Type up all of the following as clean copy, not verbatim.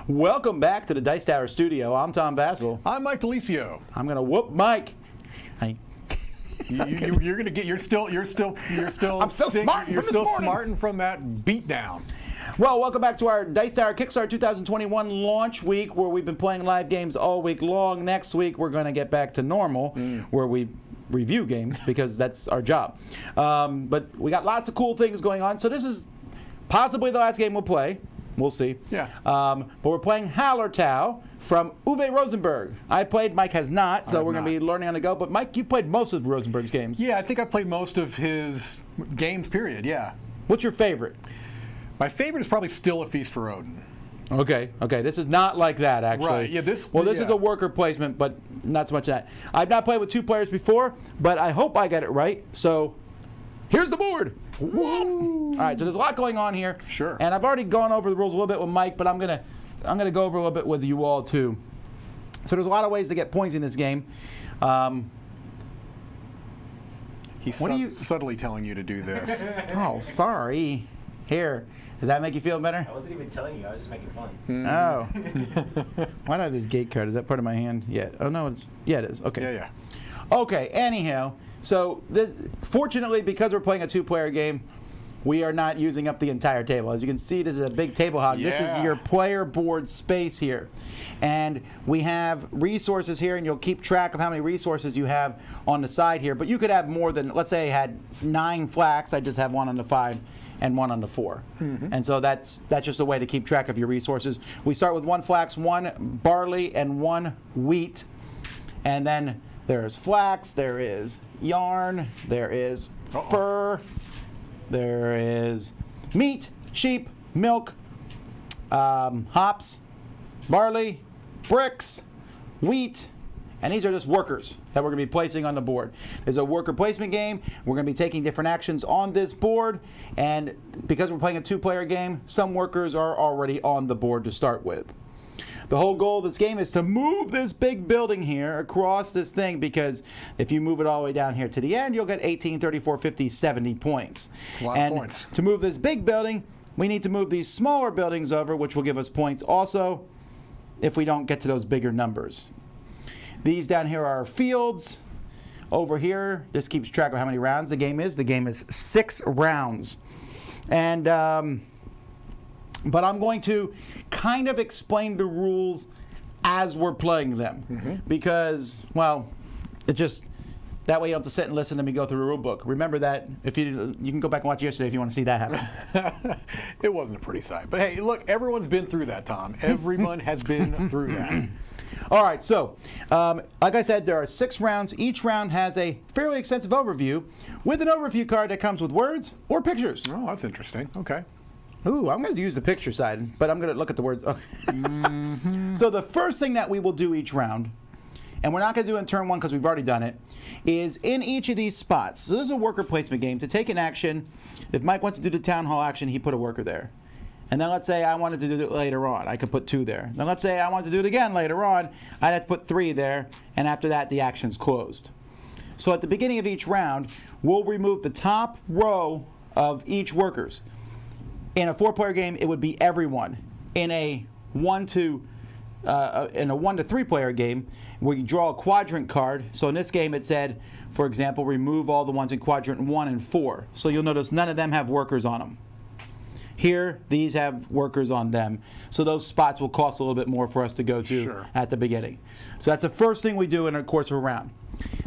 Welcome back to the Dice Tower studio. I'm Tom Basil. I'm Mike DeLisio. I'm gonna whoop Mike. You're gonna get. You're still. I'm still smarting You're from this still morning. smarting from that beatdown. Well, welcome back to our Dice Tower Kickstarter 2021 launch week, where we've been playing live games all week long. Next week, we're going to get back to normal, where we review games because that's our job. But we got lots of cool things going on. So this is possibly the last game we'll play. We'll see. Yeah. But we're playing Hallertau from Uwe Rosenberg. I played, Mike has not, so we're going to be learning on the go. But Mike, you've played most of Rosenberg's games. Yeah, I think I've played most of his games, period, yeah. What's your favorite? My favorite is probably still A Feast for Odin. Okay, this is not like that, actually. Right, yeah, this is a worker placement, but not so much that. I've not played with two players before, but I hope I get it right. So, here's the board. Woo! All right, so there's a lot going on here. Sure. And I've already gone over the rules a little bit with Mike, but I'm gonna go over a little bit with you all too. So there's a lot of ways to get points in this game. He's subtly telling you to do this. Oh, sorry. Here. Does that make you feel better? I wasn't even telling you. I was just making fun. Oh. Why do I have this gate card? Is that part of my hand? Yeah. Oh, no. Yeah, it is. Okay. Yeah. Okay, anyhow. So, fortunately, because we're playing a two-player game, we are not using up the entire table. As you can see, this is a big table hog. Yeah. This is your player board space here. And we have resources here, and you'll keep track of how many resources you have on the side here. But you could have more than, let's say I had 9 flax. I just have 1 on the 5 and 1 on the 4. And so that's just a way to keep track of your resources. We start with 1 flax, 1 barley, and 1 wheat. And then there's flax, there is yarn, there is fur, there is meat, sheep, milk, hops, barley, bricks, wheat, and these are just workers that we're going to be placing on the board. There's a worker placement game. We're going to be taking different actions on this board, and because we're playing a two-player game, some workers are already on the board to start with. The whole goal of this game is to move this big building here across this thing, because if you move it all the way down here to the end, you'll get 18, 34, 50, 70 points. A lot of points. To move this big building, we need to move these smaller buildings over, which will give us points also if we don't get to those bigger numbers. These down here are fields. Over here, this keeps track of how many rounds the game is. The game is 6 rounds. And but I'm going to kind of explain the rules as we're playing them. Because, well, that way you don't have to sit and listen to me go through a rule book. Remember that. If you can go back and watch yesterday if you want to see that happen. It wasn't a pretty sight. But hey, look, everyone's been through that, Tom. Everyone has been through that. All right, so like I said, there are 6 rounds. Each round has a fairly extensive overview with an overview card that comes with words or pictures. Oh, that's interesting. Okay. Ooh, I'm going to use the picture side, but I'm going to look at the words. Okay. So the first thing that we will do each round, and we're not going to do it in turn 1 because we've already done it, is in each of these spots. So this is a worker placement game. To take an action, if Mike wants to do the town hall action, he put a worker there. And then let's say I wanted to do it later on. I could put 2 there. Then let's say I wanted to do it again later on. I'd have to put 3 there, and after that, the action's closed. So at the beginning of each round, we'll remove the top row of each workers. In a 4-player game, it would be everyone. In a 1 to 3-player game, we draw a quadrant card. So in this game, it said, for example, remove all the ones in quadrant 1 and 4. So you'll notice none of them have workers on them. Here, these have workers on them. So those spots will cost a little bit more for us to go to at the beginning. So that's the first thing we do in the course of a round.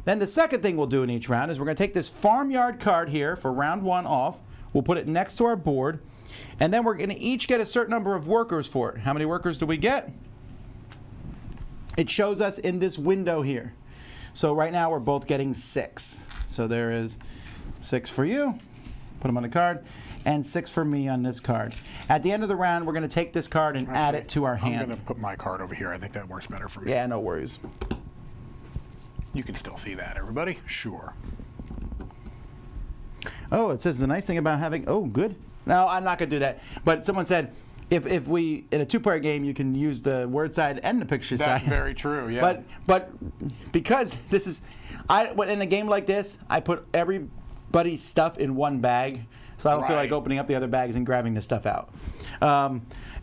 Then the second thing we'll do in each round is we're going to take this farmyard card here for round 1 off. We'll put it next to our board. And then we're going to each get a certain number of workers for it. How many workers do we get? It shows us in this window here. So right now we're both getting 6. So there is 6 for you. Put them on the card. And 6 for me on this card. At the end of the round, we're going to take this card and add it to our hand. I'm going to put my card over here. I think that works better for me. Yeah, no worries. You can still see that, everybody? Sure. Oh, it says the nice thing about having... Oh, good. No, I'm not going to do that. But someone said, if we, in a 2-player game, you can use the word side and the picture side. That's very true, yeah. But because this is... in a game like this, I put everybody's stuff in one bag. so I don't feel Right. like opening up the other bags and grabbing this stuff out.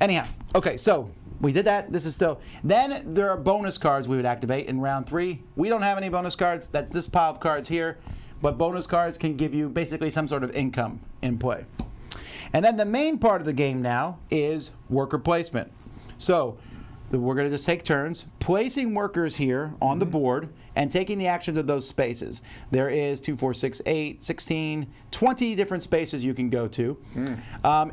Anyhow, okay, so we did that. This is still. Then there are bonus cards we would activate in round 3. We don't have any bonus cards. That's this pile of cards here. But bonus cards can give you basically some sort of income in play. And then the main part of the game now is worker placement. So we're going to just take turns placing workers here on the board and taking the actions of those spaces. There is 2, 4, 6, 8, 16, 20 different spaces you can go to.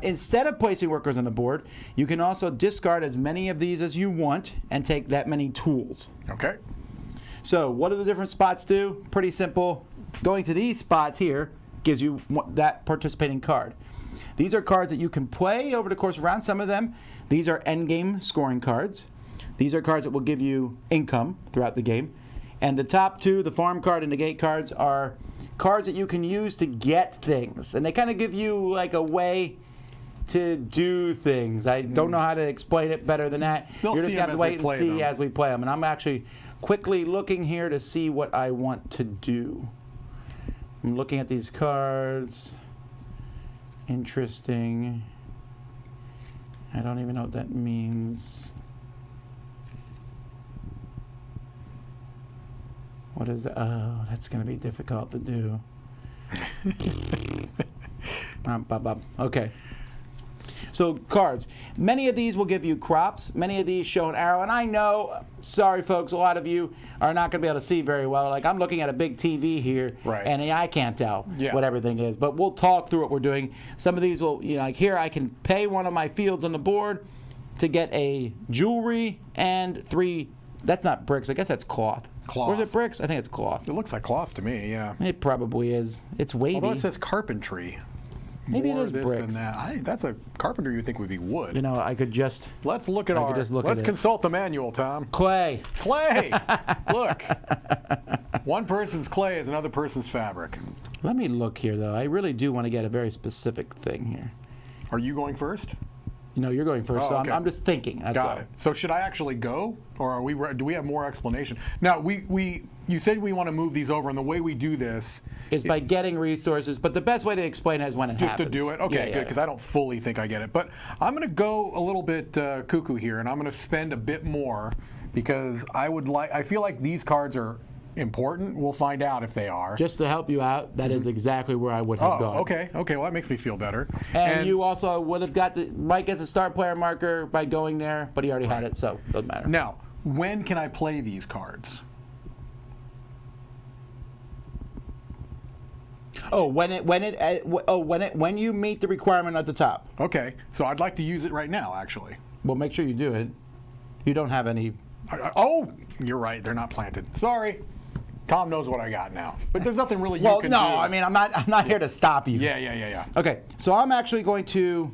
Instead of placing workers on the board, you can also discard as many of these as you want and take that many tools. Okay. So what do the different spots do? Pretty simple. Going to these spots here gives you that participating card. These are cards that you can play over the course of round. Some of them, these are endgame scoring cards. These are cards that will give you income throughout the game. And the top 2, the farm card and the gate cards, are cards that you can use to get things. And they kind of give you like a way to do things. I don't know how to explain it better than that. They'll You're just see going to have them to as wait we and play see them. as we play them. And I'm actually quickly looking here to see what I want to do. I'm looking at these cards. Interesting. I don't even know what that means. What is that? Oh, that's going to be difficult to do. Okay. So cards. Many of these will give you crops. Many of these show an arrow. And I know, sorry folks, a lot of you are not going to be able to see very well. Like I'm looking at a big TV here, Right. and I can't tell Yeah. what everything is. But we'll talk through what we're doing. Some of these will, like here, I can pay one of my fields on the board to get a jewelry and 3. That's not bricks. I guess that's cloth. Cloth. Or is it bricks? I think it's cloth. It looks like cloth to me, yeah. It probably is. It's wavy. Although it says carpentry. Maybe it More is this bricks. than that. That's a carpenter you think would be wood. You know, I could just Let's look at I could just look at let's it. consult the manual, Tom. clay. Clay! Look. One person's clay is another person's fabric. Let me look here, though. I really do want to get a very specific thing here. Are you going first? You know, you're going first, Oh, so okay. I'm just thinking. That's all. Got it. So should I actually go, or are we? Do we have more explanation? Now, you said we want to move these over, and the way we do this Is by getting resources, but the best way to explain it is when it just happens. to do it. Okay, Yeah, good, because I don't fully think I get it. But I'm going to go a little bit cuckoo here, and I'm going to spend a bit more because I feel like these cards are important. We'll find out if they are. Just to help you out, that is exactly where I would have Oh, gone. okay. Okay, well, that makes me feel better. And you also would have got Mike gets a start player marker by going there, but he already had it, so it doesn't matter. Now, when can I play these cards? Oh, when you meet the requirement at the top. Okay, so I'd like to use it right now, actually. Well, make sure you do it. You don't have any. Oh, you're right. They're not planted. Sorry. Tom knows what I got now. But there's nothing really you Well, can no, do. I mean, I'm not here to stop you. Yeah. Okay, so I'm actually going to.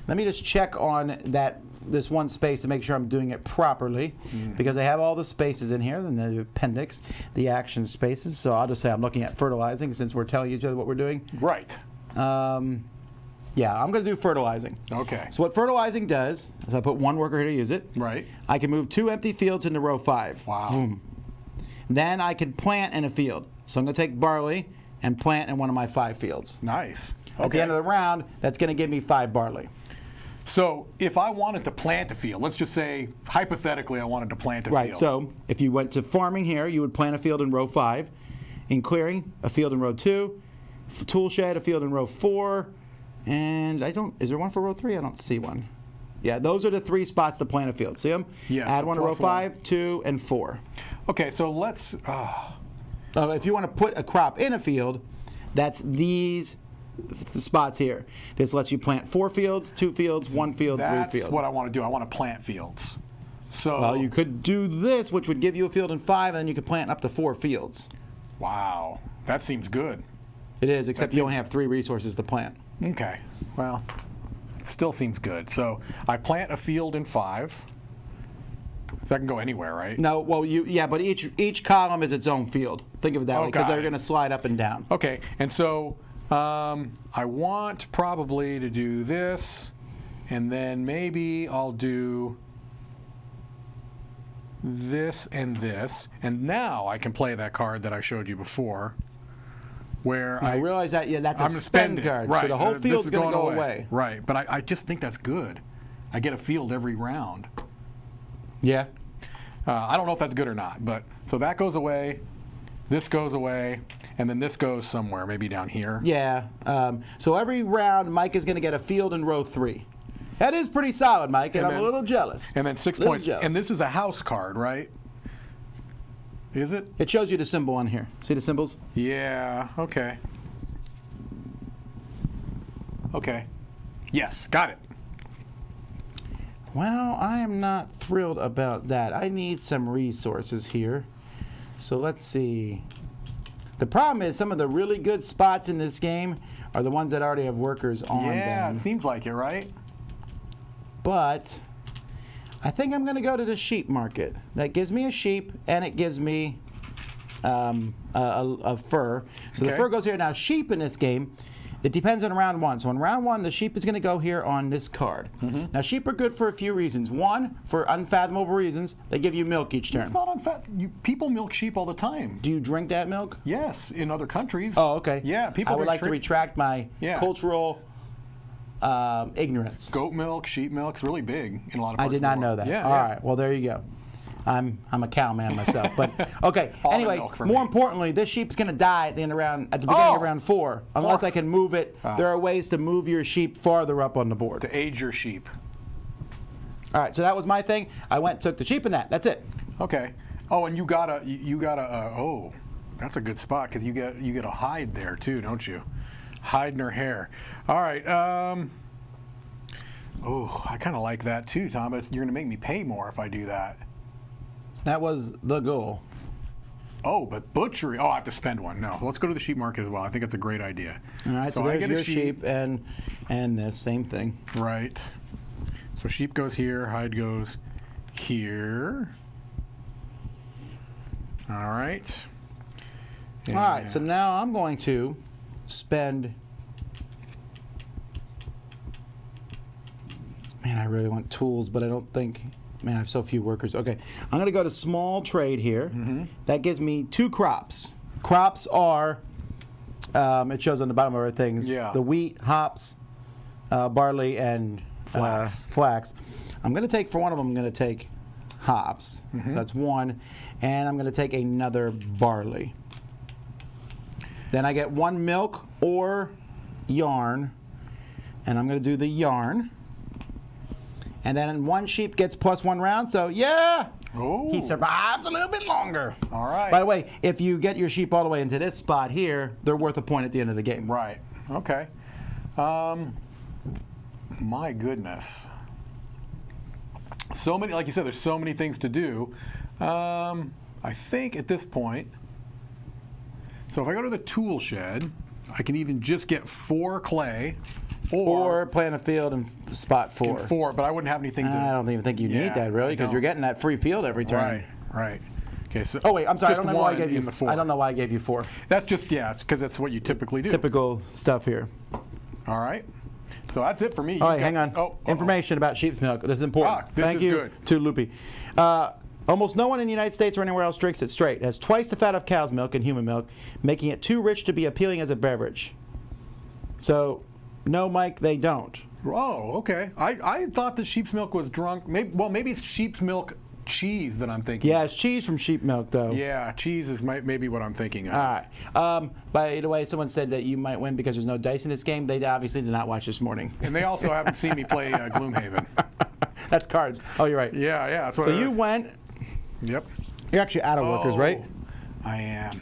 Let me just check on this one space to make sure I'm doing it properly, because I have all the spaces in here, and the appendix, the action spaces. So I'll just say I'm looking at fertilizing since we're telling each other what we're doing. Right. Yeah, I'm going to do fertilizing. Okay. So what fertilizing does is I put one worker here to use it. Right. I can move 2 empty fields into row 5. Wow. Boom. Then I can plant in a field. So I'm going to take barley and plant in one of my 5 fields. Nice. At the end of the round, that's going to give me 5 barley. So if I wanted to plant a field, let's just say, hypothetically, I wanted to plant a Right, field. so if you went to farming here, you would plant a field in row 5. In clearing, a field in row 2. Tool shed, a field in row 4. And is there one for row 3? I don't see one. Yeah, those are the 3 spots to plant a field. See them? Yes, Add the one to row plus one. 5, 2, and 4. Okay, so let's... If you want to put a crop in a field, that's these spots here. This lets you plant 4 fields, 2 fields, 1 field, 3 that's fields. what I want to do. I want to plant fields. So... Well, you could do this, which would give you a field in 5, and then you could plant up to 4 fields. Wow. That seems good. It is, except you only have 3 resources to plant. Okay. Well, it still seems good. So I plant a field in 5. So I can go anywhere, right? No, well, but each column is its own field. Think of it that way, because got they're it. going to slide up and down. Okay, and so I want probably to do this, and then maybe I'll do this, and now I can play that card that I showed you before. where I realize that that's I'm a gonna spend it. card, Right. so the whole This field's is going to go away. Right, but I just think that's good. I get a field every round. Yeah. I don't know if that's good or not, but so that goes away, this goes away, and then this goes somewhere, maybe down here. Yeah. So every round, Mike is going to get a field in row 3. That is pretty solid, Mike, and And I'm then- a little jealous. And then 6 Little points. jealous. And this is a house card, right? Is it? It shows you the symbol on here. See the symbols? Yeah, okay. Okay. Yes, got it. Well, I am not thrilled about that. I need some resources here. So let's see. The problem is some of the really good spots in this game are the ones that already have workers on Yeah, them. it seems like it, right? But I think I'm going to go to the sheep market. That gives me a sheep, and it gives me a fur. So the Okay. fur goes here. Now, sheep in this game, it depends on round 1. So in round 1, the sheep is going to go here on this card. Now, sheep are good for a few reasons. One, for unfathomable reasons, they give you milk each turn. It's not unfat. People milk sheep all the time. Do you drink that milk? Yes, in other countries. Oh, okay. Yeah, people I would drink like to retract my Yeah. cultural ignorance. Goat milk, sheep milk, it's really big in a lot of parts I did of the not world. know that. Yeah, All yeah. right. Well, there you go. I'm a cow man myself, but okay. Almond Anyway, milk for more me. importantly, this sheep's going to die at the beginning of round 4, unless I can move it. There are ways to move your sheep farther up on the board. To age your sheep. All right. So that was my thing. I went and took the sheep and that. That's it. Okay. Oh, and you got a oh, that's a good spot because you get a hide there too, don't you? Hide in her hair. All right. Oh, I kind of like that too, Thomas. You're going to make me pay more if I do that. That was the goal. Oh, but butchery. Oh, I have to spend one. No, let's go to the sheep market as well. I think it's a great idea. All right. So, I there's get a your sheep and the same thing. Right. So sheep goes here, hide goes here. All right. All right. So now I'm going to spend. Man, I really want tools, but I don't think. Man, I have so few workers. Okay, I'm going to go to small trade here. That gives me 2 crops. Crops are, it shows on the bottom of our things, Yeah. the wheat, hops, barley, and flax. I'm going to take, for one of them, I'm going to take hops. So that's 1. And I'm going to take another barley. Then I get 1 milk or yarn. And I'm going to do the yarn. And then 1 sheep gets +1 round, so yeah, Oh. he survives a little bit longer. All right. By the way, if you get your sheep all the way into this spot here, they're worth a point at the end of the game. Right. Okay. My goodness. So many, like you said, there's so many things to do. I think at this point, so if I go to the tool shed, I can even just get 4 clay Or plant a field in spot 4. 4, but I wouldn't have anything to. I don't even think you Yeah, need that really, I because you're don't. getting that free field every turn. Right, right. Okay, so. Oh wait, I'm sorry. I just don't know why I one gave you. in the 4. I don't know why I gave you 4. That's just, yeah, it's because that's what you typically do. Typical stuff here. All right. So that's it for me. All You right, got- hang on. Oh, Information about sheep's milk. This is important. Ah, this Thank is you good. to Loopy. Almost no one in the United States or anywhere else drinks it straight. It has twice the fat of cow's milk and human milk, making it too rich to be appealing as a beverage. So, no, Mike, they don't. Oh, okay. I thought that sheep's milk was drunk. Maybe it's sheep's milk cheese that I'm thinking. Yeah, it's cheese from sheep milk, though. Yeah, cheese is maybe what I'm thinking of. All right. By the way, someone said that you might win because there's no dice in this game. They obviously did not watch this morning. And they also haven't seen me play Gloomhaven. That's cards. Oh, you're right. Yeah, yeah. That's what So you went. Yep. You're actually out of workers, right? I am.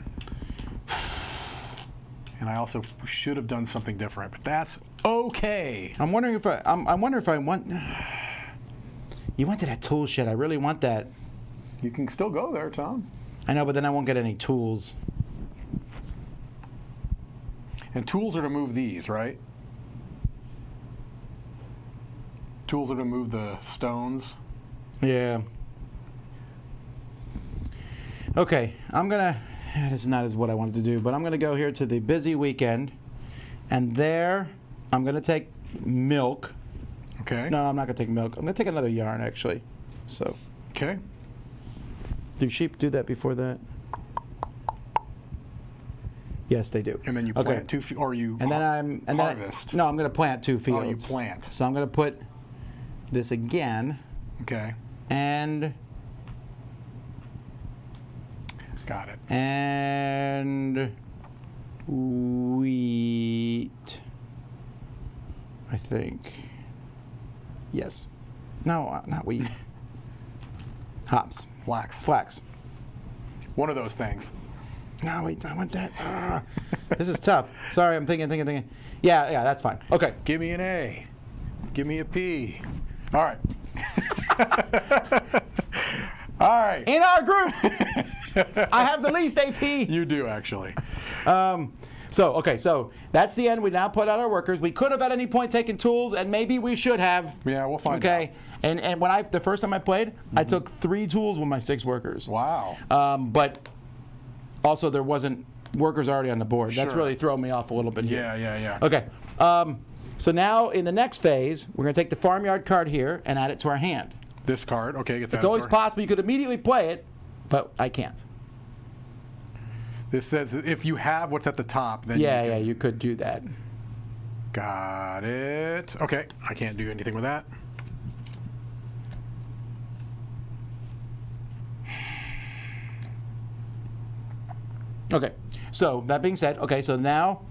And I also should have done something different, but that's okay. I'm wondering if I wonder if I want. You went to that tool shed. I really want that. You can still go there, Tom. I know, but then I won't get any tools. And tools are to move these, right? Tools are to move the stones. Yeah. Okay, I'm gonna. This is not as what I wanted to do, but I'm gonna go here to the busy weekend, and there I'm gonna take milk. Okay. No, I'm not gonna take milk. I'm gonna take another yarn actually. So, Okay. do sheep do that before that? Yes, they do. And then you plant 2 fields, or you And then I'm harvest. no, I'm going to plant 2 fields. Oh, you plant. So I'm going to put this again. Okay. And Got it. and wheat, I think. Yes. No, not wheat. Hops. Flax. One of those things. No, wait, I want that. This is tough. Sorry, I'm thinking. Yeah, that's fine. Okay. Give me an A. Give me a P. All right. All right. In our group, I have the least AP. You do, actually. So that's the end. We now put out our workers. We could have at any point taken tools, and maybe we should have. Yeah, we'll find out. Okay. And when the first time I played, I took 3 tools with my 6 workers. Wow. But also there wasn't workers already on the board. That's Sure. really thrown me off a little bit here. Yeah. Okay. So now in the next phase, we're going to take the farmyard card here and add it to our hand. This card, okay, get that. It's always possible you could immediately play it, but I can't. This says if you have what's at the top, then Yeah, you could do that. Got it. Okay, I can't do anything with that. Okay, so that being said, okay, so now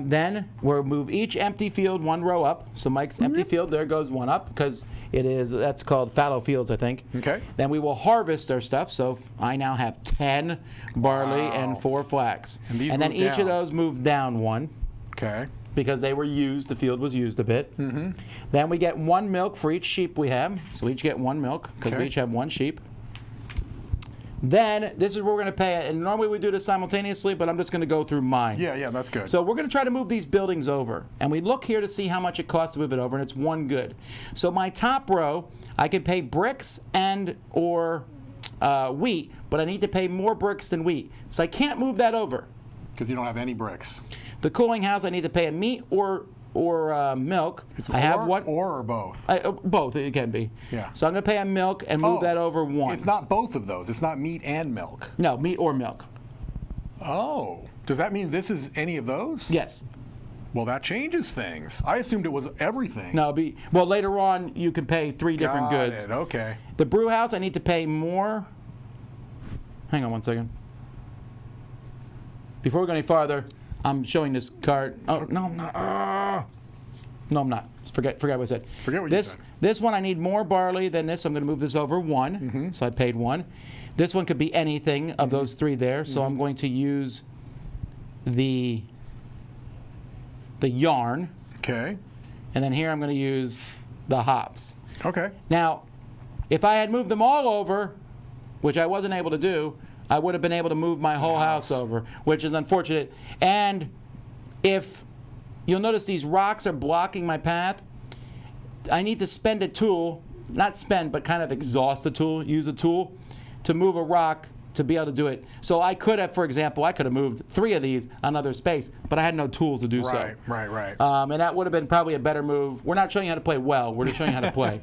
then we'll move each empty field 1 row up. So Mike's empty field, there goes 1 up because that's called fallow fields, I think. Okay. Then we will harvest our stuff. So I now have 10 barley and 4 flax. And these then move each of down. those move down 1 Okay. because they were used, the field was used a bit. Mm-hmm. Then we get 1 milk for each sheep we have. So we each get 1 milk because we Okay. each have 1 sheep. Then this is where we're going to pay it. And normally we do this simultaneously, but I'm just going to go through mine. Yeah, that's good. So we're going to try to move these buildings over. And we look here to see how much it costs to move it over, and it's 1 good. So my top row, I can pay bricks and or wheat, but I need to pay more bricks than wheat. So I can't move that over. Because you don't have any bricks. The cooling house, I need to pay a meat or milk. I have one. Or both. Both, it can be. Yeah. So I'm going to pay a milk and move that over 1. It's not both of those. It's not meat and milk. No, meat or milk. Oh. Does that mean this is any of those? Yes. Well, that changes things. I assumed it was everything. No, well, later on, you can pay 3 different Got goods. it. Okay. The brew house, I need to pay more. Hang on 1 second. Before we go any farther, I'm showing this card. Oh, no, I'm not. No, I'm not. Forget what I said. Forget what you said. This one, I need more barley than this. I'm going to move this over 1. So I paid 1. This one could be anything of those 3 there. So I'm going to use the yarn. Okay. And then here I'm going to use the hops. Okay. Now, if I had moved them all over, which I wasn't able to do, I would have been able to move my whole house over, which is unfortunate. And if you'll notice these rocks are blocking my path, I need to spend a tool, not spend, but kind of exhaust a tool, use a tool to move a rock to be able to do it. So I could have, for example, moved 3 of these another space, but I had no tools to do so. Right. And that would have been probably a better move. We're not showing you how to play well. We're just showing you how to play.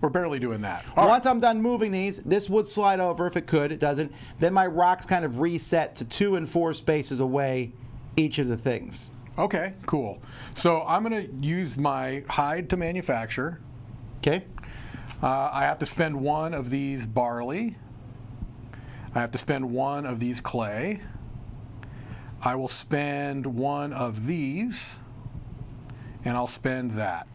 We're barely doing that. Once I'm done moving these, this would slide over if it could. It doesn't. Then my rocks kind of reset to 2 and 4 spaces away each of the things. Okay, cool. So I'm going to use my hide to manufacture. Okay. I have to spend 1 of these barley. I have to spend 1 of these clay. I will spend 1 of these, and I'll spend that.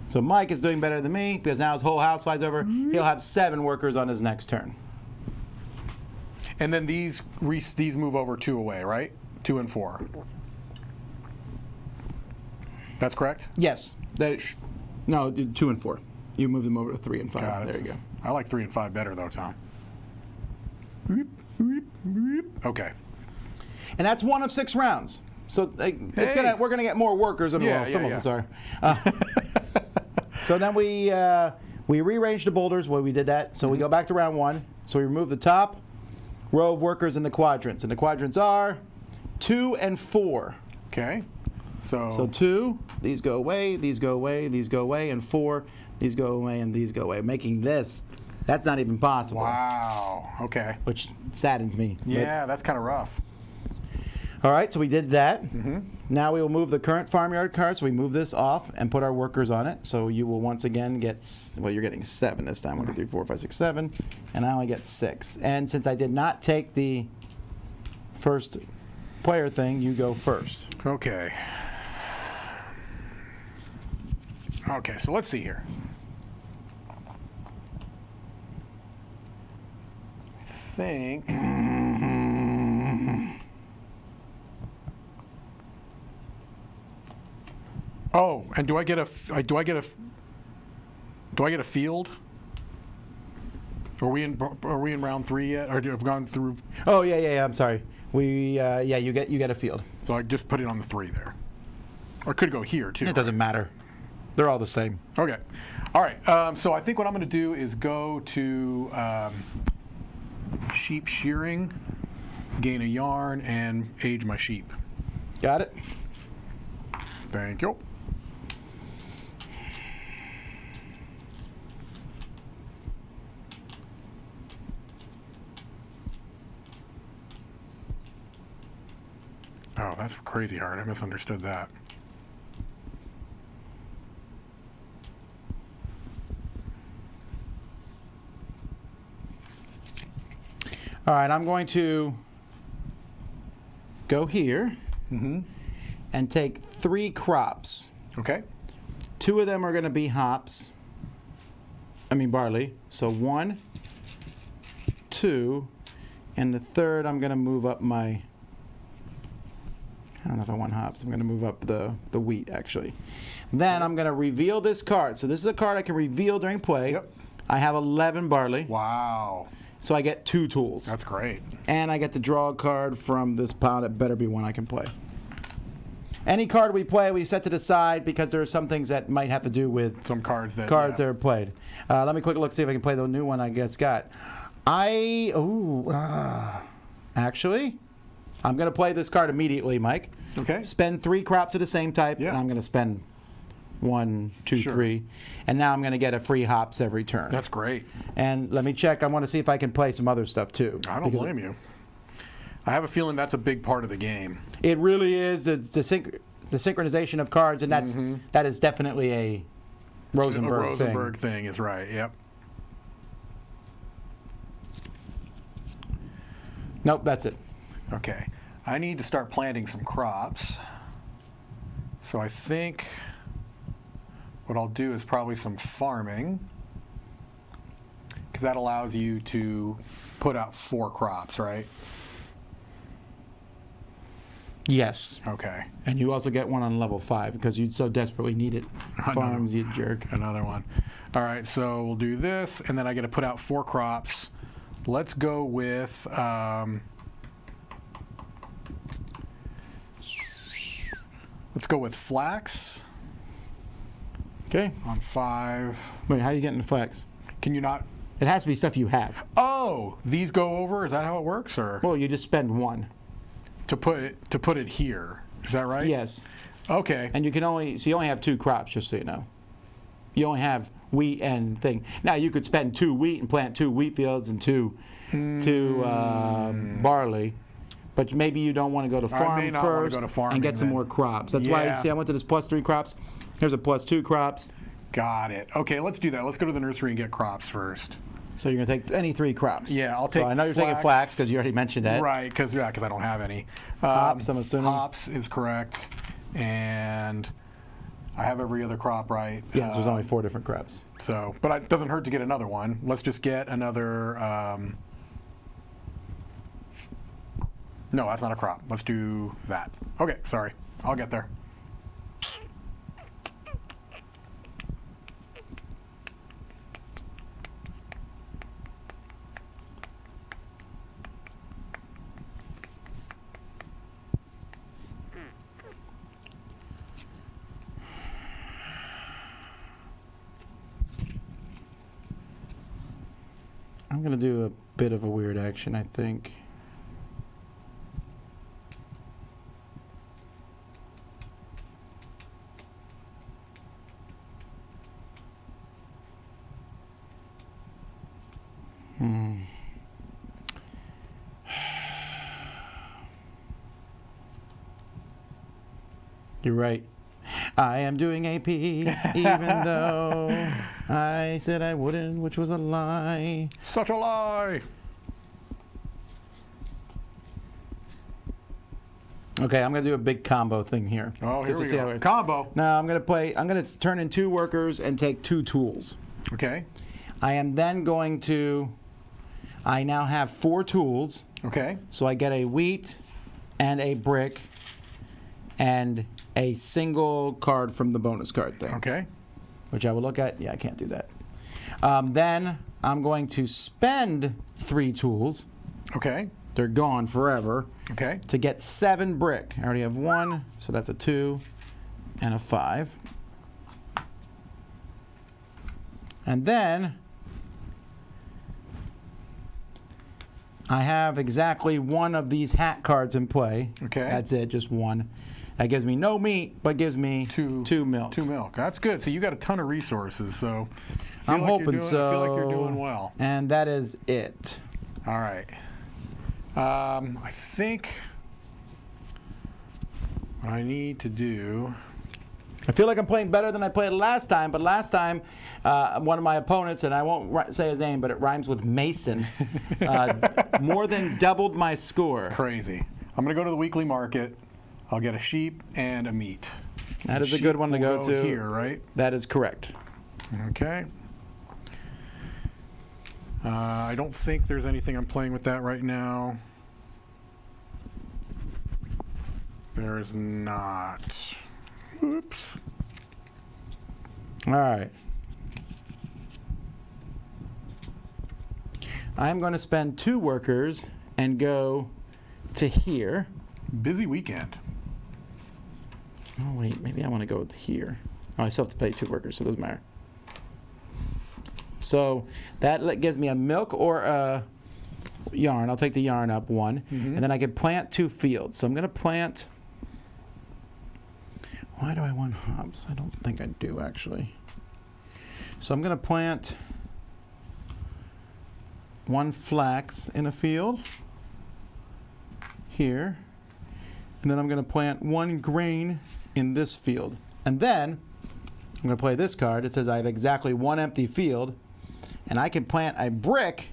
So Mike is doing better than me because now his whole house slides over. He'll have 7 workers on his next turn. And then these move over 2 away, right? 2 and 4. That's correct? Yes. No, 2 and 4. You move them over to 3 and 5. Got it. There you go. I like 3 and 5 better, though, Tom. Okay. And that's 1 of 6 rounds. So we're gonna get more workers. I mean, Yeah, well, some yeah, of us are. So then we rearrange the boulders. Well, we did that. So we go back to round 1. So we remove the top row of workers in the quadrants. And the quadrants are 2 and 4. Okay. So 2, these go away, these go away, these go away, and 4, these go away, and these go away, making this. That's not even possible. Wow. Okay. Which saddens me. Yeah, that's kind of rough. All right, so we did that. Now we will move the current farmyard card. So we move this off and put our workers on it. So you will once again get, well, you're getting 7 this time. 1, 2, 3, 4, 5, 6, 7. And I only get 6. And since I did not take the first player thing, you go first. Okay. Okay, so let's see here. I think. Oh, and do I get a field? Are we in round 3 yet? Or do I've gone through? Oh yeah. I'm sorry. Yeah, you get a field. So I just put it on the 3 there. Or it could go here too. It doesn't matter. They're all the same. Okay. All right. So I think what I'm going to do is go to sheep shearing, gain a yarn, and age my sheep. Got it? Thank you. Oh, that's crazy hard. I misunderstood that. All right, I'm going to go here and take 3 crops. Okay. 2 of them are going to be barley. So 1, 2, and the third I'm going to move up my, I don't know if I want hops. I'm going to move up the wheat, actually. Then I'm going to reveal this card. So this is a card I can reveal during play. Yep. I have 11 barley. Wow. So I get 2 tools. That's great. And I get to draw a card from this pile. That better be one I can play. Any card we play, we set to the side because there are some things that might have to do with Some cards that that are played. Let me quick look, see if I can play the new one I guess got. Actually, I'm going to play this card immediately, Mike. Okay. Spend 3 crops of the same type, Yeah. and I'm going to spend 1, 2, Sure. 3. And now I'm going to get a free hops every turn. That's great. And let me check. I want to see if I can play some other stuff, too. I don't blame you. I have a feeling that's a big part of the game. It really is the synchronization of cards, and that is definitely a Rosenberg thing. A Rosenberg thing is right, yep. Nope, that's it. Okay. I need to start planting some crops. So I think what I'll do is probably some farming, because that allows you to put out 4 crops, right? Yes. Okay. And you also get one on level 5 because you so desperately need it. Farms, you jerk. Another one. All right, so we'll do this, and then I get to put out 4 crops. Let's go with flax Okay. on 5. Wait, how are you getting the flex? Can you not? It has to be stuff you have. Oh, these go over. Is that how it works, or Well, you just spend 1. to put it here? Is that right? Yes. Okay. And you only have 2 crops, just so you know. You only have wheat and thing. Now you could spend 2 wheat and plant 2 wheat fields and 2 barley. But maybe you don't want to go to farm may not wanna first go to farming and get some then. more crops. That's why Yeah. you see I went to this +3 crops. Here's a +2 crops. Got it. Okay, let's do that. Let's go to the nursery and get crops first. So you're going to take any 3 crops. Yeah, I'll take So I know you're taking flax because you already mentioned that. Right, because I don't have any. Hops, I'm assuming. Hops is correct, and I have every other crop right. Yes, there's only 4 different crops. So, but it doesn't hurt to get another one. Let's just get another. No, that's not a crop. Let's do that. Okay, sorry. I'll get there. I'm going to do a bit of a weird action, I think. You're right. I am doing AP, even though I said I wouldn't, which was a lie. Such a lie. Okay, I'm gonna do a big combo thing here. Oh, here just to we see how go. it- Combo. No, I'm gonna turn in 2 workers and take 2 tools. Okay. I am then going to, I now have 4 tools, Okay. so I get a wheat and a brick and a single card from the bonus card thing. Okay. Which I will look at. Yeah, I can't do that. Then I'm going to spend 3 tools. Okay. They're gone forever. Okay. To get 7 brick. I already have 1, so that's a 2 and a 5. And then I have exactly 1 of these hat cards in play. Okay. That's it, just 1. That gives me no meat, but gives me 2 milk. 2 milk. That's good. So you got a ton of resources. So I'm hoping so. I feel like you're doing well. And that is it. All right. I think what I need to do. I feel like I'm playing better than I played last time, but last time one of my opponents, and I won't say his name, but it rhymes with Mason, more than doubled my score. Crazy. I'm going to go to the weekly market. I'll get a sheep and a meat. That is a Sheep good one to will go to. Here, right? That is correct. Okay. I don't think there's anything I'm playing with that right now. There's not. Oops. All right. I'm going to spend 2 workers and go to here. Busy weekend. Oh, wait, maybe I want to go with here. Oh, I still have to pay 2 workers, so it doesn't matter. So that gives me a milk or a yarn. I'll take the yarn up 1. And then I can plant 2 fields. So I'm going to plant... Why do I want hops? I don't think I do, actually. So I'm going to plant 1 flax in a field here. And then I'm going to plant 1 grain in this field. And then I'm going to play this card. It says I have exactly 1 empty field. And I can plant a brick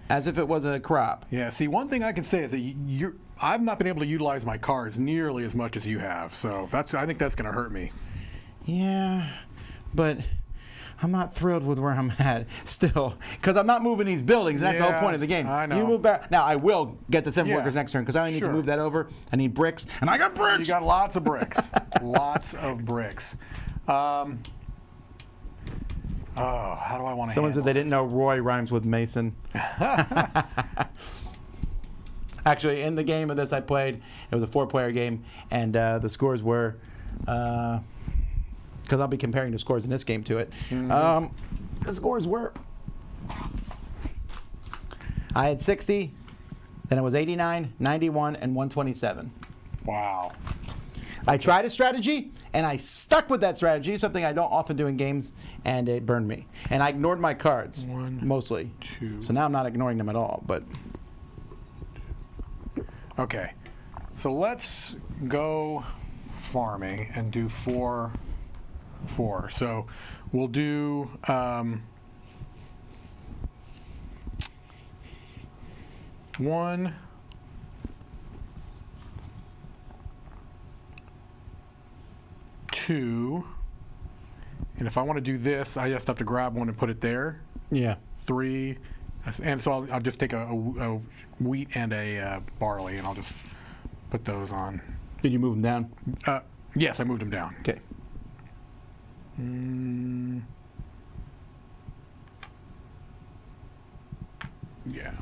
as if it was a crop. Yeah, see, one thing I can say is that I've not been able to utilize my cards nearly as much as you have. So I think that's going to hurt me. Yeah, but I'm not thrilled with where I'm at still, because I'm not moving these buildings, and that's the whole point of the game. I know. You move back. Now, I will get the 7 Yeah, workers next turn, because I only need sure. to move that over. I need bricks, and I got bricks! You got lots of bricks. Lots of bricks. Oh, how do I want to Someone said they didn't know Roy rhymes with Mason. Actually, in the game of this I played, it was a 4-player game, and the scores were, because I'll be comparing the scores in this game to it. The scores were, I had 60, then it was 89, 91, and 127. Wow. I tried a strategy, and I stuck with that strategy, something I don't often do in games, and it burned me. And I ignored my cards, 1, mostly. 2. So now I'm not ignoring them at all, but... Okay, so let's go farming and do 4. So we'll do 1, 2, and if I want to do this, I just have to grab 1 and put it there. Yeah. 3, and so I'll just take a wheat and a barley, and I'll just put those on. Did you move them down? Yes, I moved them down. Okay. Yeah.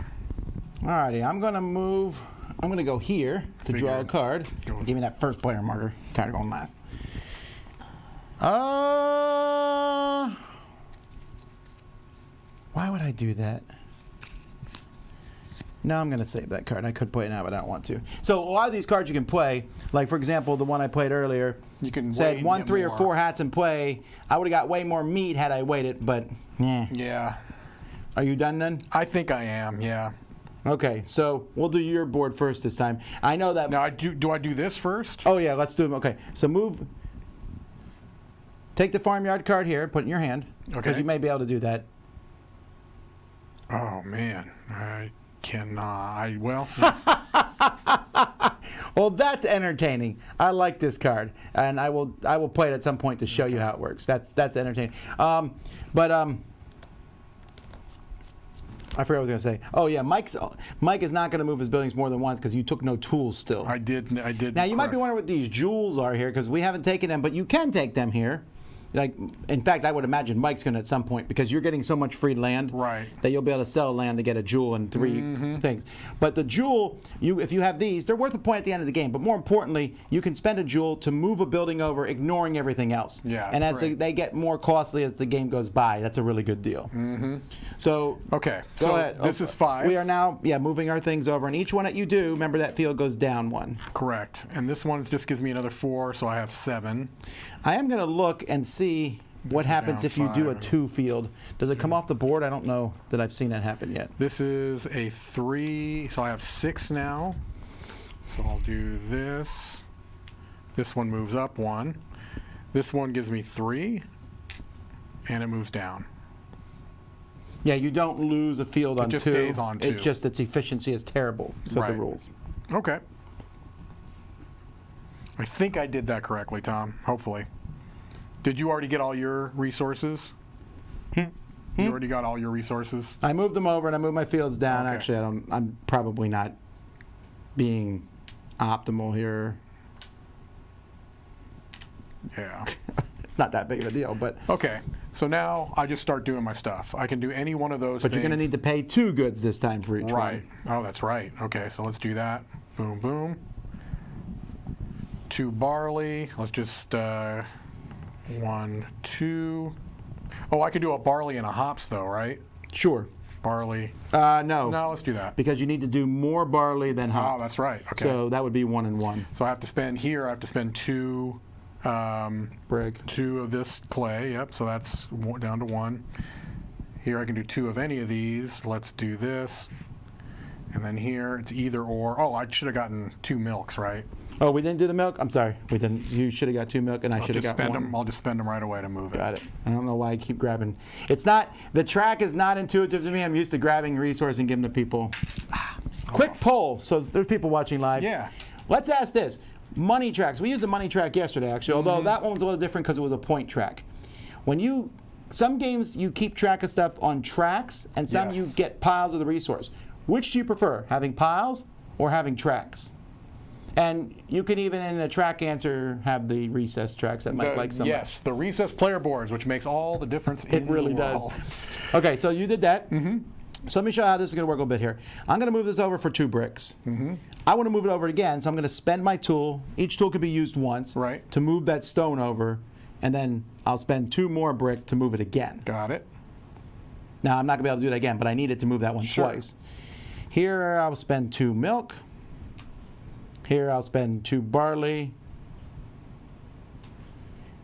Alrighty, I'm going to go here to draw a Figured. card. Go with Give me that first player marker. Tired of going last. Why would I do that? No, I'm going to save that card. I could play it now, but I don't want to. So a lot of these cards you can play, like for example, the one I played earlier, You can wait said and 1, get 3, or more. 4 hats in play. I would have got way more meat had I waited, but yeah. Yeah. Are you done then? I think I am, yeah. Okay, so we'll do your board first this time. I know that. Now, do I do this first? Oh yeah, let's do them. Okay, so move. Take the farmyard card here, put it in your hand, because Okay. you may be able to do that. Oh man, I cannot. Well, Well, that's entertaining. I like this card, and I will play it at some point to show you how it works. That's entertaining. I forgot what I was going to say. Oh yeah, Mike is not going to move his buildings more than once because you took no tools still. I did. Now you might be wondering what these jewels are here because we haven't taken them, but you can take them here. Like, in fact, I would imagine Mike's going to at some point because you're getting so much free land Right. that you'll be able to sell land to get a jewel and 3 things. But the jewel, if you have these, they're worth a point at the end of the game. But more importantly, you can spend a jewel to move a building over, ignoring everything else. Yeah, and as great. they get more costly as the game goes by, that's a really good deal. So Okay, go so ahead. this is 5. We are now moving our things over, and each one that you do, remember that field goes down 1. Correct. And this one just gives me another 4, so I have 7. I am going to look and see what happens Down if you do a 5. 2 field. Does it come off the board? I don't know that I've seen that happen yet. This is a 3, so I have 6 now. So I'll do this. This one moves up 1. This one gives me 3, and it moves down. Yeah, you don't lose a field on 2. just stays on 2. It just, its efficiency is terrible, said the Right. rules. Okay. I think I did that correctly, Tom. Hopefully. Did you already get all your resources? You already got all your resources? I moved them over and I moved my fields down. Okay. Actually, I'm probably not being optimal here. Yeah. It's not that big of a deal, but Okay. So now I just start doing my stuff. I can do any one of those but things. you're going to need to pay 2 goods this time for each Right. one. Oh, that's right. Okay, so let's do that. Boom, boom. 2 barley. Let's just 1, 2. Oh, I could do a barley and a hops though, right? Sure. Barley. No. No, let's do that. Because you need to do more barley than hops. Oh, that's right. Okay. So that would be 1 and 1. So I have to spend here. I have to spend 2. Brig. 2 of this clay. Yep. So that's down to 1. Here I can do 2 of any of these. Let's do this. And then here it's either or. Oh, I should have gotten 2 milks, right? Oh, we didn't do the milk? I'm sorry. We didn't. You should have got 2 milk, and I should have got 1. I'll just spend them right away to move it. Got it. I don't know why I keep grabbing. It's not, the track is not intuitive to me. I'm used to grabbing resource and giving to people. Quick poll. So there's people watching live. Yeah. Let's ask this. Money tracks. We used a money track yesterday, actually, although that one was a little different because it was a point track. Some games you keep track of stuff on tracks, and some you Yes. get piles of the resource. Which do you prefer, having piles or having tracks? And you can even in a track answer have the recess tracks that might like some. Yes, the recess player boards, which makes all the difference in It really the does. world. Okay, so you did that. So let me show you how this is going to work a little bit here. I'm going to move this over for 2 bricks. I want to move it over again, so I'm going to spend my tool. Each tool can be used once Right. to move that stone over, and then I'll spend 2 more brick to move it again. Got it. Now, I'm not going to be able to do that again, but I need it to move that one Sure. twice. Here, I'll spend 2 milk. Here, I'll spend 2 barley.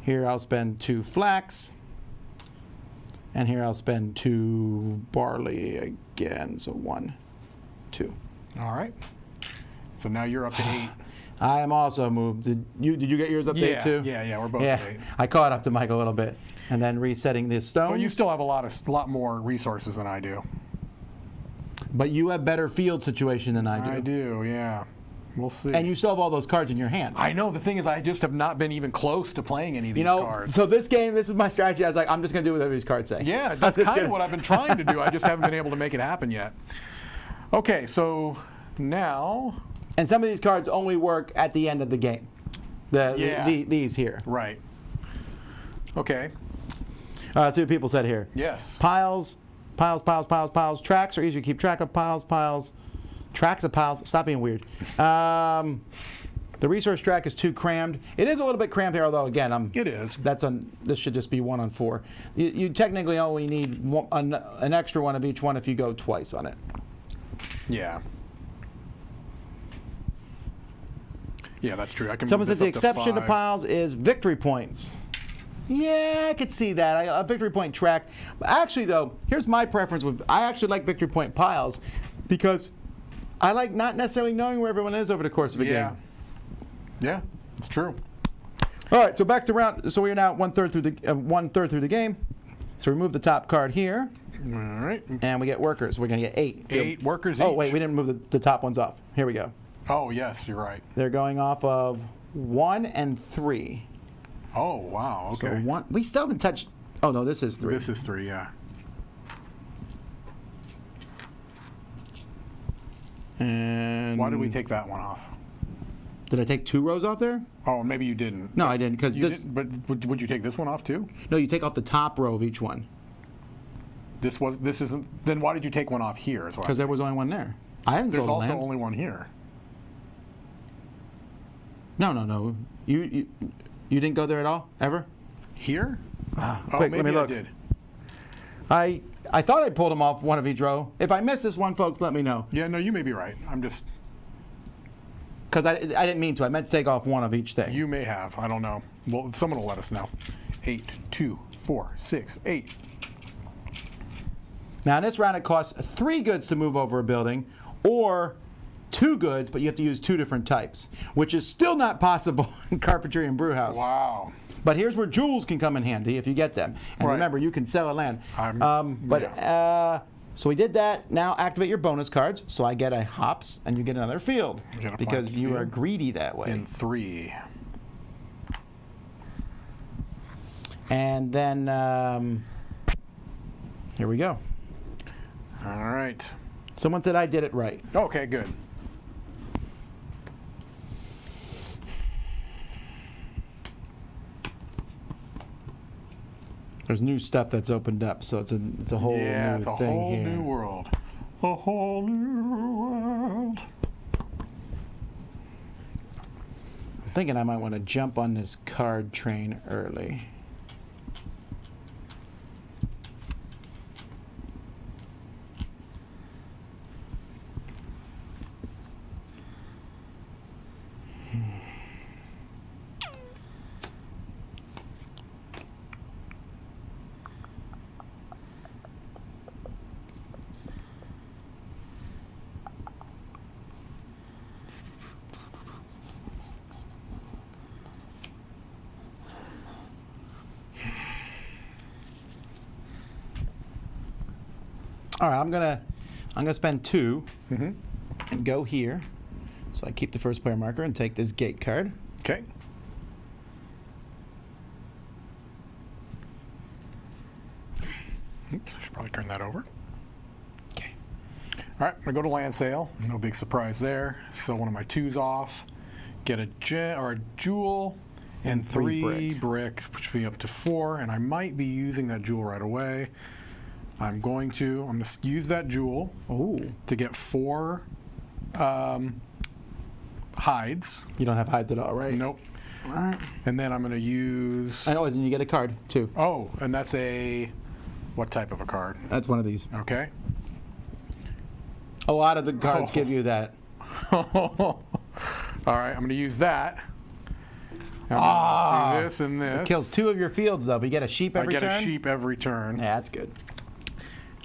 Here, I'll spend 2 flax. And here, I'll spend 2 barley again. So 1, 2. All right. So now you're up to 8. I am also moved. Did you get yours up to 8 too? Yeah, we're both Yeah, at 8. I caught up to Mike a little bit. And then resetting the stones. Well, you still have a lot more resources than I do. But you have better field situation than I do. I do, yeah. We'll see. And you still have all those cards in your hand. I know. The thing is, I just have not been even close to playing any of these cards. So this game, this is my strategy. I was like, I'm just going to do whatever these cards say. Yeah, I'm that's just kind of gonna- what I've been trying to do. I just haven't been able to make it happen yet. Okay, so now, And some of these cards only work at the end of the game. These here. right. Okay. 2 people said here. Yes. Piles. Tracks are easier to keep track of. Piles. Tracks of piles. Stop being weird. The resource track is too crammed. It is a little bit cramped here, although again, It is. This should just be 1 on 4. You technically only need an extra one of each one if you go twice on it. Yeah. Yeah, that's true. I can Someone move says the this up exception to 5. piles is victory points. Yeah, I could see that. A victory point track. But actually, though, here's my preference with. I actually like victory point piles because I like not necessarily knowing where everyone is over the course of a game. Yeah, it's true. All right, so back to round. So we are now one third through the game. So remove the top card here, All right. and we get workers. We're going to get 8. 8 workers Oh each. wait, we didn't move the top ones off. Here we go. Oh, yes, you're right. They're going off of 1 and 3. Oh, wow. Okay. So one. We still haven't touched. Oh no, this is 3. This is 3, yeah. And Why did we take that one off? Did I take 2 rows off there? Oh, maybe you didn't. No, I didn't, because You this. didn't, but would you take this one off too? No, you take off the top row of each one, This isn't. Then why did you take one off here? Is what because there was only one there. I haven't there's sold a also land. only one here. No. You didn't go there at all, ever? Here? Oh, Quick, let maybe me look. I did. I thought I pulled them off one of each row. If I missed this one, folks, let me know. Yeah, no, you may be right. I'm just. Because I didn't mean to. I meant to take off one of each thing. You may have. I don't know. Well, someone will let us know. 8, 2, 4, 6, 8. Now, in this round, it costs 3 goods to move over a building, or 2 goods, but you have to use 2 different types, which is still not possible in Carpentry and Brewhouse. Wow. But here's where jewels can come in handy if you get them. And Right. remember, you can sell a land. Yeah. So we did that. Now activate your bonus cards. So I get a hops, and you get another field You get a because planted you are field. greedy that way. In 3. And then here we go. All right. Someone said I did it right. Okay, good. There's new stuff that's opened up, so it's a whole Yeah, new it's a thing whole here. new world. A whole new world. I'm thinking I might want to jump on this card train early. All right, I'm gonna spend 2 and go here. So I keep the first player marker and take this gate card. Okay. Oops, should probably turn that over. Okay. All right, I'm gonna go to land sale. No big surprise there. Sell one of my 2s off. Get a jewel and 3 brick, which will be up to 4. And I might be using that jewel right away. I'm going to use that jewel Ooh. to get 4 hides. You don't have hides at all, right? Nope. All right. And then I'm going to use. I know, and you get a card too. Oh, and that's what type of a card? That's one of these. Okay. A lot of the cards give you that. All right, I'm going to use that. I'm gonna do this and this. Kills 2 of your fields though, but you get a sheep every turn. I get a sheep every turn. Yeah, that's good.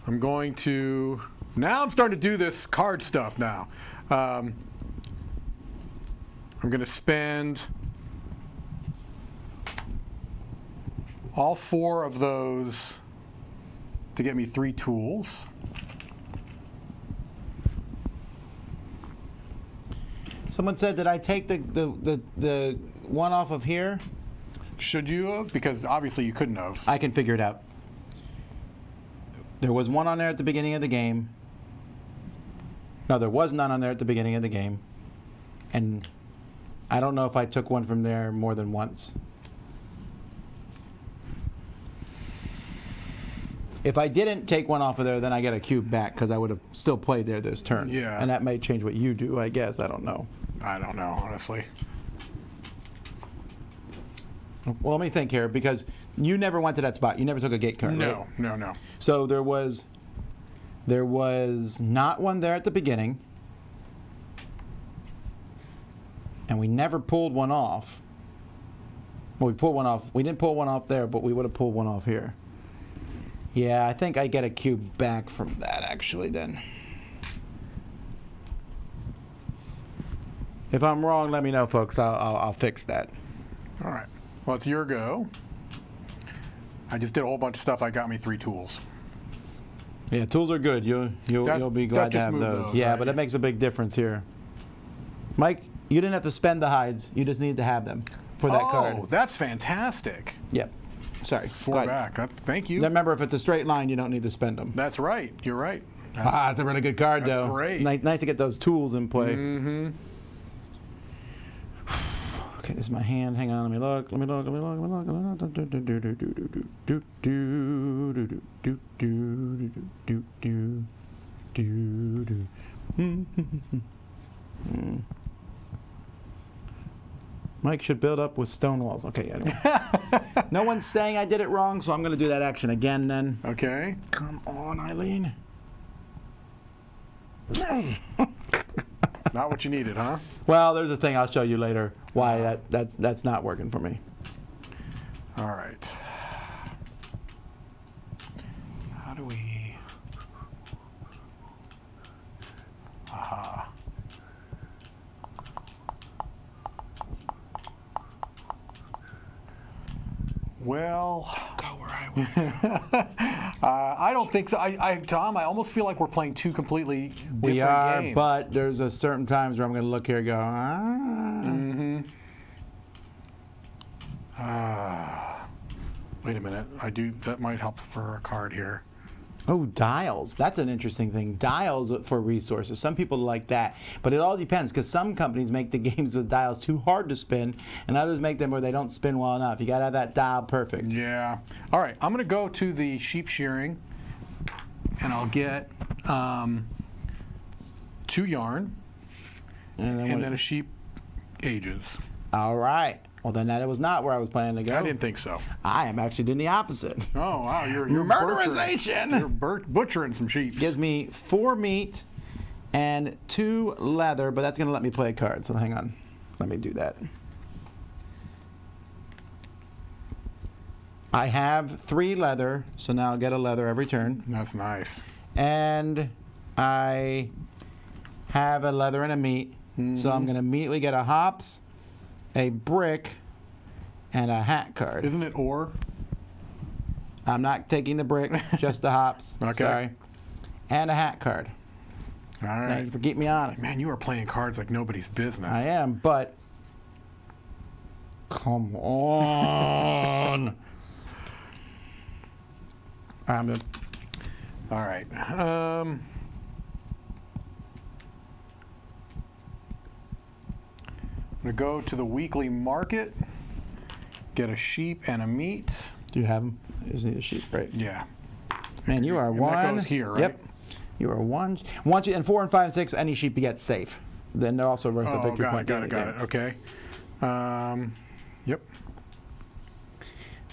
I'm going to. Now I'm starting to do this card stuff now. I'm going to spend all 4 of those to get me 3 tools. Someone said that I take the one off of here. Should you have? Because obviously you couldn't have. I can figure it out. There was one on there at the beginning of the game. No, there was none on there at the beginning of the game. And I don't know if I took one from there more than once. If I didn't take one off of there, then I get a cube back because I would have still played there this turn. Yeah. And that may change what you do, I guess. I don't know. I don't know, honestly. Well, let me think here, because you never went to that spot. You never took a gate card, No, right? no. So there was not one there at the beginning, and we never pulled one off. Well, we pulled one off. We didn't pull one off there, but we would have pulled one off here. Yeah, I think I get a cube back from that, actually, then. If I'm wrong, let me know, folks. I'll fix that. All right. Well, it's your go. I just did a whole bunch of stuff. That got me 3 tools. Yeah, tools are good. You'll be glad to just have move those. those, Yeah, right? but it makes a big difference here. Mike, you didn't have to spend the hides. You just need to have them for that card. Oh, that's fantastic. Yep. Sorry. 4 Go ahead. back. Thank you. Remember, if it's a straight line, you don't need to spend them. That's right. You're right. That's a really good card, that's though. great. Nice to get those tools in play. Mm-hmm. Okay, this is my hand. Hang on, let me look. Mike should build up with stone walls. Okay, anyway. No one's saying I did it wrong, so I'm going to do that action again then. Okay. Come on, Eileen. Not what you needed, huh? Well, there's a thing I'll show you later why that's not working for me. All right. How do we... Aha. Well... Go where I want. I don't think so. Tom, I almost feel like we're playing 2 completely different We are, games. but there's a certain times where I'm going to look here and go, Wait a minute. That might help for a card here. Oh, dials. That's an interesting thing. Dials for resources. Some people like that. But it all depends, because some companies make the games with dials too hard to spin, and others make them where they don't spin well enough. You got to have that dial perfect. Yeah. All right. I'm going to go to the sheep shearing, and I'll get 2 yarn, and then a sheep ages. All right. Well, then that was not where I was planning to go. I didn't think so. I am actually doing the opposite. Oh, wow. You're Murderization! You're butchering some sheep. Gives me 4 meat and 2 leather, but that's going to let me play a card. So hang on. Let me do that. I have 3 leather, so now I'll get a leather every turn. That's nice. And I have a leather and a meat, so I'm going to immediately get a hops, a brick, and a hat card. Isn't it ore? I'm not taking the brick, just the hops. Okay. Sorry. And a hat card. All right. Thank you for keeping me honest. Man, you are playing cards like nobody's business. I am, but come on. I'm good. All right. I'm going to go to the weekly market, get a sheep and a meat. Do you have them? You just need a sheep, right? Yeah. Man, you are And one. that goes here, right? Yep. You are one. Once you, and 4 and 5 and 6, any sheep you get safe. Then they're also worth a Oh, victory point. got it. Okay. Yep.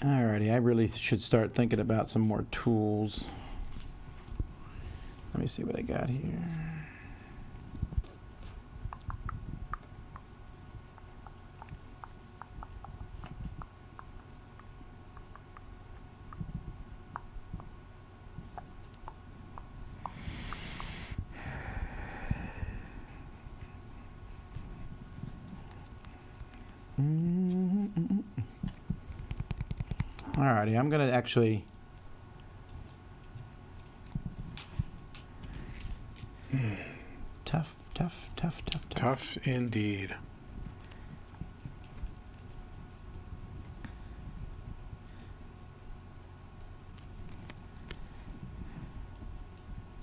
Alrighty, I really should start thinking about some more tools. Let me see what I got here. Alrighty, I'm gonna actually tough. Tough indeed.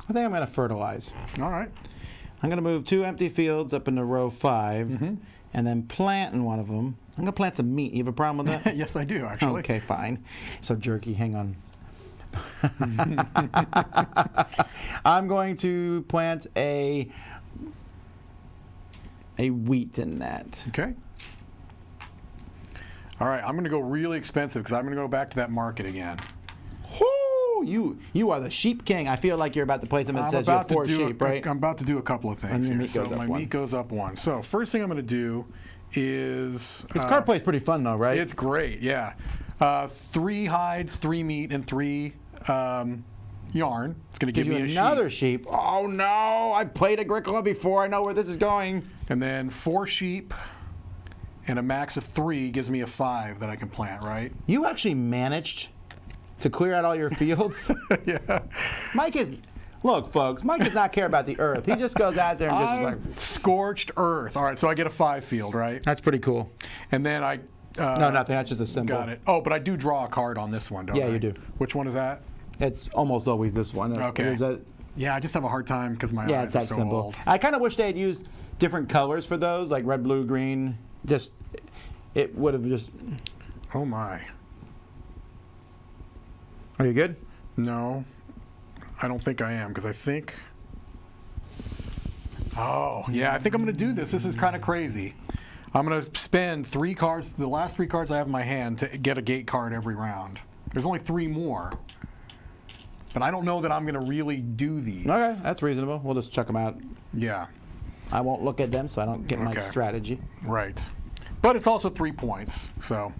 I think I'm gonna fertilize. All right. I'm gonna move 2 empty fields up into row 5, Mm-hmm. and then plant in one of them. I'm gonna plant some meat. You have a problem with that? Yes, I do, actually. Okay, fine. So jerky, hang on. I'm going to plant a wheat in that. Okay. All right, I'm going to go really expensive because I'm going to go back to that market again. Whoo! You are the sheep king. I feel like you're about to play something that says you have 4 sheep, right? I'm about to do a couple of things And your here. meat goes up my 1. meat goes up 1. So first thing I'm going to do is... This card play is pretty fun, though, right? It's great, yeah. 3 hides, 3 meat, and 3 yarn. It's going to Gives give you me a another sheep. sheep. Oh no! I played Agricola before. I know where this is going. And then 4 sheep and a max of 3 gives me a 5 that I can plant, right? You actually managed to clear out all your fields. Yeah. Mike is. Look, folks. Mike does not care about the earth. He just goes out there and just is like. Scorched earth. All right, so I get a 5 field, right? That's pretty cool. And then I. No, nothing. That's just a symbol. Got it. Oh, but I do draw a card on this one, don't I? Yeah, you do. Which one is that? It's almost always this one. Okay. Is that, Yeah, I just have a hard time because my yeah, eyes it's that are so symbol. old. I kind of wish they had used different colors for those, like red, blue, green. Just, it would have just. Oh my. Are you good? No, I don't think I am because I think. Oh, yeah, I think I'm going to do this. This is kind of crazy. I'm going to spend 3 cards, the last 3 cards I have in my hand, to get a gate card every round. There's only 3 more. But I don't know that I'm going to really do these. Okay, that's reasonable. We'll just check them out. Yeah, I won't look at them, so I don't get my Okay. strategy. right. But it's also 3 points, so.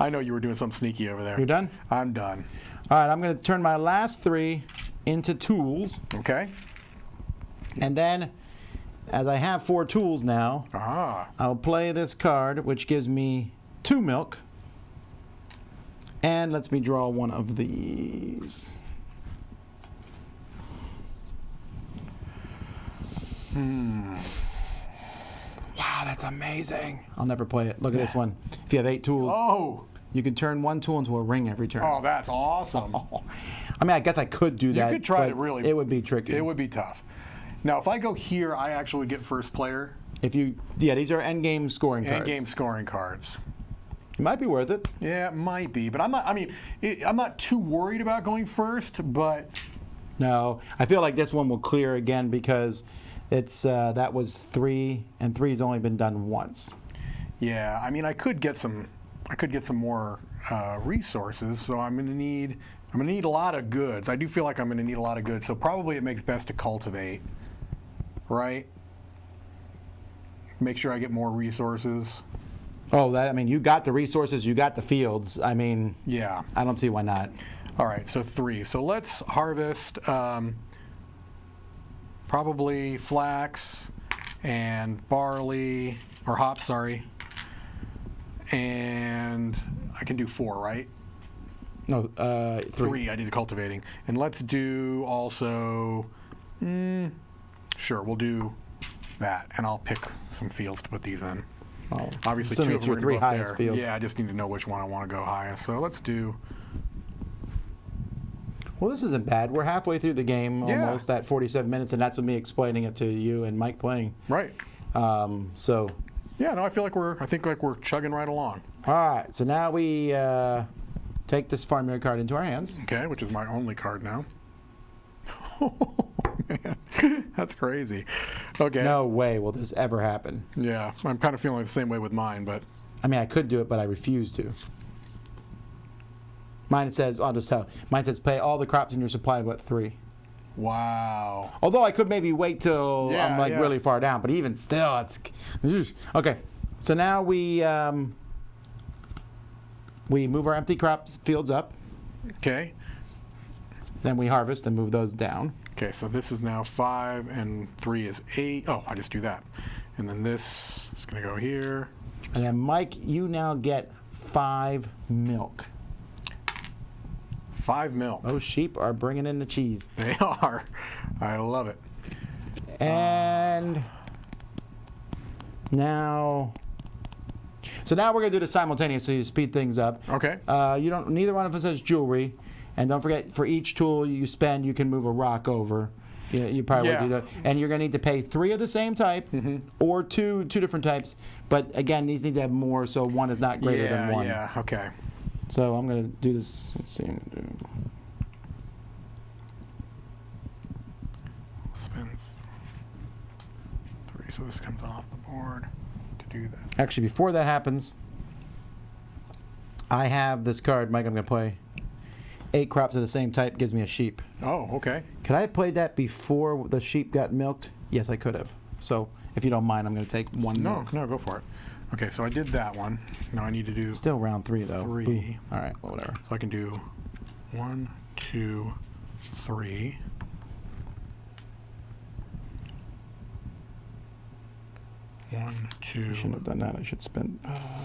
I know you were doing something sneaky over there. You're done? I'm done. All right, I'm going to turn my last 3 into tools, Okay. and then, as I have 4 tools now, Ah. I'll play this card, which gives me 2 milk, and lets me draw one of these. Wow, that's amazing. I'll never play it. Look at this one. If you have 8 tools, Oh. you can turn 1 tool into a ring every turn. Oh, that's awesome. I mean, I guess I could do that. You could try but to really. It would be tricky. It would be tough. Now, if I go here, I actually get first player If you, yeah, these are endgame scoring cards. and game scoring cards. It might be worth it. Yeah, it might be, but I'm not. I mean, I'm not too worried about going first. But No, I feel like this one will clear again because it's that was 3, and 3's only been done once. yeah, I mean, I could get some. I could get some more resources. So I'm going to need. I'm going to need a lot of goods. I do feel like I'm going to need a lot of goods. So probably it makes best to cultivate, right? Make sure I get more resources. Oh, that I mean, you got the resources, you got the fields. I mean, Yeah. I don't see why not. All right, so 3. So let's harvest probably flax and barley, or hops, sorry. And I can do 4, right? No, 3 I did cultivating. And let's do also, sure, we'll do that. And I'll pick some fields to put these in. Oh, Obviously, assuming 2 of it's them your are 3 going to go up highest there. fields. Yeah, I just need to know which one I want to go highest. So let's do, Well, this isn't bad. We're halfway through the game, Yeah. almost at 47 minutes, and that's with me explaining it to you and Mike playing. right. So, Yeah, no, I think like we're chugging right along. all right. So now we take this farmyard card into our hands. Okay, which is my only card now. Oh, man. That's crazy. Okay. No way will this ever happen. Yeah, I'm kind of feeling the same way with mine, but I mean, I could do it, but I refuse to. Mine says, I'll just tell. Mine says, pay all the crops in your supply but 3. wow. Although I could maybe wait till Yeah, I'm like yeah. really far down, but even still, it's okay. So now we move our empty crops fields up, Okay. then we harvest and move those down. Okay, so this is now 5 and 3 is 8. Oh, I just do that. And then this is going to go here. And then Mike, you now get 5 milk. 5 milk. Those sheep are bringing in the cheese. They are. I love it. And now, so now we're gonna do this simultaneously to speed things up. Okay. You don't. Neither one of us has jewelry, and don't forget for each tool you spend, you can move a rock over. You probably would do Yeah. that, and you're gonna need to pay 3 of the same type, or two different types. But again, these need to have more, so one is not greater than one. Yeah, okay. So I'm gonna do this. Let's see. I'm gonna do. Spins 3, so this comes off the board to do that. Actually, before that happens, I have this card, Mike. I'm gonna play 8 crops of the same type. Gives me a sheep. Oh, okay. Could I have played that before the sheep got milked? Yes, I could have. So, if you don't mind, I'm going to take 1 No, milk. no, go for it. Okay, so I did that one. Now I need to do Still round 3, though. 3. Ooh. All right, well, whatever. So I can do 1, 2, 3. One, two, I shouldn't have done that. I should spend.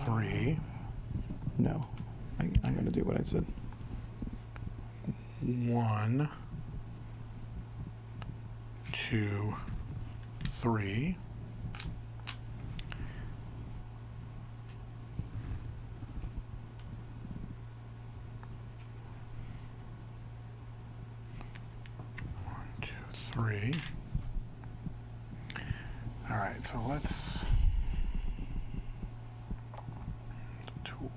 3. No. I'm going to do what I said. 1, 2, 3. One, two, 3. All right, so let's tool.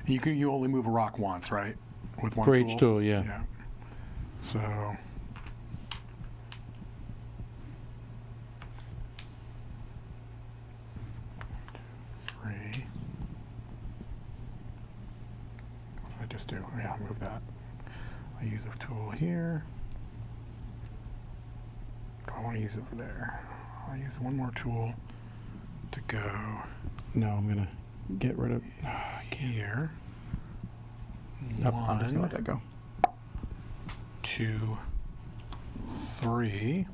You only move a rock once, right? With one For tool? each tool, yeah. Yeah. So three. What did I just do? Yeah, move that. I use a tool here. Do I want to use it over there? I'll use one more tool to go No, I'm going to get rid of. here. Nope, I'm just going to let that go. 2, 3.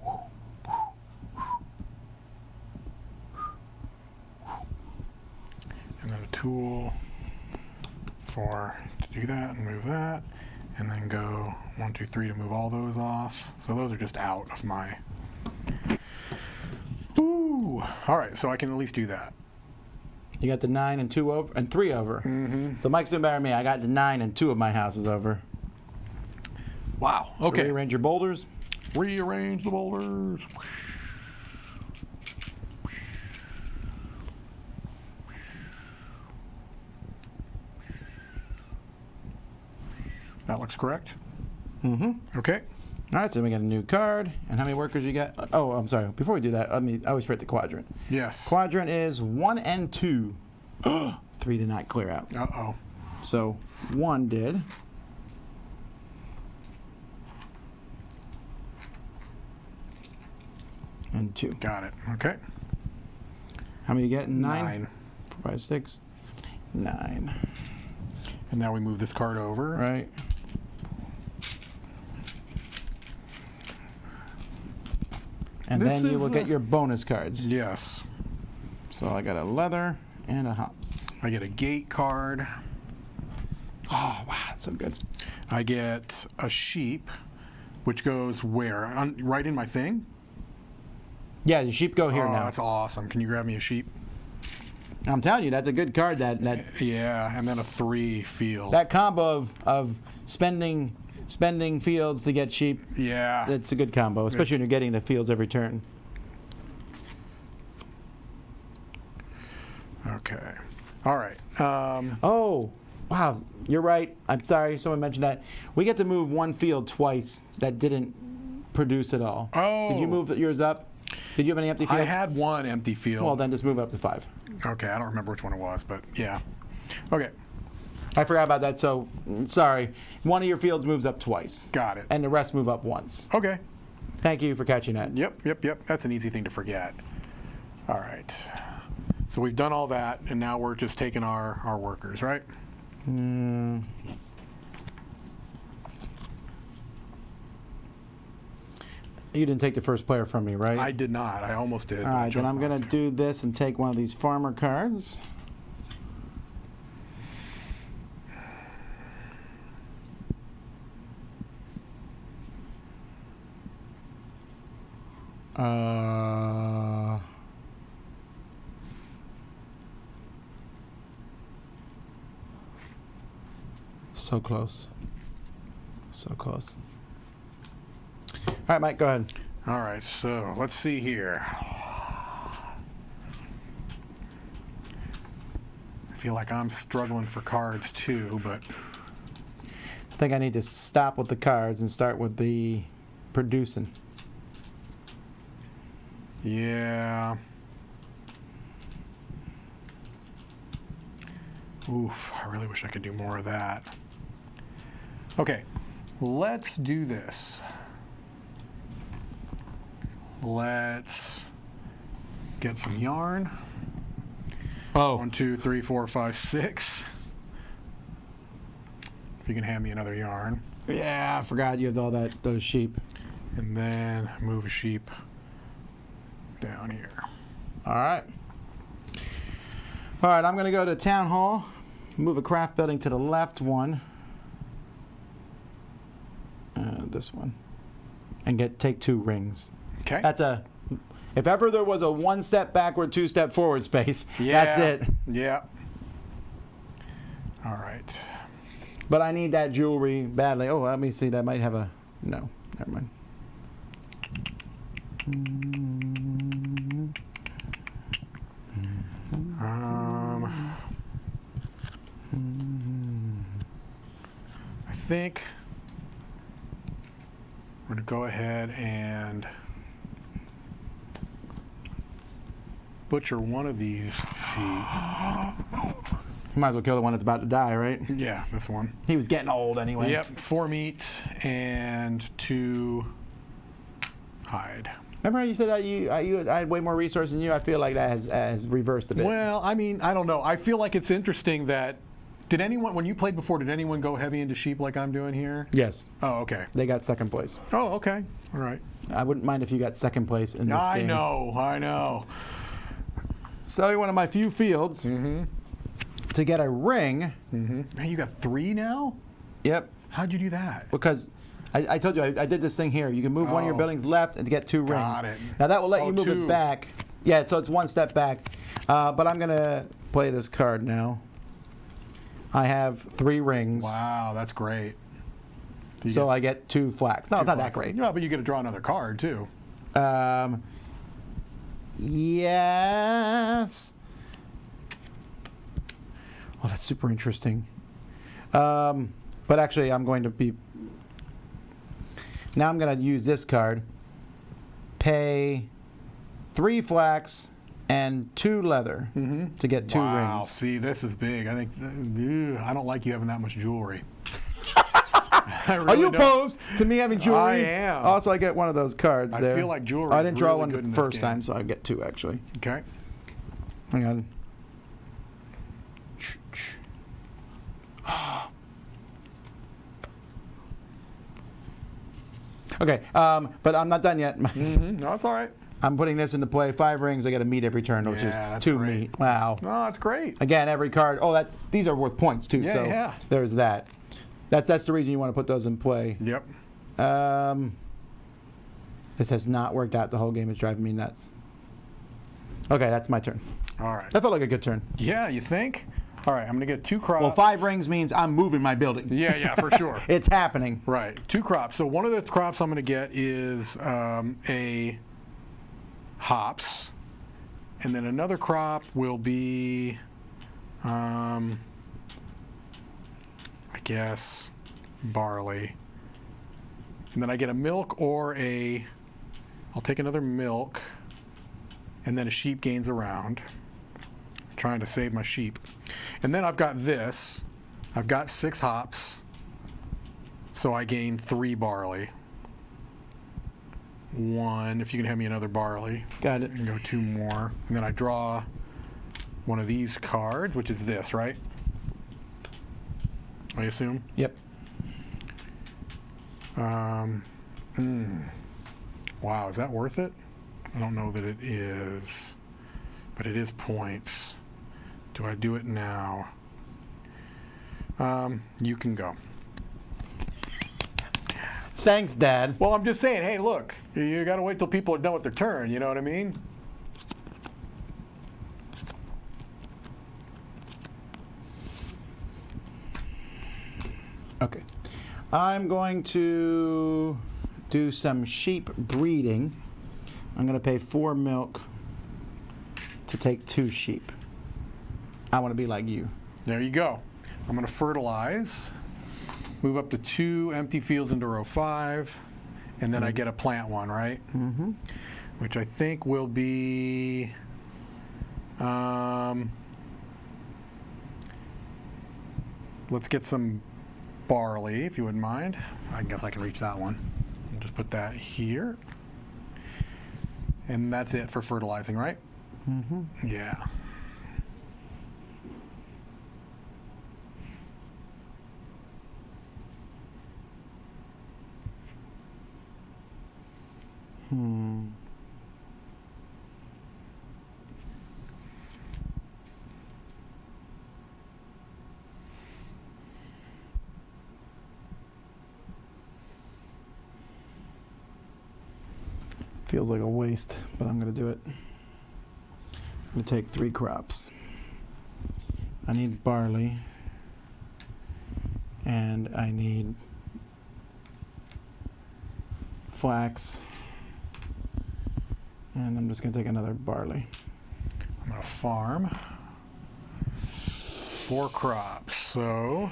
And then a tool to do that and move that. And then go 1, 2, 3 to move all those off. So those are just out of my. Ooh. All right, so I can at least do that. You got the 9 and 2 over and 3 over. Mm-hmm. So Mike's doing better than me. I got the 9 and 2 of my houses over. Wow. So Okay. rearrange your boulders. Rearrange the boulders. That looks correct. Mm-hmm. Okay. All right, so we got a new card. And how many workers you got? Oh, I'm sorry. Before we do that, I always forget the quadrant. Yes. Quadrant is 1 and 2. 3 did not clear out. Uh-oh. So 1 did. And 2. Got it. Okay. How many you get? 9? 9. 4, 5, 6. 9. And now we move this card over. Right. And This then you is, will get your bonus cards. Yes. So I got a leather and a hops. I get a gate card. Oh, wow, that's so good. I get a sheep, which goes where? Right in my thing? Yeah, the sheep go here Oh, now. that's awesome. Can you grab me a sheep? I'm telling you, that's a good card. That Yeah, and then a 3 field. that combo of spending fields to get sheep. Yeah. It's a good combo, especially when you're getting the fields every turn. Okay. All right. Oh, wow, you're right. I'm sorry, someone mentioned that. We get to move one field twice that didn't produce at all. Oh. Did you move yours up? Did you have any empty fields? I had one empty field. Well, then just move it up to 5. Okay, I don't remember which one it was, but yeah. Okay, I forgot about that, so sorry. One of your fields moves up twice, got it. and the rest move up once. Okay. Thank you for catching that. Yep. That's an easy thing to forget. All right. So we've done all that, and now we're just taking our workers, right? You didn't take the first player from me, right? I did not. I almost did. All right, then I'm going to do this and take one of these farmer cards. So close. So close. All right, Mike, go ahead. All right, so let's see here. I feel like I'm struggling for cards too, but I think I need to stop with the cards and start with the producing. yeah. Oof, I really wish I could do more of that. Okay, let's do this. let's get some yarn. Oh. 1, 2, 3, 4, 5, 6. If you can hand me another yarn. Yeah, I forgot you have all those sheep. And then move a sheep down here. All right. All right, I'm going to go to Town Hall, move a craft building to the left one. This one. And take 2 rings. Okay. That's if ever there was a 1 step backward, 2 step forward space, that's it. Yeah. All right. But I need that jewelry badly. Oh, let me see. That might have a... No, never mind. I think we're going to go ahead and butcher one of these sheep. You might as well kill the one that's about to die, right? Yeah, this one. He was getting old anyway. Yep, 4 meat and 2 hide. Remember how you said I had way more resources than you? I feel like that has reversed a bit. Well, I mean, I don't know. I feel like it's interesting that, when you played before, did anyone go heavy into sheep like I'm doing here? Yes. Oh, okay. They got second place. Oh, okay. All right. I wouldn't mind if you got second place in this game. I know. So one of my few fields to get a ring. Man, you got 3 now? Yep. How'd you do that? Because I told you, I did this thing here. You can move one of your buildings left and get 2 rings. Got it. Now that will let you move 2. it back. Yeah, so it's 1 step back. But I'm going to play this card now. I have 3 rings. Wow, that's great. So I get 2 flax. No, it's not that great. Yeah, but you get to draw another card, too. Yes. Oh, that's super interesting. But actually, I'm going to be... Now I'm going to use this card. Pay 3 flax and 2 leather to get 2 Wow, rings. see, this is big. I think, I don't like you having that much jewelry. I really Are you don't. opposed to me having jewelry? I am. Also, I get one of those cards I there. feel like jewelry I is didn't draw really one good in the this first game. time, so I get 2 actually. Okay. Hang on. Okay, but I'm not done yet. No, it's all right. I'm putting this into play. 5 rings. I get a meat every turn, which Yeah, is that's 2 great. meat. Wow. No, that's great. Again, every card. Oh, these are worth points too. Yeah, so yeah. there's that. That's the reason you want to put those in play. Yep. This has not worked out the whole game. It's driving me nuts. Okay, that's my turn. All right. That felt like a good turn. Yeah, you think? All right, I'm going to get 2 crops. Well, 5 rings means I'm moving my building. Yeah, for sure. It's happening. Right. 2 crops. So one of the crops I'm going to get is a hops. And then another crop will be, I guess, barley. And then I get a milk or I'll take another milk. And then a sheep gains a round. Trying to save my sheep. And then I've got this. I've got 6 hops. So I gain 3 barley. 1, if you can hand me another barley. Got it. And go 2 more. And then I draw one of these cards, which is this, right? I assume? Yep. Wow, is that worth it? I don't know that it is. But it is points. Do I do it now? You can go. Thanks, Dad. Well, I'm just saying, hey, look, you got to wait till people are done with their turn, you know what I mean? Okay. I'm going to do some sheep breeding. I'm going to pay 4 milk to take 2 sheep. I want to be like you. There you go. I'm going to fertilize, move up to 2 empty fields into row 5, and then I get a plant one, right? Mm-hmm. Which I think will be, let's get some barley, if you wouldn't mind. I guess I can reach that one. I'll just put that here. And that's it for fertilizing, right? Mm-hmm. Yeah. Feels like a waste, but I'm going to do it. I'm going to take 3 crops. I need barley, and I need flax, and I'm just going to take another barley. I'm going to farm 4 crops. So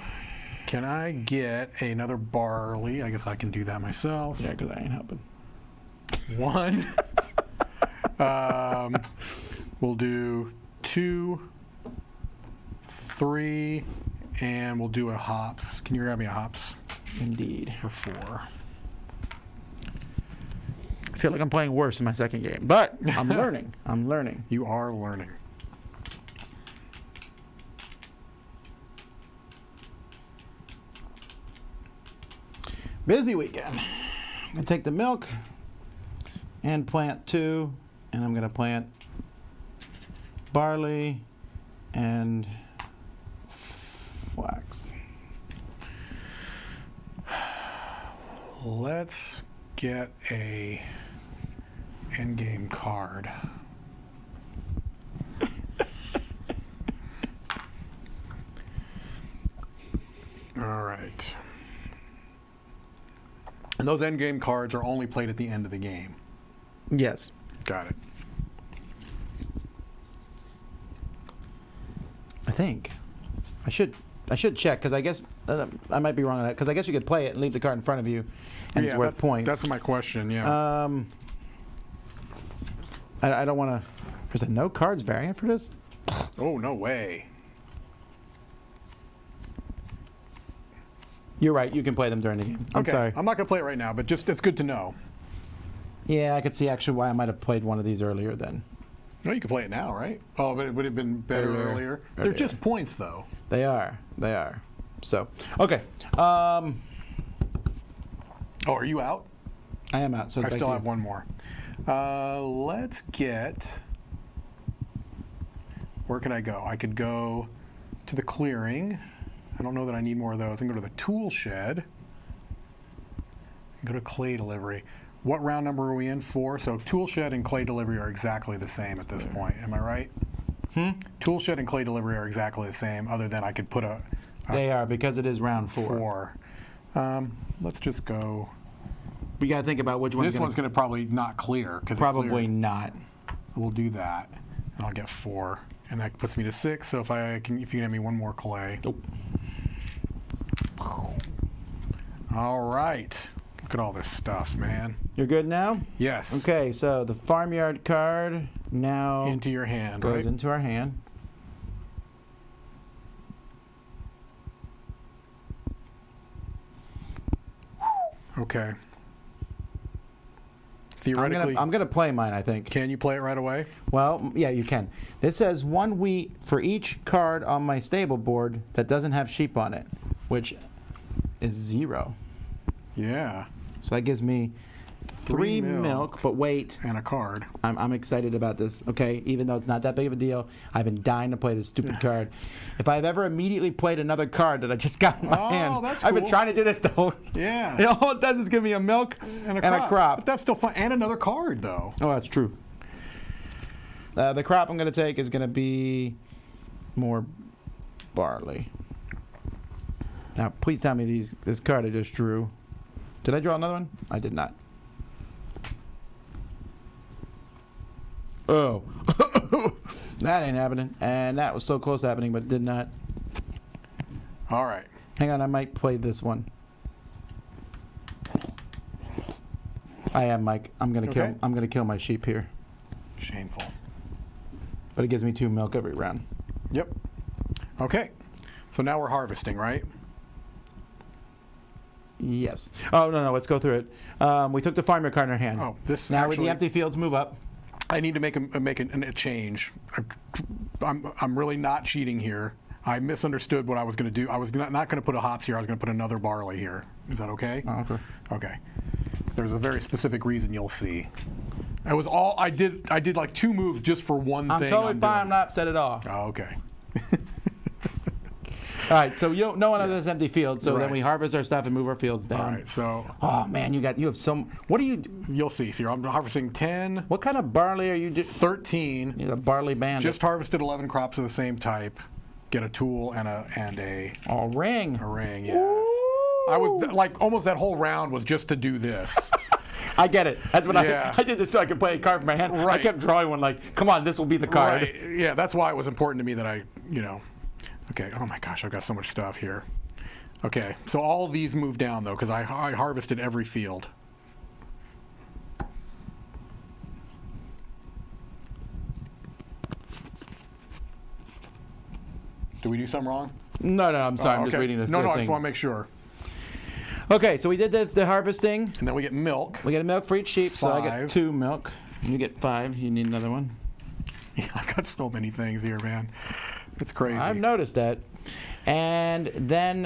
can I get another barley? I guess I can do that myself. Yeah, because I ain't helping. 1. We'll do 2, 3, and we'll do a hops. Can you grab me a hops? Indeed. For 4. I feel like I'm playing worse in my second game, but I'm learning. I'm learning. You are learning. Busy weekend. I'm going to take the milk and plant 2, and I'm going to plant barley and flax. Let's get a endgame card. All right. And those endgame cards are only played at the end of the game. Yes. Got it. I think. I should check, because I guess I might be wrong on that, because I guess you could play it and leave the card in front of you, and it's worth points. That's my question, yeah. I don't want to... Is there no cards variant for this? Oh, no way. You're right. You can play them during the game. I'm Okay, sorry. I'm not going to play it right now, but just it's good to know. Yeah, I could see actually why I might have played one of these earlier then. No, you can play it now, right? Oh, but it would have been better earlier. They're just points, though. They are. They are. So, okay. Oh, are you out? I am out. So I thank still you. have one more. Let's get... Where can I go? I could go to the clearing. I don't know that I need more of those. I can go to the tool shed. Go to clay delivery. What round number are we in? 4. So tool shed and clay delivery are exactly the same at this point. Am I right? Tool shed and clay delivery are exactly the same, other than I could put a They are, because it is round 4. Let's just go. We got to think about which one's This one's going to probably not clear. Probably not. We'll do that, and I'll get 4, and that puts me to 6. So if you can give me one more clay. Nope. All right. Look at all this stuff, man. You're good now? Yes. Okay, so the farmyard card now Into your hand, goes right? into our hand. Okay. Theoretically, I'm gonna play mine, I think. can you play it right away? Well, yeah, you can. It says 1 wheat for each card on my stable board that doesn't have sheep on it, which is 0. Yeah. So that gives me 3 milk, but wait, And a card. I'm excited about this, okay? Even though it's not that big of a deal, I've been dying to play this stupid card. If I've ever immediately played another card that I just got in my hand, that's I've been cool. trying to do this the whole... Yeah. You know, all it does is give me a milk and a crop. But that's still fun. And another card, though. Oh, that's true. The crop I'm going to take is going to be more barley. Now, please tell me this card I just drew. Did I draw another one? I did not. Oh. That ain't happening. And that was so close to happening, but did not. All right. Hang on, I might play this one. I am, Mike. I'm gonna kill my sheep here. Shameful. But it gives me 2 milk every round. Yep. Okay. So now we're harvesting, right? Yes. Oh, no, let's go through it. We took the farmer card in our hand. Oh, this Now actually... the empty fields move up. I need to make a change. I'm really not cheating here. I misunderstood what I was going to do. I was not going to put a hops here. I was going to put another barley here. Is that okay? Oh, okay. Okay. There's a very specific reason you'll see. It was all I did. I did like 2 moves just for one I'm thing. totally fine. I'm not upset at all. Oh, okay. All right, so no one has empty fields, so then Right. we harvest our stuff and move our fields down. All right. So Oh man, you have some. What do you? you'll see. So I'm harvesting 10, What kind of barley are you doing? 13. You're a barley bandit. Just harvested 11 crops of the same type. Get a tool and a Oh, ring. ring. Yes. I was like almost that whole round was just to do this. I get it. That's what Yeah. I did this so I could play a card in my hand. I Right. kept drawing one like, come on, this will be the card. Right. Yeah, that's why it was important to me that okay, oh my gosh, I've got so much stuff here. Okay, so all of these moved down though, because I harvested every field. Did we do something wrong? No, I'm sorry. I'm just Okay. reading this. No, the I thing. just want to make sure. Okay, so we did the harvesting. And then we get milk. We get a milk for each sheep, so I get 5. 2 milk. And you get 5. You need another one. Yeah, I've got so many things here, man. It's crazy. I've noticed that. And then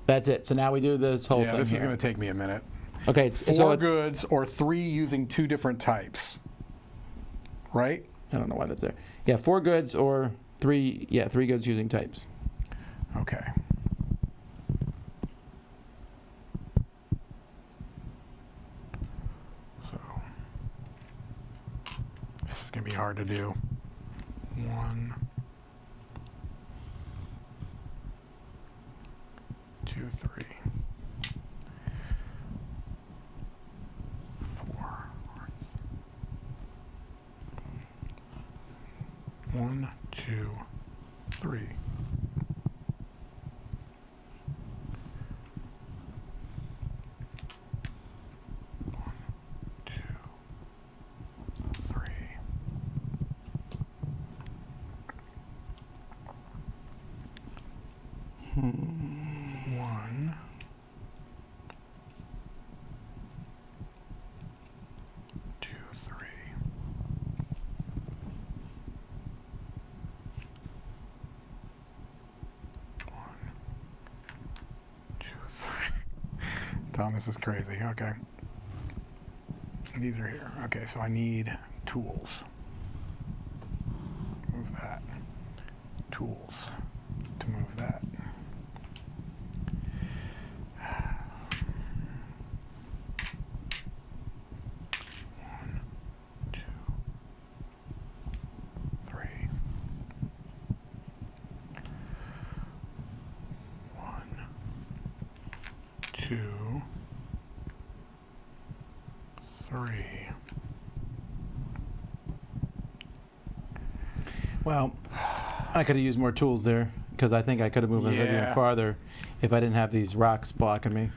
that's it. So now we do this whole Yeah, thing this here. is going to take me a minute. Okay, 4 so it's. goods or 3 using 2 different types. Right? I don't know why that's there. Yeah, 4 goods or 3. Yeah, 3 goods using types. Okay. So this is going to be hard to do. 1, 2, 3, 4. 1, 2, 3. 2, 3. One, 2, 3. 1, 2, 3. Tom, this is crazy. Okay. These are here. Okay, so I need tools. Move that. Tools to move that. One, 2, 3. 1, 2, 3. Well, I could have used more tools there because I think I could have moved it even Yeah. farther if I didn't have these rocks blocking me.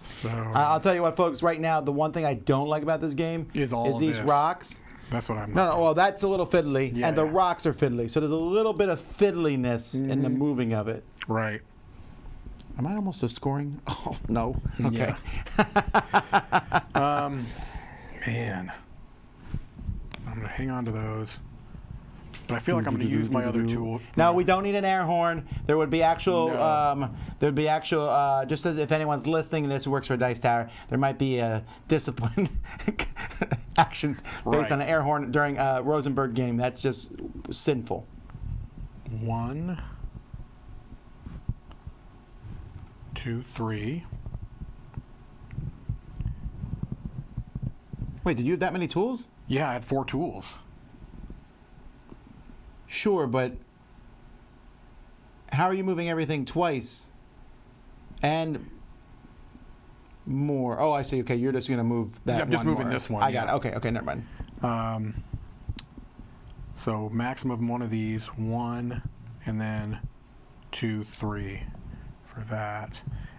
So I'll tell you what, folks. Right now, the one thing I don't like about this game Is all of these this. rocks. that's what I'm. No, well, that's a little fiddly, Yeah, and the yeah. rocks are fiddly. So there's a little bit of fiddliness in the moving of it. Right. Am I almost scoring? Oh no. Okay. Man, I'm gonna hang on to those, but I feel like I'm gonna use my other tool. No, we don't need an air horn. There would be actual. No. There'd be actual. Just as if anyone's listening and this works for Dice Tower, there might be discipline actions based on Right. an air horn during a Rosenberg game. That's just sinful. 1, 2, 3. Wait, did you have that many tools? Yeah, I had 4 tools. Sure, but how are you moving everything twice? And more. Oh, I see. Okay, you're just going to move that Yeah, I'm just one moving more. this one, I got yeah. it. Okay, never mind. So maximum one of these, 1, and then 2, 3 for that.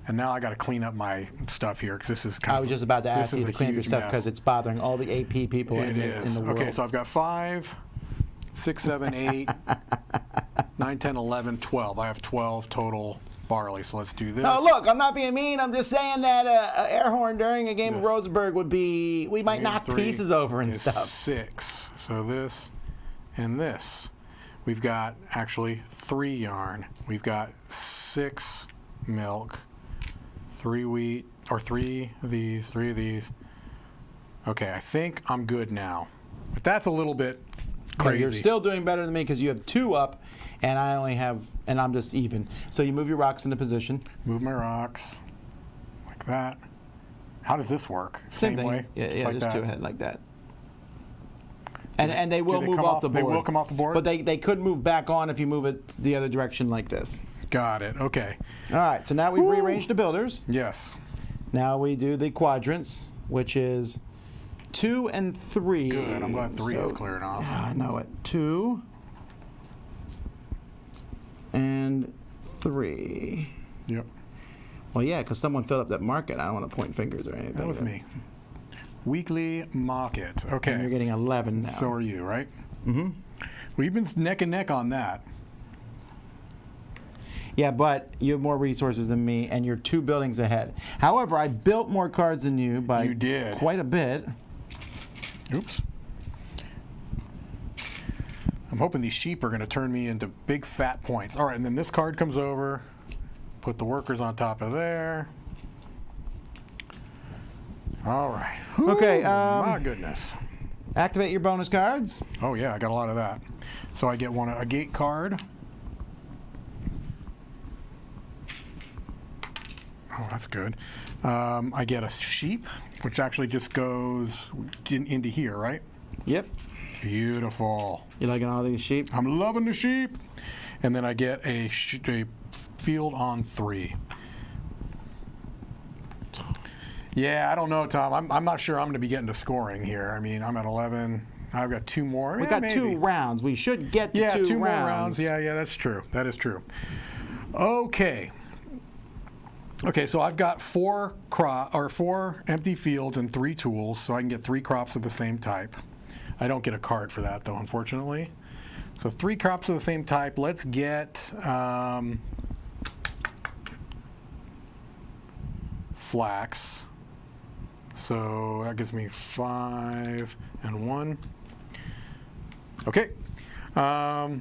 And now I got to clean up my stuff here because this is kind I of. was just about to ask this you is to a clean up your huge stuff mess. because it's bothering all the AP people It in is. the world. Okay, so I've got 5, 6, 7, 8, 9, 10, 11, 12. I have 12 total barley, so let's do this. No, look, I'm not being mean. I'm just saying that an air horn during a game of Roseburg would be, we might knock pieces over and stuff. 6. So this and this. We've got actually 3 yarn. We've got 6 milk, 3 wheat, or 3 of these, 3 of these. Okay, I think I'm good now. But that's a little bit crazy. You're still doing better than me because you have 2 up, and I only have, and I'm just even. So you move your rocks into position. Move my rocks like that. How does this work? Same thing. Way? Yeah, like just that. 2 ahead like that. And they will move come off the board. They will come off the board? But they could move back on if you move it the other direction like this. Got it. Okay. All right, so now we've rearranged the builders. Yes. Now we do the quadrants, which is 2 and 3. Good. I'm glad 3 is cleared off. Yeah, I know it. 2 and 3. Yep. Well, yeah, because someone filled up that market. I don't want to point fingers or anything. That was me. Weekly market. Okay. And you're getting 11 now. So are you, right? Mm-hmm. We've been neck and neck on that. Yeah, but you have more resources than me, and you're 2 buildings ahead. However, I built more cards than you by You did. quite a bit. Oops. I'm hoping these sheep are going to turn me into big fat points. All right, and then this card comes over. Put the workers on top of there. All right. Okay. My goodness. Activate your bonus cards. Oh yeah, I got a lot of that. So I get a gate card. Oh, that's good. I get a sheep, which actually just goes into here, right? Yep. Beautiful. You liking all these sheep? I'm loving the sheep. And then I get a field on 3. Yeah, I don't know, Tom. I'm not sure I'm going to be getting to scoring here. I mean, I'm at 11. I've got 2 more. We got 2 rounds. We should get to 2 2 more rounds. rounds. Yeah, that's true. That is true. Okay. Okay, so I've got 4 empty fields and 3 tools, so I can get 3 crops of the same type. I don't get a card for that, though, unfortunately. So 3 crops of the same type. Let's get flax. So that gives me 5 and 1. Okay. I'll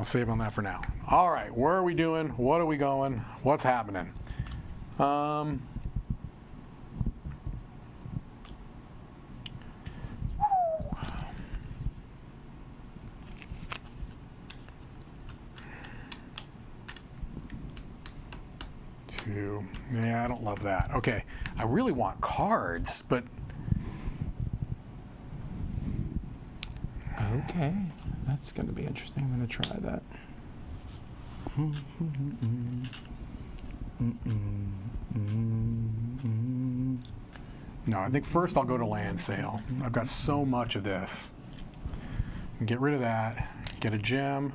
save on that for now. All right, where are we doing? What are we going? What's happening? Yeah, I don't love that. Okay, I really want cards, but Okay, that's going to be interesting. I'm going to try that. no, I think first I'll go to land sale. I've got so much of this. Get rid of that, get a gem,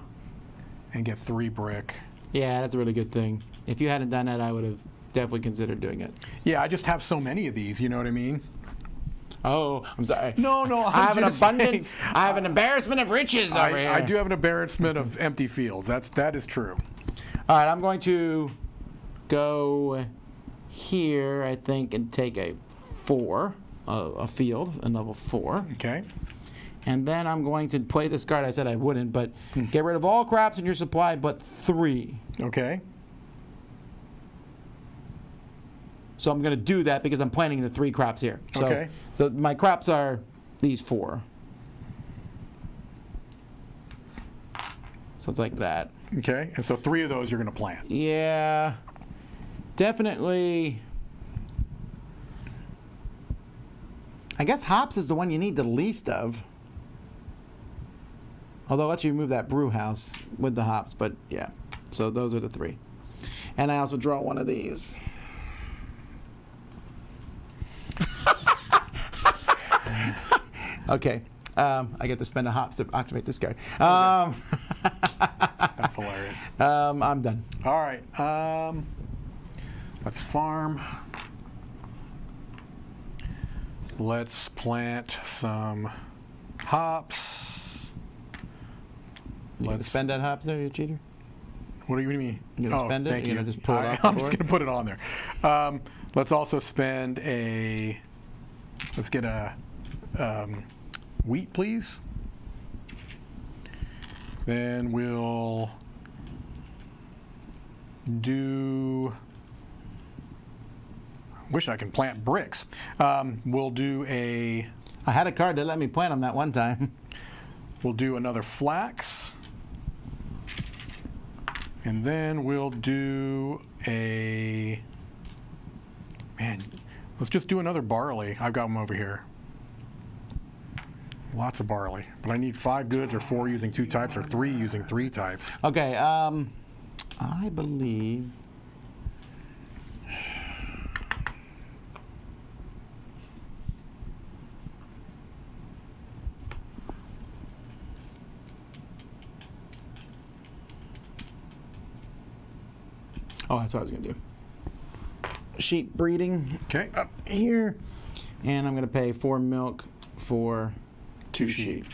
and get 3 brick. Yeah, that's a really good thing. If you hadn't done that, I would have definitely considered doing it. Yeah, I just have so many of these, you know what I mean? Oh, I'm sorry. No, I have an just abundance. saying. I have an embarrassment of riches over here. I do have an embarrassment of empty fields. That is true. All right, I'm going to go here, I think, and take a 4, a field, a level 4. Okay. And then I'm going to play this card. I said I wouldn't, but get rid of all crops in your supply but 3. Okay. So I'm going to do that because I'm planting the 3 crops here. So, Okay. So my crops are these 4. So it's like that. Okay. And so 3 of those you're going to plant. Yeah. Definitely. I guess hops is the one you need the least of. Although I'll let you move that brew house with the hops, but yeah. So those are the 3. And I also draw one of these. Okay. I get to spend a hops to activate this card. That's hilarious. I'm done. All right. Let's farm. Let's plant some hops. You gonna spend that hops there, you cheater? What do you mean? You gonna spend it? Thank You're you. gonna just pull it off the I'm just board? going to put it on there. Let's also spend a. Let's get a wheat, please. Then we'll do. Wish I can plant bricks. We'll do a. I had a card that let me plant them that one time. We'll do another flax. And then we'll do a. Man, let's just do another barley. I've got them over here. Lots of barley. But I need 5 goods or 4 using 2 types or 3 using 3 types. Okay, I believe. Oh, that's what I was going to do. Sheep breeding Okay. up here. And I'm going to pay 4 milk for 2 sheep.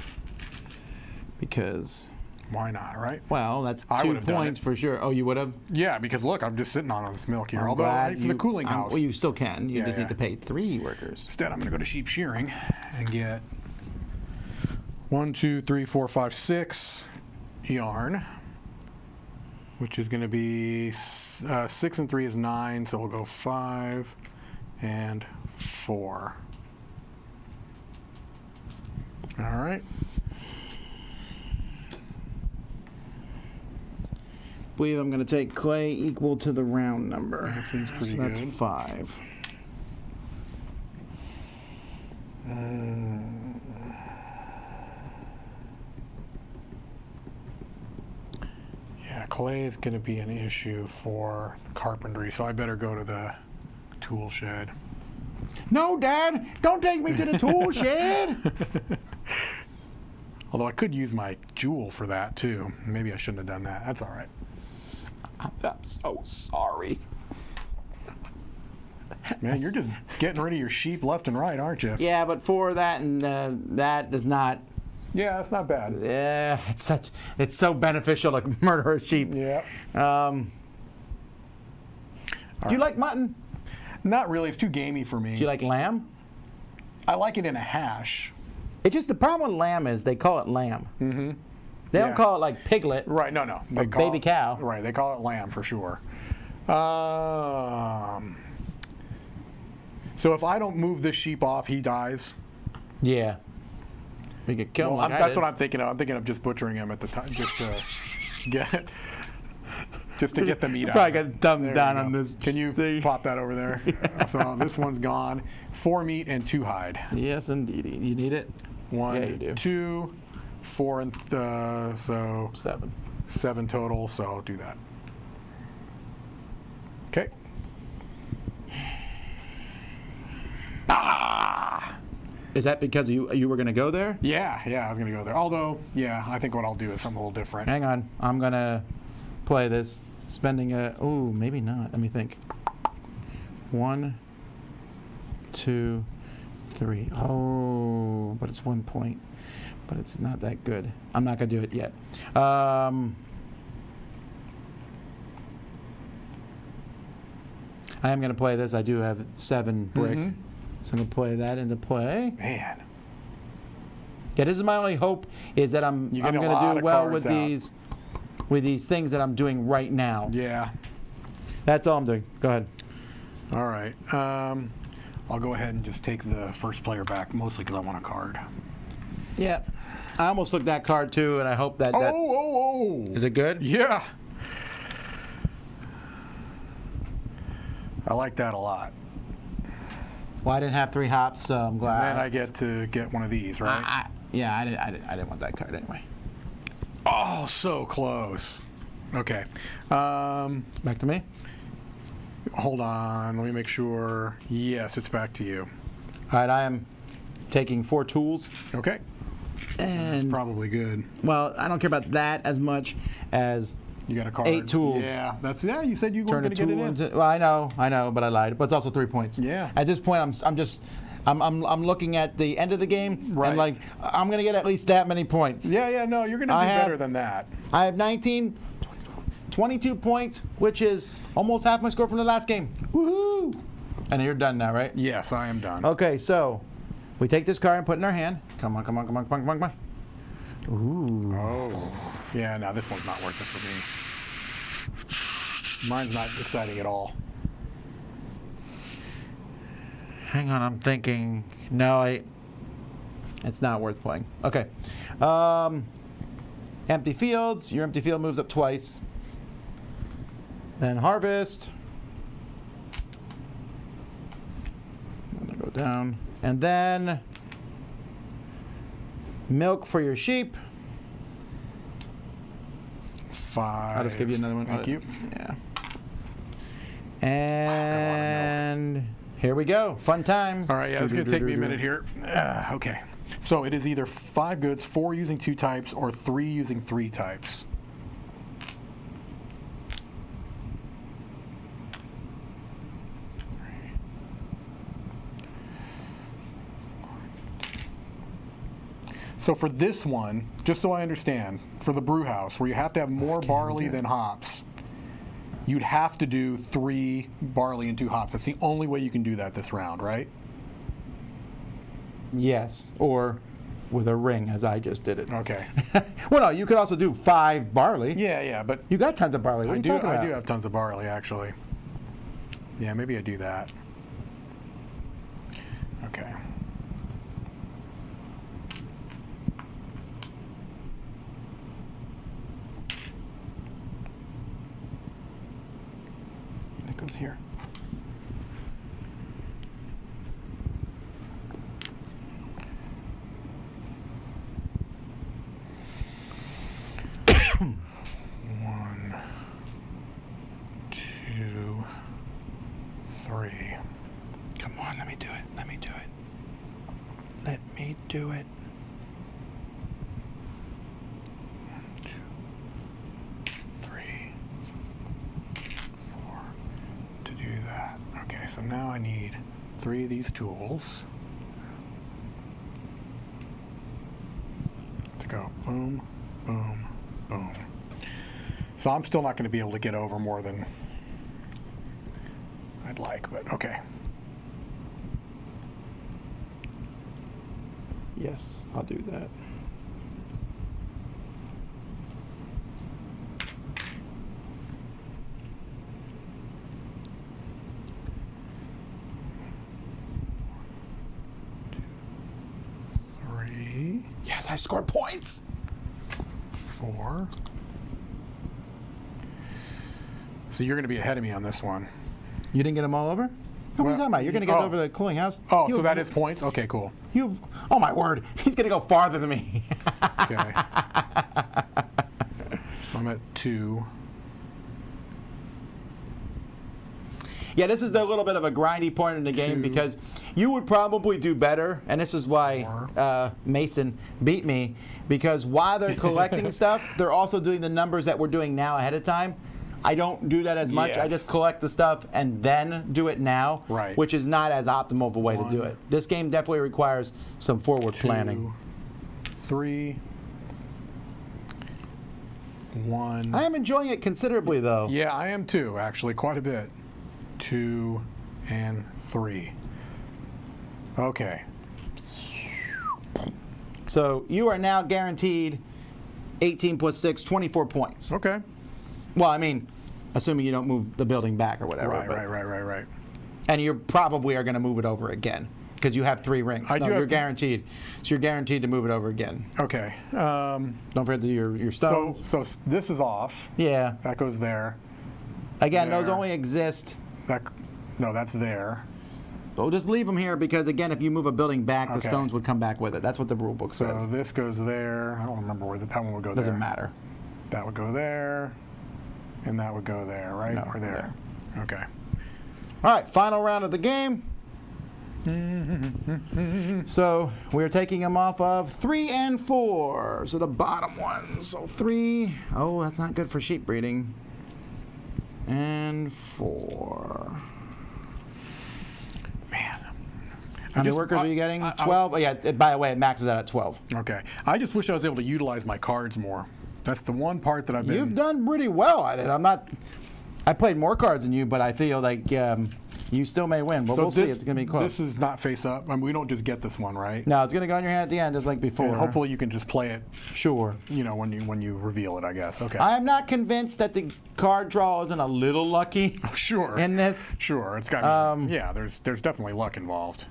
Because, Why not, right? well, that's I 2 would've done points it. for sure. Oh, you would have? Yeah, because look, I'm just sitting on this milk here. I'm Although, glad right, for the cooling house. Well, you still can. You Yeah, just yeah. need to pay 3 workers. Instead, I'm going to go to sheep shearing and get 1, 2, 3, 4, 5, 6 yarn, which is going to be 6 and 3 is 9, so we'll go 5 and 4. All right. I believe I'm going to take clay equal to the round number. That seems pretty so that's good. 5. Yeah, clay is going to be an issue for carpentry, so I better go to the tool shed. No, Dad, don't take me to the tool shed. Although I could use my jewel for that too. Maybe I shouldn't have done that. That's all right. I'm so sorry. Man, you're just getting rid of your sheep left and right, aren't you? Yeah, but for that and that does not. Yeah, that's not bad. Yeah, it's so beneficial to murder a sheep. Yeah. Do you like mutton? Not really. It's too gamey for me. Do you like lamb? I like it in a hash. It's just the problem with lamb is they call it lamb. Mm-hmm. They don't Yeah. call it like piglet. Right, no. They Or call baby it, cow. Right, they call it lamb for sure. So if I don't move this sheep off, he dies. Yeah. We could kill him Well, like that's what I'm thinking of. I'm thinking of just butchering him at the time, just to get the meat out. Probably got thumbs There down you on go. this. Can you thing. pop that over there? So this one's gone. 4 meat and 2 hide. Yes, indeed. You need it? 1, Yeah, you do. 2, 4, and so 7. 7 total. So I'll do that. Okay. Is that because you were going to go there? Yeah, I was gonna go there. Although, yeah, I think what I'll do is something a little different. Hang on. I'm going to play this. Spending a. Oh, maybe not. Let me think. 1, 2, 3. Oh, but it's 1 point. But it's not that good. I'm not going to do it yet. I am going to play this. I do have 7 brick. Mhm. So I'm going to play that into play. Man, Yeah, this is my only hope is that I'm You get a going lot to do of well cards with out. these things that I'm doing right now. yeah. That's all I'm doing. Go ahead. All right. I'll go ahead and just take the first player back, mostly because I want a card. Yeah. I almost took that card too, and I hope that. Oh! Is it good? Yeah. I like that a lot. Well, I didn't have 3 hops, so I'm glad. Then I get to get one of these, right? I didn't want that card anyway. Oh, so close. Okay. Back to me. Hold on. Let me make sure. Yes, it's back to you. All right, I am taking 4 tools, Okay. and Probably good. well, I don't care about that as much as You got a card. 8 tools. Yeah, you said you turn weren't a going to get it tool in. into. Well, I know, but I lied. But it's also 3 points. Yeah. At this point, I'm looking at the end of the game, Right. and like I'm gonna get at least that many points. Yeah, no, you're going to do I have- better than that. I have 19, 22 points, which is almost half my score from the last game. Woohoo! And you're done now, right? Yes, I am done. Okay, so we take this card and put it in our hand. Come on, come on, come on, come on, come on, come on. Ooh. Oh. Yeah, no, this one's not worth it for me. Mine's not exciting at all. Hang on, I'm thinking. No, it's not worth playing. Okay. Empty fields. Your empty field moves up twice. Then harvest. I'm gonna go down. And then milk for your sheep. 5. I'll just give you another one. Thank you. Yeah. And here we go. Fun times. All right, yeah, it's going to take me a minute here. Okay. So it is either 5 goods, 4 using 2 types, or 3 using 3 types. So for this one, just so I understand, for the brew house, where you have to have more barley than hops, you'd have to do 3 barley and 2 hops. That's the only way you can do that this round, right? Yes, or with a ring, as I just did it. Okay. Well, no, you could also do 5 barley. Yeah, but You got tons of barley. What are you talking about? I do have tons of barley, actually. Yeah, maybe I do that. Okay. That goes here. One, 2, 3. Come on, let me do it. Let me do it. Let me do it. 2, 3, 4 to do that. Okay, so now I need 3 of these tools to go boom, boom, boom. So I'm still not going to be able to get over more than I'd like, but okay. Yes, I'll do that. Three, Yes, I scored points. 4. So you're going to be ahead of me on this one. You didn't get them all over? No, what are Well, you talking about? You're going to get oh. over the cooling house? Oh, so that is points? Okay, cool. Oh my word, he's going to go farther than me. Okay. I'm at 2. Yeah, this is a little bit of a grindy point in the game 2. because you would probably do better, and this is why Mason beat me, because while they're collecting stuff, they're also doing the numbers that we're doing now ahead of time. I don't do that as much. I Yes. just collect the stuff and then do it now, Right. which is not as optimal of a way to do 1, it. This game definitely requires some forward 2, planning. 3, 1. I am enjoying it considerably, though. Yeah, I am too, actually, quite a bit. 2 and 3. Okay. So you are now guaranteed 18 plus 6, 24 points. Okay. Well, I mean, assuming you don't move the building back or whatever. Right, but- right. And you probably are going to move it over again because you have 3 rings. I do You're have guaranteed. So you're guaranteed to move it over again. Okay. Don't forget your So, stones. so this is off. Yeah. That goes there. Again, those there. only exist. No, that's there. We'll just leave them here because, again, if you move a building back, the Okay. stones would come back with it. That's what the rule book So says. this goes there. I don't remember where that one would go there. Doesn't matter. That would go there. And that would go there, right? No, or there. Okay. All right, final round of the game. So we're taking them off of 3 and 4. So the bottom ones. So 3. Oh, that's not good for sheep breeding. And 4. Man. How many workers are you getting? 12? Oh, yeah, by the way, it maxes out at 12. Okay. I just wish I was able to utilize my cards more. That's the one part that I've been... You've done pretty well at it. I played more cards than you, but I feel like you still may win. But we'll see. It's going to be close. This is not face up. I mean, we don't just get this one, right? No, it's going to go in your hand at the end, just like before. And hopefully you can just play it, Sure. you know, when you reveal it, I guess. Okay. I'm not convinced that the card draw isn't a little lucky Sure. in this. Sure. It's got... yeah, there's definitely luck involved.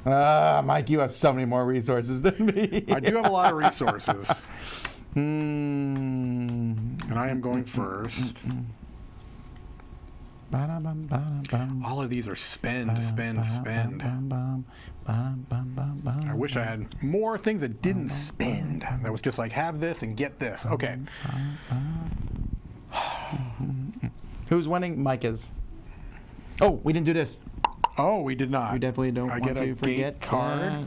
Mike, you have so many more resources than me. I do have a lot of resources. And I am going first. All of these are spend, spend, spend. I wish I had more things that didn't spend. That was just like, have this and get this. Okay. Who's winning? Mike is. Oh, we didn't do this. Oh, we did not. We definitely don't I want get a to forget gate card. that.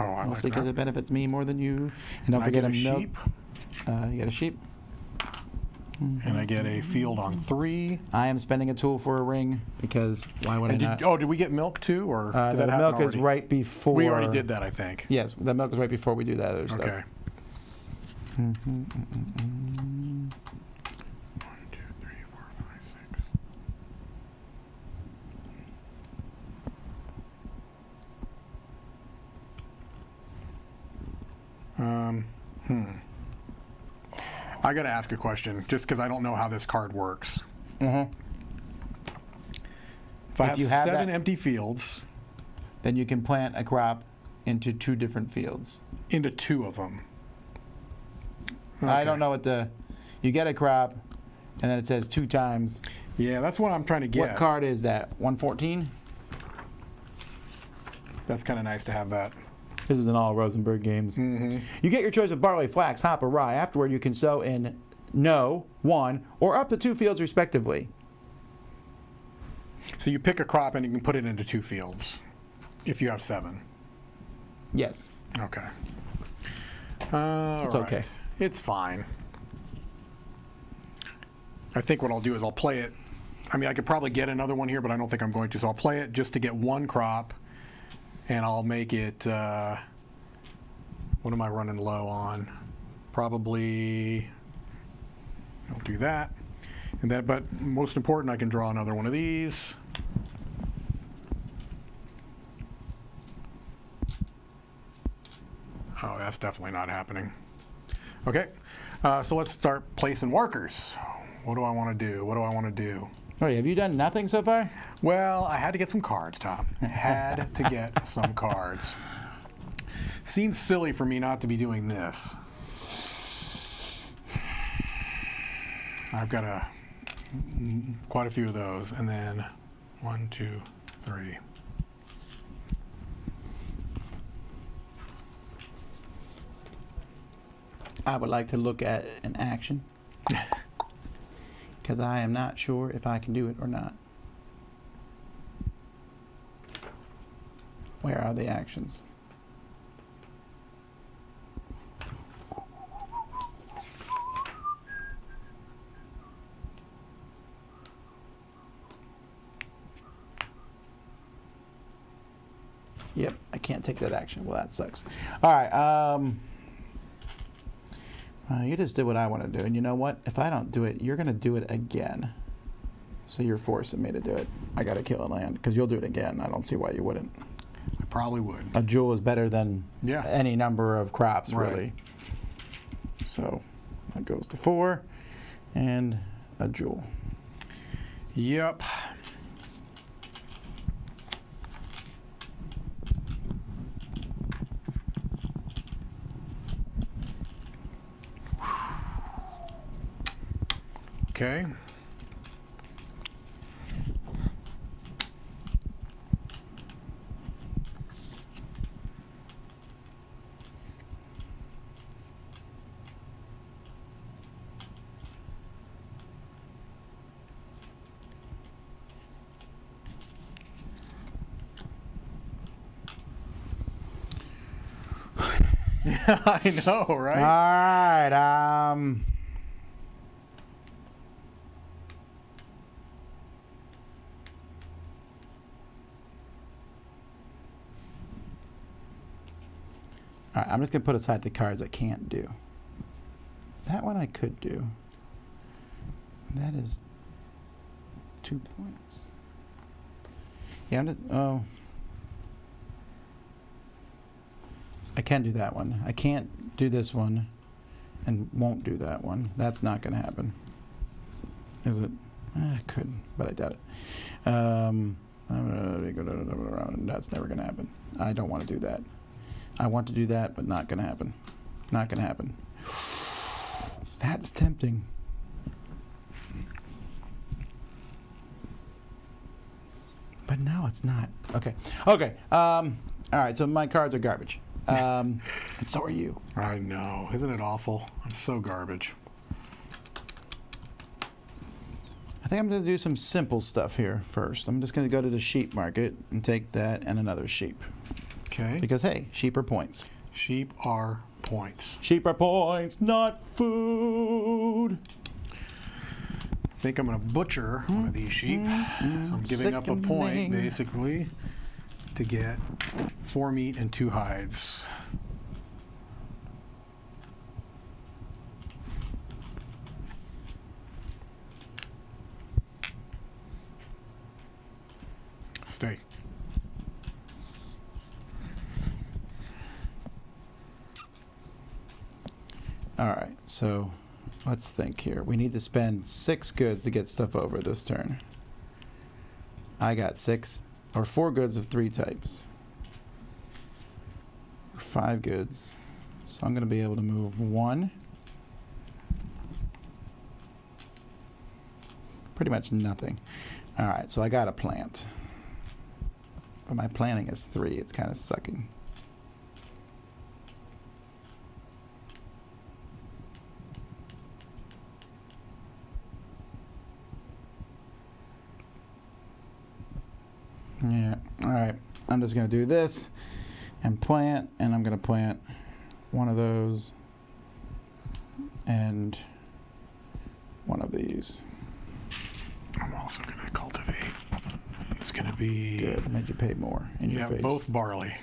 Oh, I like Mostly because that. it benefits me more than you. And don't I forget get a a milk. sheep. You get a sheep. And I get a field on 3. I am spending a tool for a ring because why would And I not? did we get milk too, or did No, that the happen milk is already? right before. We already did that, I think. Yes, the milk is right before we do that other stuff. Okay. 1, 2, 3, 4, 5, 6. I got to ask a question, just because I don't know how this card works. Mm-hmm. If I If have you have 7 that- empty fields Then you can plant a crop into 2 different fields. into 2 of them. I don't know what you get a crop, and then it says 2 times. Yeah, that's what I'm trying to get. What card is that? 114? That's kind of nice to have that. This is in all Rosenberg games. You get your choice of barley, flax, hop, or rye. Afterward, you can sow in 1, or up to 2 fields respectively. So you pick a crop and you can put it into 2 fields if you have 7. Yes. Okay. It's okay. It's fine. I think what I'll do is I'll play it. I mean, I could probably get another one here, but I don't think I'm going to. So I'll play it just to get 1 crop, and I'll make it. What am I running low on? Probably. I'll do that, and that. But most important, I can draw another one of these. Oh, that's definitely not happening. Okay, so let's start placing workers. What do I want to do? What do I want to do? Wait, have you done nothing so far? Well, I had to get some cards, Tom. Had to get some cards. Seems silly for me not to be doing this. I've got quite a few of those, and then 1, 2, 3. I would like to look at an action because I am not sure if I can do it or not. Where are the actions? Yep, I can't take that action. Well, that sucks. All right. You just did what I want to do, and you know what? If I don't do it, you're going to do it again. So you're forcing me to do it. I got to kill a land because you'll do it again. I don't see why you wouldn't. I probably would. A jewel is better than Yeah. any number of crops, Right. really. So that goes to 4 and a jewel. Yep. Okay. I know, right? All right. All right, I'm just going to put aside the cards I can't do. That one I could do. That is 2 points. Yeah, I'm just, oh. I can do that one. I can't do this one and won't do that one. That's not going to happen. Is it? I could, but I doubt it. That's never going to happen. I don't want to do that. I want to do that, but not going to happen. Not going to happen. That's tempting. But no, it's not. Okay. Okay. All right. So my cards are garbage. And so are you. I know. Isn't it awful? I'm so garbage. I think I'm going to do some simple stuff here first. I'm just going to go to the sheep market and take that and another sheep. Okay. Because, hey, sheep are points. Sheep are points. Sheep are points, not food. I think I'm going to butcher one of these sheep. So I'm giving up a point, basically, to get 4 meat and 2 hides. Stay. All right, so let's think here. We need to spend 6 goods to get stuff over this turn. I got 6 or 4 goods of 3 types. 5 goods. So I'm going to be able to move 1. Pretty much nothing. All right, so I got a plant. But my planting is 3. It's kind of sucking. Yeah, all right. I'm just going to do this and plant, and I'm going to plant one of those and one of these. I'm also going to cultivate. It's going to be... Good. Made you pay more in your face. both barley.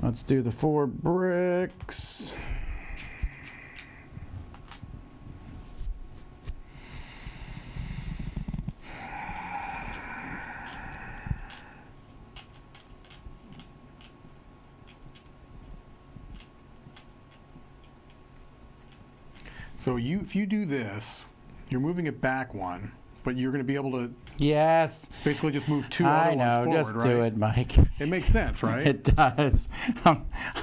Let's do the 4 bricks. So if you do this, you're moving it back 1, but you're going to be able to Yes. basically just move 2 I other know. ones forward, Just right? do it, Mike. It makes sense, right? It does.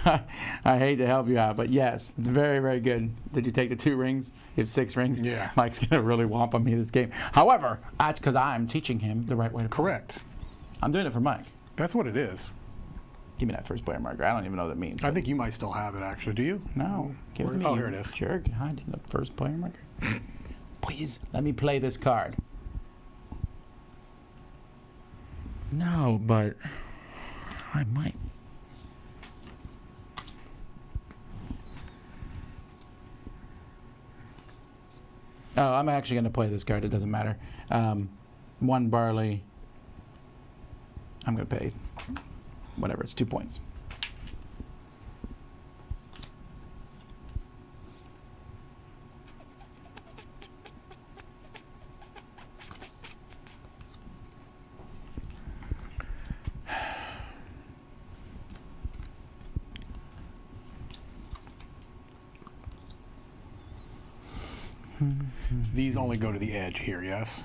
I hate to help you out, but yes, it's very, very good. Did you take the 2 rings? You have 6 rings? Yeah. Mike's going to really womp on me this game. However, that's because I'm teaching him the right way to play. Correct. I'm doing it for Mike. That's what it is. Give me that first player marker. I don't even know what that means. I think you might still have it, actually. Do you? No. Give it to me. Oh, you here it is. Jerk. Hide in the first player marker. Please, let me play this card. No, but I might. Oh, I'm actually going to play this card. It doesn't matter. 1 barley. I'm going to pay whatever. It's 2 points. These only go to the edge here, yes?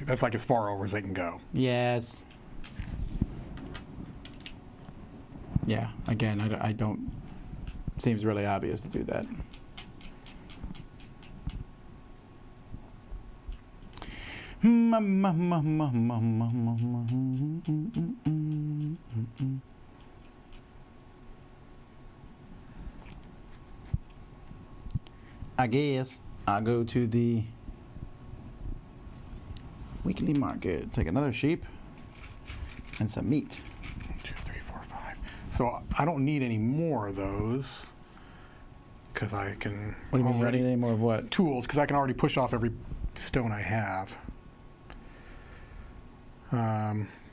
That's like as far over as they can go. Yes. Yeah, again, I don't... Seems really obvious to do that. I guess I'll go to the weekly market, take another sheep and some meat. 2, So I don't need any more of those because I can. What do you mean? You don't already need any more of what? tools because I can already push off every stone I have.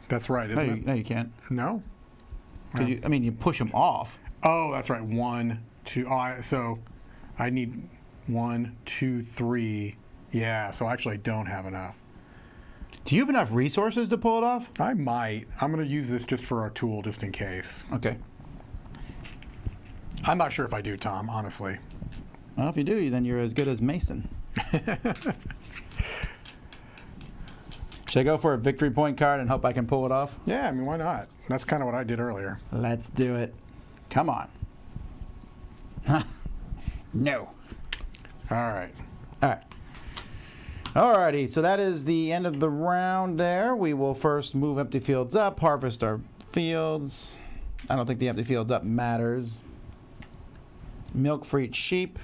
That's right, isn't it? No, you can't. No. I mean, you push them off. Oh, that's right. 1, 2. So I need 1, 2, 3. Yeah. So actually, I don't have enough. Do you have enough resources to pull it off? I might. I'm going to use this just for a tool, just in case. Okay. I'm not sure if I do, Tom. Honestly. Well, if you do, then you're as good as Mason. Should I go for a victory point card and hope I can pull it off? Yeah. I mean, why not? That's kind of what I did earlier. Let's do it. Come on. No. All right. All right. Alrighty, so that is the end of the round there. We will first move empty fields up, harvest our fields. I don't think the empty fields up matters. Milk for each sheep.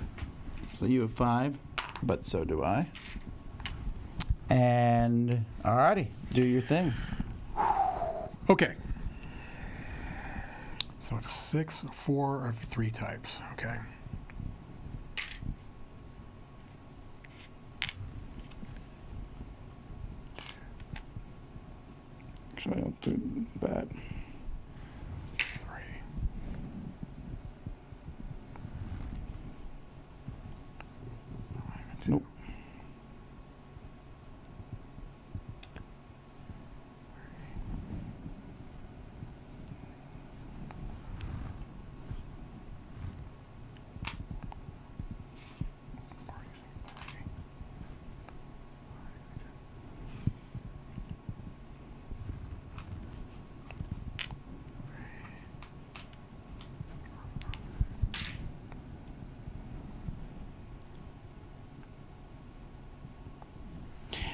So you have 5, but so do I. And alrighty, do your thing. Okay. So it's 6, 4 of 3 types. Okay. Actually, I'll do that. 3. Nope.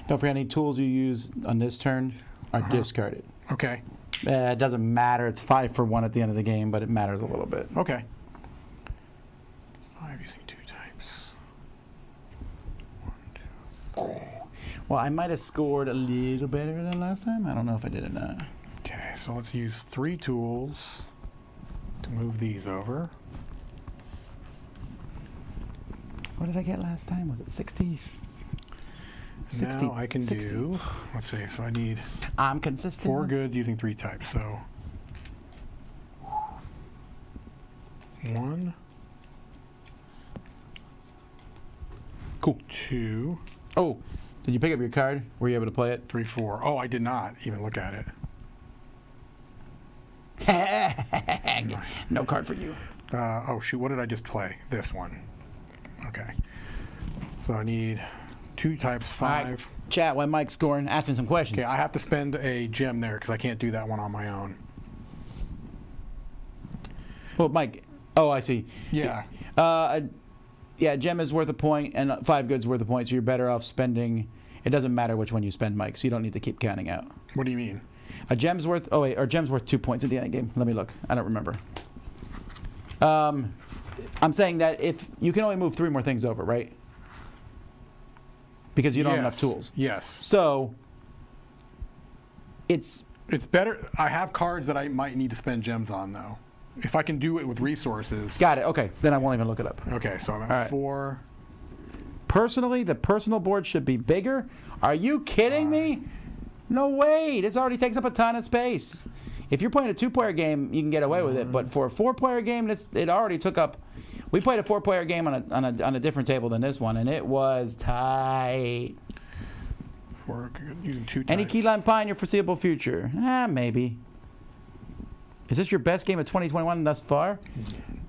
Don't forget any tools you use on this turn are discarded. Okay. It doesn't matter. It's 5 for 1 at the end of the game, but it matters a little bit. Okay. 5 using 2 types. 1, 2, 3. Well, I might have scored a little better than last time. I don't know if I did or not. Okay, so let's use 3 tools to move these over. What did I get last time? Was it 60? 60, Now I can 60. do, let's see, so I need I'm consistent. 4 goods using 3 types. So 1, Cool. 2, Oh, did you pick up your card? Were you able to play it? 3, 4. Oh, I did not even look at it. No card for you. Oh shoot, what did I just play? This one. Okay. So I need 2 types, 5. All right, chat, while Mike's scoring, ask me some questions. Okay, I have to spend a gem there because I can't do that one on my own. Well, Mike, oh, I see. Yeah. Yeah, gem is worth a point, and 5 goods worth a point, so you're better off spending. It doesn't matter which one you spend, Mike, so you don't need to keep counting out. What do you mean? A gem's worth, oh wait, or gem's worth 2 points at the end of the game. Let me look. I don't remember. I'm saying that if you can only move 3 more things over, right? Because you don't have enough tools. Yes. So it's better. I have cards that I might need to spend gems on, though. If I can do it with resources. got it. Okay, then I won't even look it up. Okay, so I'm at All right. 4. Personally, the personal board should be bigger. Are you kidding me? No way. This already takes up a ton of space. If you're playing a 2-player game, you can get away with it. But for a 4-player game, it already took up. We played a 4-player game on a different table than this one, and it was tight. 4 using 2 types. Any key lime pie in your foreseeable future? Maybe. Is this your best game of 2021 thus far?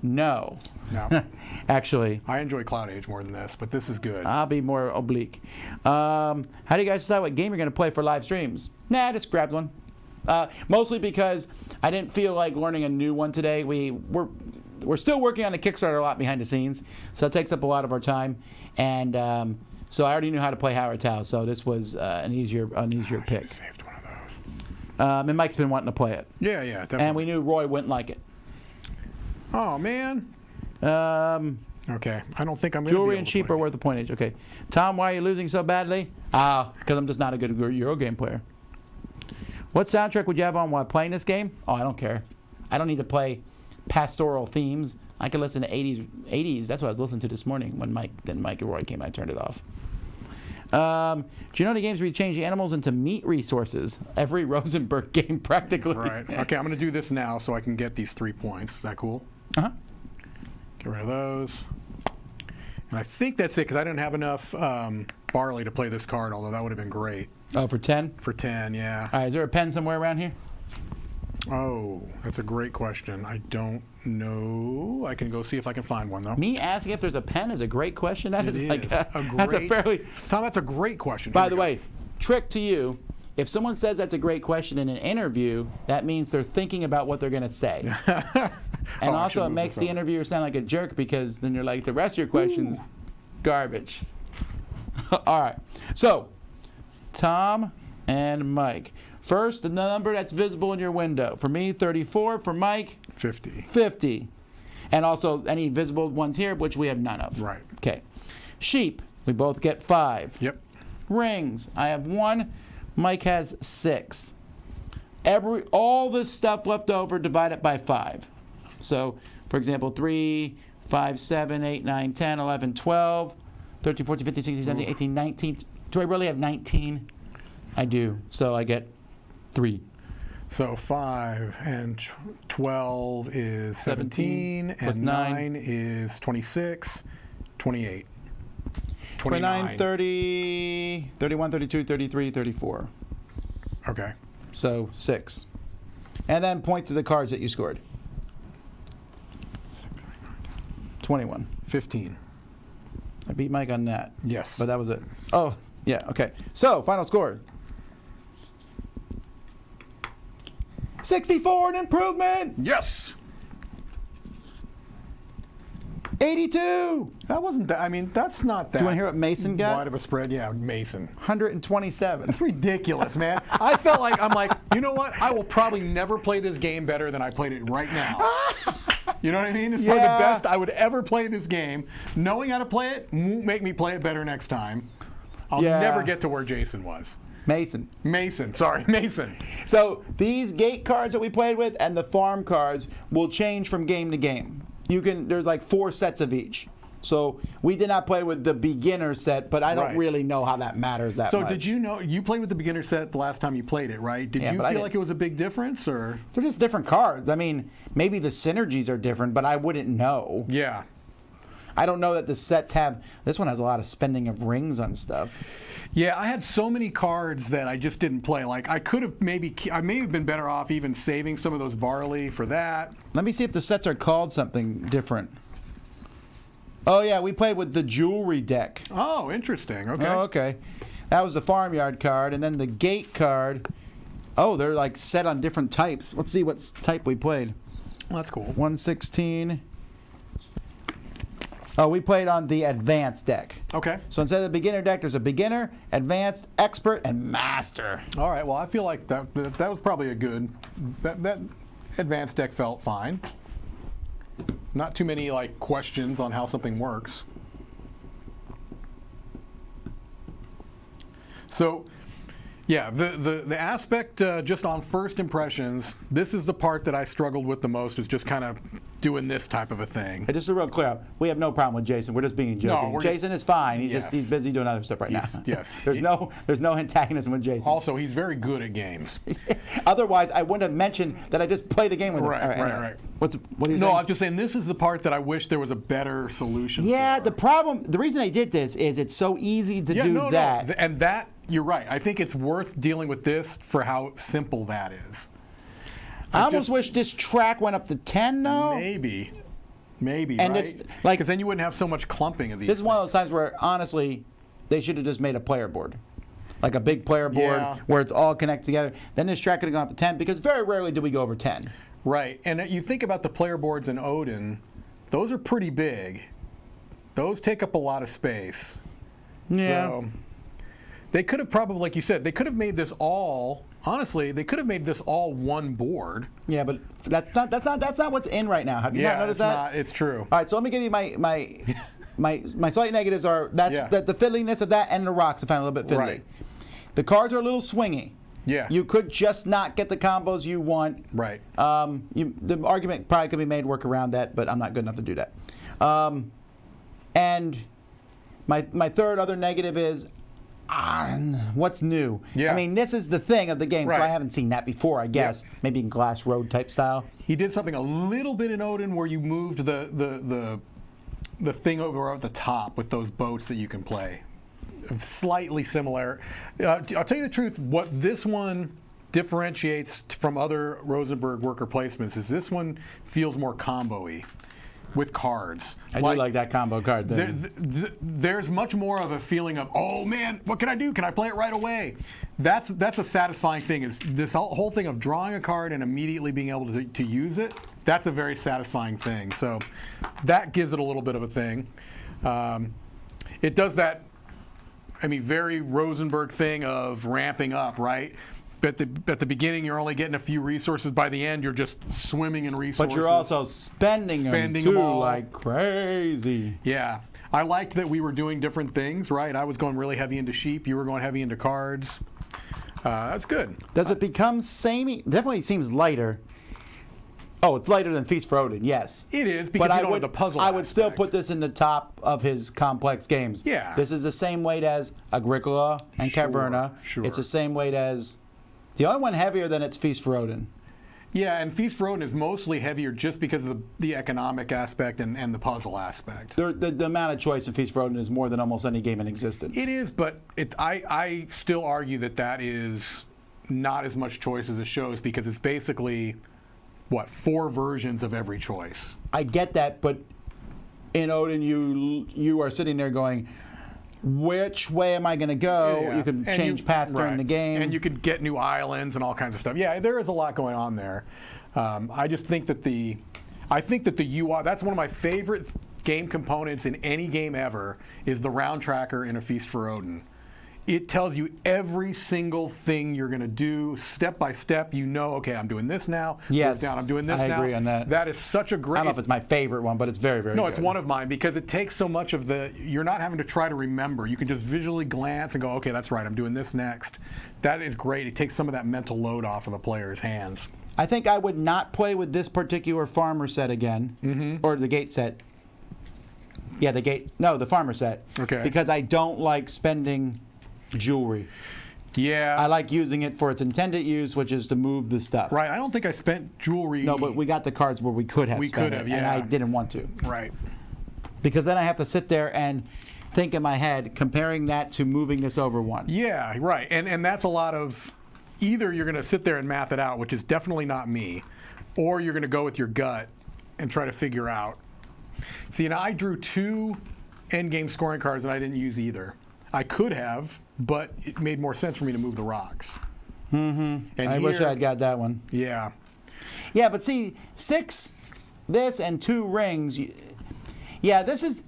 No. No. Actually, I enjoy Cloud Age more than this, but this is good. I'll be more oblique. How do you guys decide what game you're going to play for live streams? Nah, I just grabbed one. Mostly because I didn't feel like learning a new one today. We're still working on the Kickstarter a lot behind the scenes, so it takes up a lot of our time. And so I already knew how to play Hallertau, so this was an easier pick. I should have saved one of those. And Mike's been wanting to play it. Yeah, definitely. And we knew Roy wouldn't like it. Oh, man. Okay, I don't think I'm going to Jewelry and sheep are worth a point each. Okay. Tom, why are you losing so badly? Because I'm just not a good Euro game player. What soundtrack would you have on while playing this game? Oh, I don't care. I don't need to play pastoral themes. I could listen to 80s. That's what I was listening to this morning when Mike and Roy came. I turned it off. Do you know the games where you change animals into meat resources? Every Rosenberg game practically. Right. Okay, I'm going to do this now so I can get these 3 points. Is that cool? Uh-huh. Get rid of those. And I think that's it because I didn't have enough barley to play this card, although that would have been great. Oh, for 10? For 10, yeah. All right, is there a pen somewhere around here? Oh, that's a great question. I don't know. I can go see if I can find one, though. Me asking if there's a pen is a great question. That It is like is. that's a fairly. Tom, that's a great question. By Here the we way, trick to you. If someone says that's a great question in an interview, that means they're thinking about what they're going to say. go. And Oh, I also, should it move makes this the over. interviewer sound like a jerk because then you're like, the rest of your questions, garbage. All right. So, Tom and Mike. First, the number that's visible in your window. For me, 34. For Mike, 50. 50. And also any visible ones here, which we have none of. Right. Okay. Sheep, we both get 5. Yep. Rings, I have 1. Mike has 6. All this stuff left over, divide it by 5. So, for example, 3, 5, 7, 8, 9, 10, 11, 12, 13, 14, 15, 16, 17, 18, 19. Do I really have 19? I do. So I get 3. So 5 and 12 is 17, plus and 9 9 is 26, 28. 29, 30, 31, 32, 33, 34. Okay. So 6. And then point to the cards that you scored. 21. 15. I beat Mike on that. Yes. But that was it. Oh, yeah, okay. So, final score. 64, an improvement. Yes. 82. That wasn't that. I mean, that's not that. Do you want to hear what Mason got? wide of a spread? Yeah, Mason. 127. It's ridiculous, man. I felt like, I'm like, you know what? I will probably never play this game better than I played it right now. You know what I mean? It's probably the Yeah. best I would ever play this game. Knowing how to play it won't make me play it better next time. I'll Yeah. never get to where Jason was. Mason. Mason. So, these gate cards that we played with and the farm cards will change from game to game. There's like 4 sets of each. So we did not play with the beginner set, but I don't Right. really know how that matters that So much. did you know, you played with the beginner set the last time you played it, right? Did Yeah, you but I feel didn't- like it was a big difference, or? They're just different cards. I mean, maybe the synergies are different, but I wouldn't know. Yeah. I don't know that the sets have. This one has a lot of spending of rings on stuff. Yeah, I had so many cards that I just didn't play. Like, I may have been better off even saving some of those barley for that. Let me see if the sets are called something different. Oh, yeah, we played with the jewelry deck. Oh, interesting. Okay. Oh, okay. That was the farmyard card, and then the gate card. Oh, they're like set on different types. Let's see what type we played. Well, that's cool. 116. Oh, we played on the advanced deck. Okay. So instead of the beginner deck, there's a beginner, advanced, expert, and master. All right. Well, I feel like that was probably a good. That advanced deck felt fine. Not too many like questions on how something works. So, yeah, the aspect just on first impressions, this is the part that I struggled with the most, is just kind of doing this type of a thing. Hey, just a real clear, we have no problem with Jason. We're just being joking. we're Jason is fine. He's Yes. he's busy doing other stuff right now. Yes. there's no antagonism with Jason. Also, he's very good at games. Otherwise, I wouldn't have mentioned that I just played a game with him. Right, All anyway. right. What are you No, saying? I'm just saying this is the part that I wish there was a better solution Yeah, for. the reason I did this is it's so easy to do that. No. And that, you're right. I think it's worth dealing with this for how simple that is. I almost wish this track went up to 10 now. Maybe, And right? this, like- because then you wouldn't have so much clumping of these. This is one of those times where, honestly, they should have just made a player board. Like a big player board Yeah. where it's all connected together. Then this track could have gone up to 10 because very rarely do we go over 10. Right, and you think about the player boards in Odin, those are pretty big. Those take up a lot of space. So they could have probably, like you said, they could have made this all. Honestly, they could have made this all one board. Yeah, but that's not what's in right now. Have you not noticed it's that? not. It's true. All right, so let me give you my slight negatives are that the fiddliness of that and the rocks I found a little bit fiddly. Right. The cards are a little swingy. Yeah. You could just not get the combos you want. Right. The argument probably could be made work around that, but I'm not good enough to do that. And my third other negative is what's new. Yeah. I mean, this is the thing of the game, so Right. I haven't seen that before, I guess. Maybe in Glass Road type style. He did something a little bit in Odin where you moved the thing over at the top with those boats that you can play. Slightly similar. I'll tell you the truth, what this one differentiates from other Rosenberg worker placements is this one feels more combo-y with cards. I do like that combo card thing. There's much more of a feeling of, oh man, what can I do? Can I play it right away? That's a satisfying thing. Is this whole thing of drawing a card and immediately being able to use it? That's a very satisfying thing. So that gives it a little bit of a thing. It does that, I mean, very Rosenberg thing of ramping up, right? At the beginning, you're only getting a few resources. By the end, you're just swimming in resources. But you're also spending them too, them all. like crazy. Yeah. I liked that we were doing different things, right? I was going really heavy into sheep. You were going heavy into cards. That's good. Does it become samey? Definitely seems lighter. Oh, it's lighter than Feast for Odin, yes. It is, because But you don't have the puzzle I would still aspect. put this in the top of his complex games. Yeah. This is the same weight as Agricola and Sure, Caverna. sure. It's the same weight as... The only one heavier than it's Feast for Odin. Yeah, and Feast for Odin is mostly heavier just because of the economic aspect and the puzzle aspect. The amount of choice in Feast for Odin is more than almost any game in existence. It is, but I still argue that is not as much choice as it shows, because it's basically, 4 versions of every choice. I get that, but in Odin, you are sitting there going, which way am I going to go? Yeah. You can And change paths during right. the game. And you could get new islands and all kinds of stuff. Yeah, there is a lot going on there. I just think that the UI, that's one of my favorite game components in any game ever, is the round tracker in a Feast for Odin. It tells you every single thing you're going to do, step by step. You know, okay, I'm doing this now. Yes, down, I'm doing this I now. agree on that. That is such a great... I don't know if it's my favorite one, but it's very, very No, good. it's one of mine, because it takes so much of you're not having to try to remember. You can just visually glance and go, okay, that's right, I'm doing this next. That is great. It takes some of that mental load off of the player's hands. I think I would not play with this particular farmer set again, or the gate set. Yeah, the farmer set. Okay. Because I don't like spending jewelry. Yeah. I like using it for its intended use, which is to move the stuff. Right, I don't think I spent jewelry. No, but we got the cards where we could have We spent could have, it, and yeah. I didn't want to. Right. Because then I have to sit there and think in my head, comparing that to moving this over one. Yeah, right. And that's a lot of, either you're going to sit there and math it out, which is definitely not me, or you're going to go with your gut and try to figure out. See, now I drew 2 endgame scoring cards and I didn't use either. I could have, but it made more sense for me to move the rocks. And I wish I had got that one. Yeah. Yeah, but see, 6, this and 2 rings. Yeah, this is.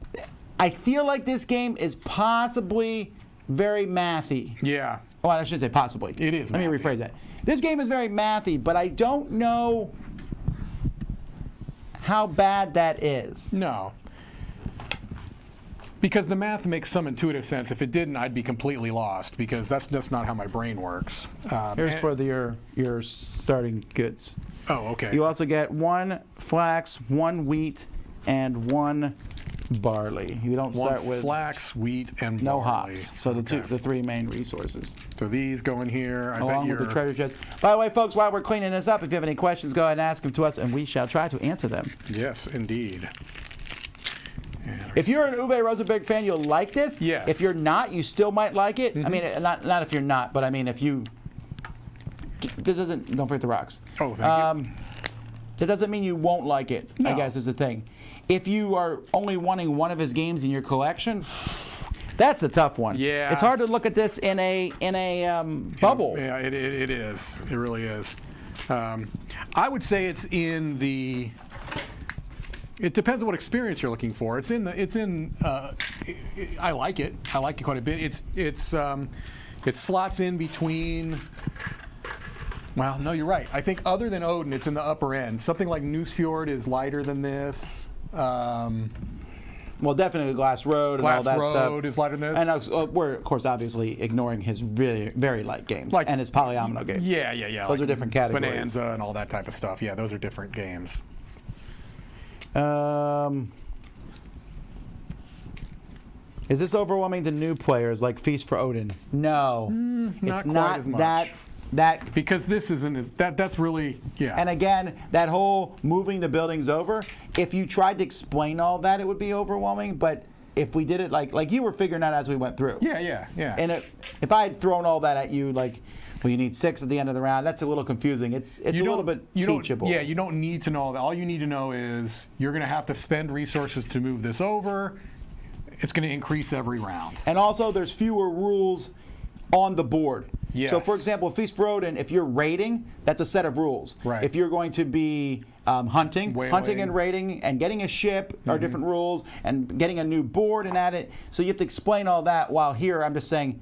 I feel like this game is possibly very mathy. Yeah. Oh, I shouldn't say possibly. It is Let me mathy. rephrase that. This game is very mathy, but I don't know how bad that is. No. Because the math makes some intuitive sense. If it didn't, I'd be completely lost, because that's just not how my brain works. Here's and- for your starting goods. Oh, okay. You also get 1 flax, 1 wheat, and 1 barley. You don't One start with flax, wheat, and no barley. hops. So Okay. the 3 main resources. So these go in here. I bet Along you're, with the treasure chest. By the way, folks, while we're cleaning this up, if you have any questions, go ahead and ask them to us, and we shall try to answer them. Yes, indeed. If you're an Uwe Rosenberg fan, you'll like this. Yes. If you're not, you still might like it. I mean, not if you're not, but I mean, if you. This isn't. Don't forget the rocks. Oh, thank you. That doesn't mean you won't like it. I No. guess is the thing. If you are only wanting one of his games in your collection, that's a tough one. Yeah. It's hard to look at this in a bubble. Yeah, it is. It really is. I would say it's in the. It depends on what experience you're looking for. I like it. I like it quite a bit. It slots in between. Well, no, you're right. I think other than Odin, it's in the upper end. Something like Newsfjord is lighter than this. Well, definitely Glass Road and all Glass that stuff. Road is lighter than this. And we're, of course, obviously ignoring his very, very light games and his polyomino games. Yeah. Those are different categories. Bonanza and all that type of stuff. Yeah, those are different games. Is this overwhelming to new players like Feast for Odin? No, it's quite not as much. that. Because this isn't as that's really And again, that whole moving the buildings over. If you tried to explain all that, it would be overwhelming. But if we did it like you were figuring out as we went through. Yeah. And if I had thrown all that at you, like, well, you need 6 at the end of the round, that's a little confusing. It's a little bit teachable. Yeah, you don't need to know all that. All you need to know is you're going to have to spend resources to move this over. It's going to increase every round. And also, there's fewer rules on the board. Yes. So, for example, Feast for Odin, if you're raiding, that's a set of rules. Right. If you're going to be hunting Whaling. and raiding and getting a ship are different rules, and getting a new board and add it. So you have to explain all that. While here, I'm just saying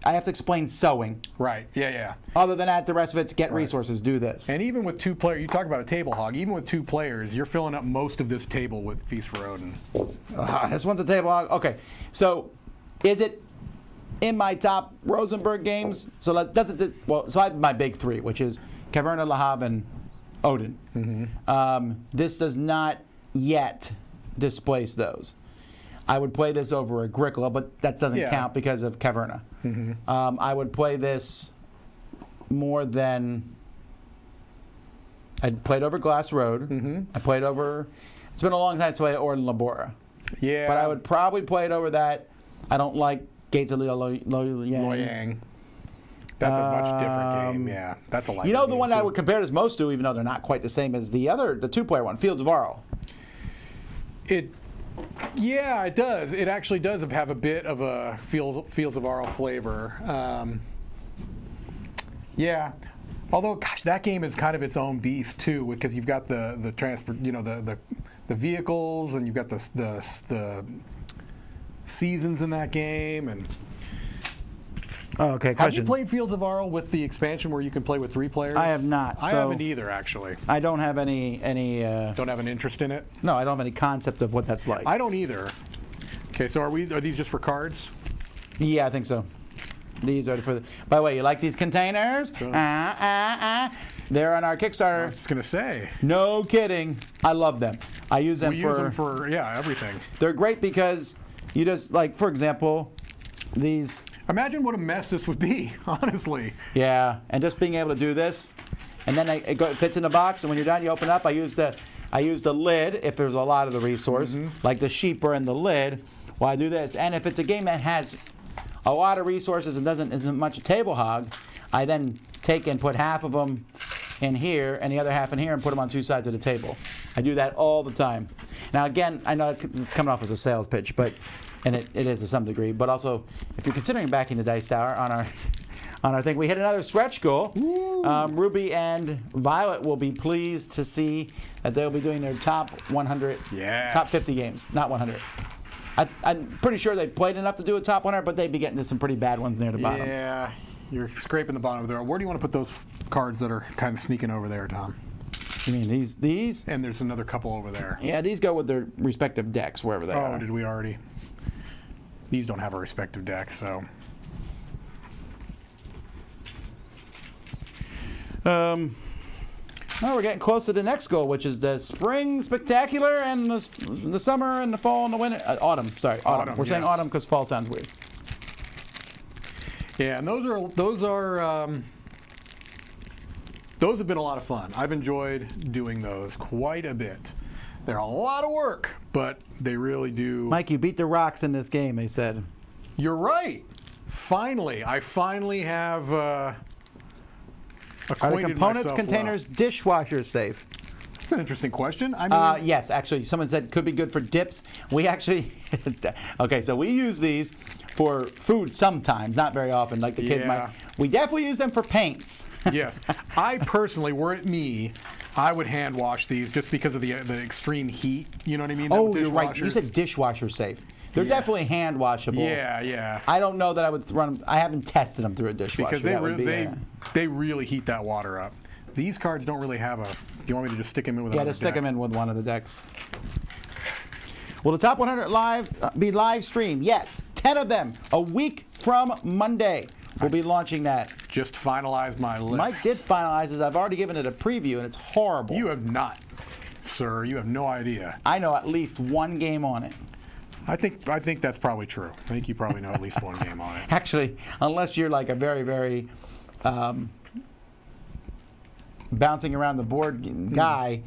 I have to explain sewing. Right. Yeah. Other than that, the rest of it's get resources, do this. And even with 2 players, you talk about a table hog. Even with 2 players, you're filling up most of this table with Feast for Odin. This one's a table hog. Okay, so is it in my top Rosenberg games? So that doesn't. Well, so I have my big 3, which is Caverna, Le Havre, and Odin. This does not yet displace those. I would play this over Agricola, but that doesn't count because of Caverna. I would play this more than. I played over Glass Road. I played over. It's been a long time since I played Orden Labora. Yeah. But I would probably play it over that. I don't like Gates of Loyang. That's a much different game. Yeah, that's a light. You know the game one too. I would compare this most to, even though they're not quite the same as the 2-player one, Fields of Arl. Yeah, it does. It actually does have a bit of a Fields of Arl flavor. Yeah. Although, gosh, that game is kind of its own beast too, because you've got the transport, the vehicles, and you've got the seasons in that game. And Oh, okay. have Questions? you played Fields of Arl with the expansion where you can play with 3 players? I have not. I so haven't either, actually. I don't have any. Don't have an interest in it. No, I don't have any concept of what that's like. I don't either. Okay, so are these just for cards? Yeah, I think so. These are for. By the way, you like these containers? Sure. They're on our I Kickstarter. was going to say. No kidding. I love them. I use them We use them for everything. They're great because you just for example, these. Imagine what a mess this would be, honestly. Yeah, and just being able to do this, and then it fits in a box, and when you're done, you open it up. I use the lid if there's a lot of the resource, like the sheep are in the lid. While I do this, and if it's a game that has a lot of resources and isn't much a table hog, I then take and put half of them in here and the other half in here and put them on 2 sides of the table. I do that all the time. Now again, I know it's coming off as a sales pitch, and it is to some degree, but also if you're considering backing the Dice Tower on our thing, we hit another stretch goal. Ruby and Violet will be pleased to see that they'll be doing their top 100, top 50 games, not 100. I'm pretty sure they played enough to do a top 100, but they'd be getting to some pretty bad ones near the bottom. Yeah, you're scraping the bottom of there. Where do you want to put those cards that are kind of sneaking over there, Tom? You mean these? And there's another couple over there. Yeah, these go with their respective decks wherever they are. Oh, did we already? These don't have a respective deck, so. Well, we're getting close to the next goal, which is the spring spectacular and the summer and the fall and the winter. Autumn, sorry, autumn. We're saying autumn because fall sounds weird. Yeah, and those have been a lot of fun. I've enjoyed doing those quite a bit. They're a lot of work, but they really do. Mike, you beat the rocks in this game, they said. You're right. Finally, I have Are the acquainted components, myself containers, dishwashers safe? That's an interesting question. I mean, Yes, actually, someone said could be good for dips. We actually, okay, so we use these for food sometimes, not very often, like the kids might. We definitely use them for paints. yes. I personally, were it me, I would hand wash these just because of the extreme heat. You know what I mean? Oh, you're right. You said dishwasher safe. They're definitely hand washable. Yeah. I don't know that I would run them. I haven't tested them through a dishwasher. Because they really heat that water up. These cards don't really have a. Do you want me to just stick them in with another just stick deck? them in with one of the decks. Will the top 100 be live streamed? Yes, 10 of them a week from Monday. We'll be launching that. Just finalized my list. Mike did finalize this. I've already given it a preview, and it's horrible. You have not, sir. You have no idea. I know at least one game on it. I think that's probably true. I think you probably know at least one game on it. Actually, unless you're like a very, very bouncing around the board guy,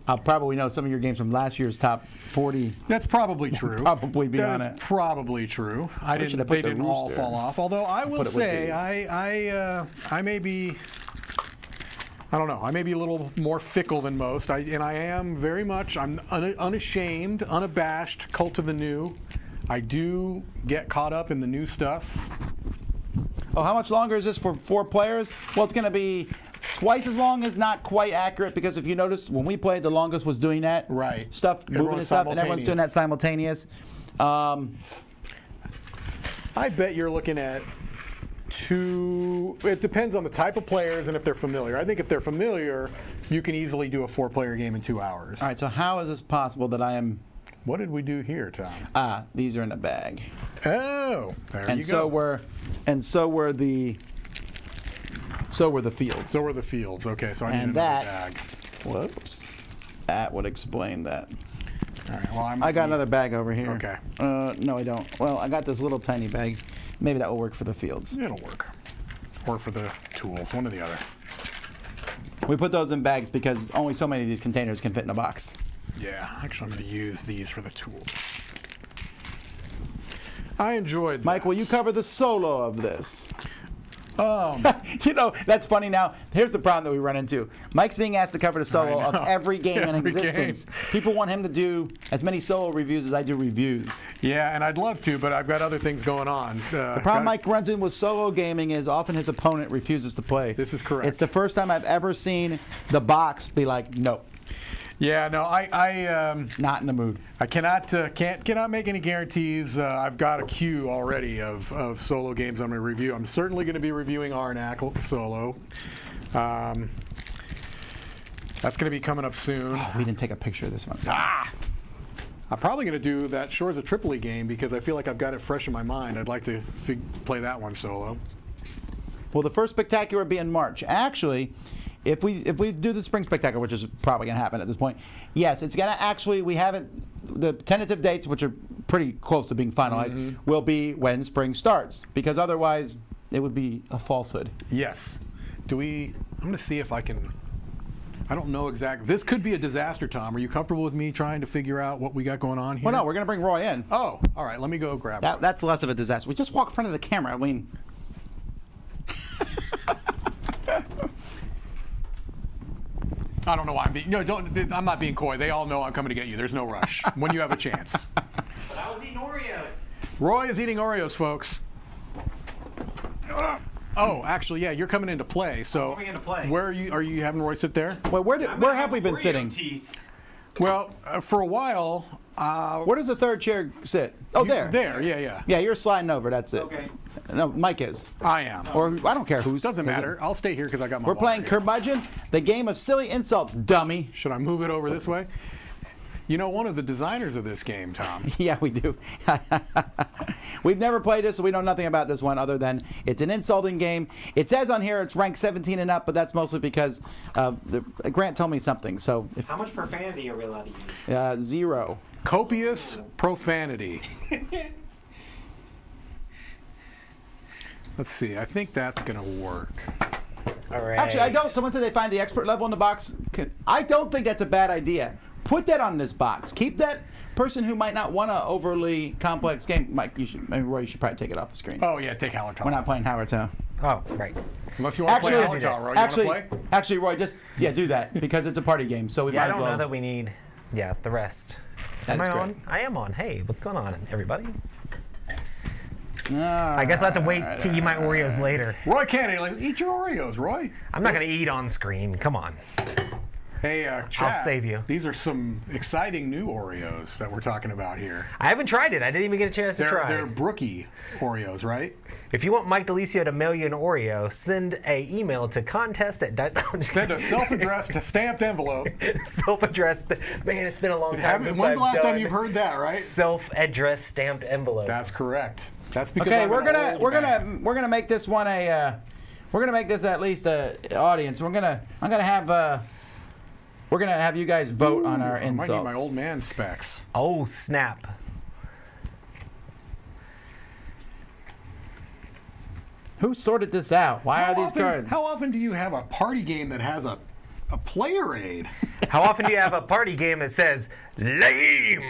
I'll probably know some of your games from last year's top 40. That's probably true. Probably be on That it. is probably true. Should have put They the didn't all rooster. fall off. Although I will put it with say, these. I may be. I don't know. I may be a little more fickle than most, and I am very much. I'm unashamed, unabashed, cult of the new. I do get caught up in the new stuff. Oh, how much longer is this for 4 players? Well, it's going to be twice as long as not quite accurate, because if you noticed, when we played, the longest was doing that. Right. Stuff, moving Everyone's and stuff, and everyone's doing that simultaneous. I bet you're looking at 2. It depends on the type of players and if they're familiar. I think if they're familiar, you can easily do a 4-player game in 2 hours. All right, so how is this possible that I am... What did we do here, Tom? These are in a bag. Oh, there you go. So were the fields. So were the fields. Okay, so I need And another that- bag. Whoops. That would explain that. All right, well, I got another bag over here. Okay. No, I don't. Well, I got this little tiny bag. Maybe that will work for the fields. It'll work. Or for the tools, one or the other. We put those in bags because only so many of these containers can fit in a box. Yeah, actually, I'm going to use these for the tools. I enjoyed that. Mike, will you cover the solo of this? Oh, You know, that's funny now. Here's the problem that we run into. Mike's being asked to cover the solo I know. of every game in Every existence. People want him to do as many solo reviews as I do reviews. yeah, and I'd love to, but I've got other things going on. The problem Mike runs in with solo gaming is often his opponent refuses to play. This is correct. It's the first time I've ever seen the box be like, no, Yeah, no, I not in the mood. I cannot make any guarantees. I've got a queue already of solo games I'm going to review. I'm certainly going to be reviewing Arnak solo. That's going to be coming up soon. We didn't take a picture of this one. I'm probably going to do that Shores of Tripoli game because I feel like I've got it fresh in my mind. I'd like to play that one solo. Well, the first spectacular will be in March. Actually, if we do the spring spectacular, which is probably going to happen at this point, yes, it's going to actually, we haven't, the tentative dates, which are pretty close to being finalized, will be when spring starts, because otherwise it would be a falsehood. Yes. I'm going to see if I can. I don't know exactly. This could be a disaster, Tom. Are you comfortable with me trying to figure out what we got going on here? Well, no, we're going to bring Roy in. Oh, all right. Let me go grab Roy. That's less of a disaster. We just walk in front of the camera. I mean, I don't know why I'm being. No, I'm not being coy. They all know I'm coming to get you. There's no rush. When you have a chance. But I was eating Oreos. Roy is eating Oreos, folks. Oh, actually, yeah, you're coming into play. So, coming into play. Where are you? Are you having Roy sit there? well, where have we been sitting? Well, for a while. Where does the third chair sit? Oh, there. There, yeah. Yeah, you're sliding over. That's it. Okay. No, Mike is. I am. Or I don't care who's. Doesn't is it? matter. I'll stay here because I got my. We're playing water here. Curmudgeon, the game of silly insults, dummy. Should I move it over this way? You know, one of the designers of this game, Tom. Yeah, we do. We've never played this, so we know nothing about this one other than it's an insulting game. It says on here it's ranked 17 and up, but that's mostly because Grant told me something. So if How much profanity are we allowed to use? 0. Copious profanity. Let's see. I think that's going to work. All right. Actually, I don't. Someone said they find the expert level in the box. I don't think that's a bad idea. Put that on this box. Keep that person who might not want an overly complex game. Mike, maybe Roy, you should probably take it off the screen. Oh, yeah, take Hallertau. We're not playing Hallertau. Oh, right. Unless you want to play Actually, Hallertau, Roy. You want to play? Actually, Roy, just do that because it's a party game. So we Yeah, might I as don't well. know that we need, the rest. That Am is I great. on? I am on. Hey, what's going on, everybody? I I guess I'll have to wait to eat my Oreos later. Roy can't eat your Oreos, Roy. I'm not going to eat on screen. Come on. Hey, chat, save you. These are some exciting new Oreos that we're talking about here. I haven't tried it. I didn't even get a chance to try. They're Brookie Oreos, right? If you want Mike DeLisio to mail you an Oreo, send an email to contest@dice. Send a self-addressed stamped envelope. Self-addressed. Man, it's been a long time since When's I've the last done time you've heard that, right? self-addressed stamped envelope. That's correct. That's because Okay, I'm we're an old man. gonna make this one a we're gonna make this at least a audience. We're gonna have you guys vote on our I might need insults. my old man specs. Oh, snap. Who sorted this out? Why are these cards? How often do you have a party game that has a player aid? How often do you have a party game that says, lame?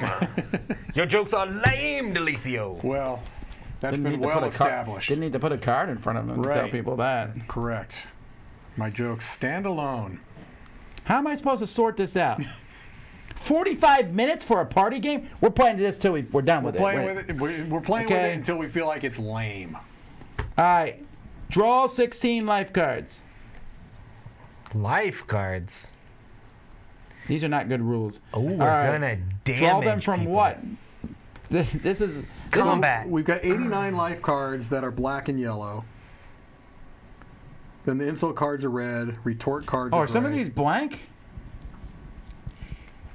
Your jokes are lame, DeLisio. Well, that's Didn't been need to well put a card- established. Didn't need to put a card in front of them to tell Right. people that. Correct. My jokes stand alone. How am I supposed to sort this out? 45 minutes for a party game? We're playing this till we're done with it. Playing Right. with it. We're playing with Okay. it until we feel like it's lame. All right. Draw 16 life cards. Life cards. These are not good rules. Oh, we're All right. gonna damage Draw them from people. what? This is Combat. We've got 89 life cards that are black and yellow. Then the insult cards are red. Retort cards Oh, are are some of gray. these blank?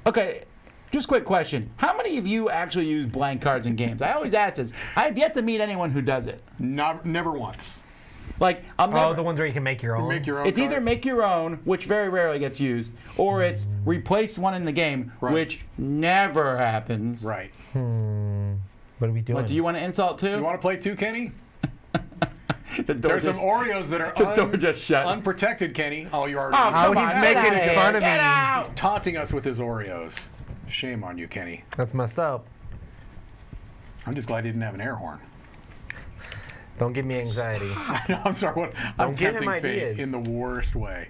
Okay, just quick question. How many of you actually use blank cards in games? I always ask this. I have yet to meet anyone who does it. Never once. Like, I'll never, Oh, the ones where you can make your own. Make your own. it's either card. make your own, which very rarely gets used, or it's replace one in the game, Right. which never happens. Right. What are we doing? What, do you want to insult too? You want to play too, Kenny? The door There's some just- Oreos that are the door just shut. unprotected, Kenny. Oh, you already. Oh, Oh, come he's on, making get outta fun here. of Get me. out. He's taunting us with his Oreos. Shame on you, Kenny. That's messed up. I'm just glad he didn't have an air horn. Don't give me anxiety. I know, I'm sorry. I'm Don't give him tempting fate ideas. in the worst way.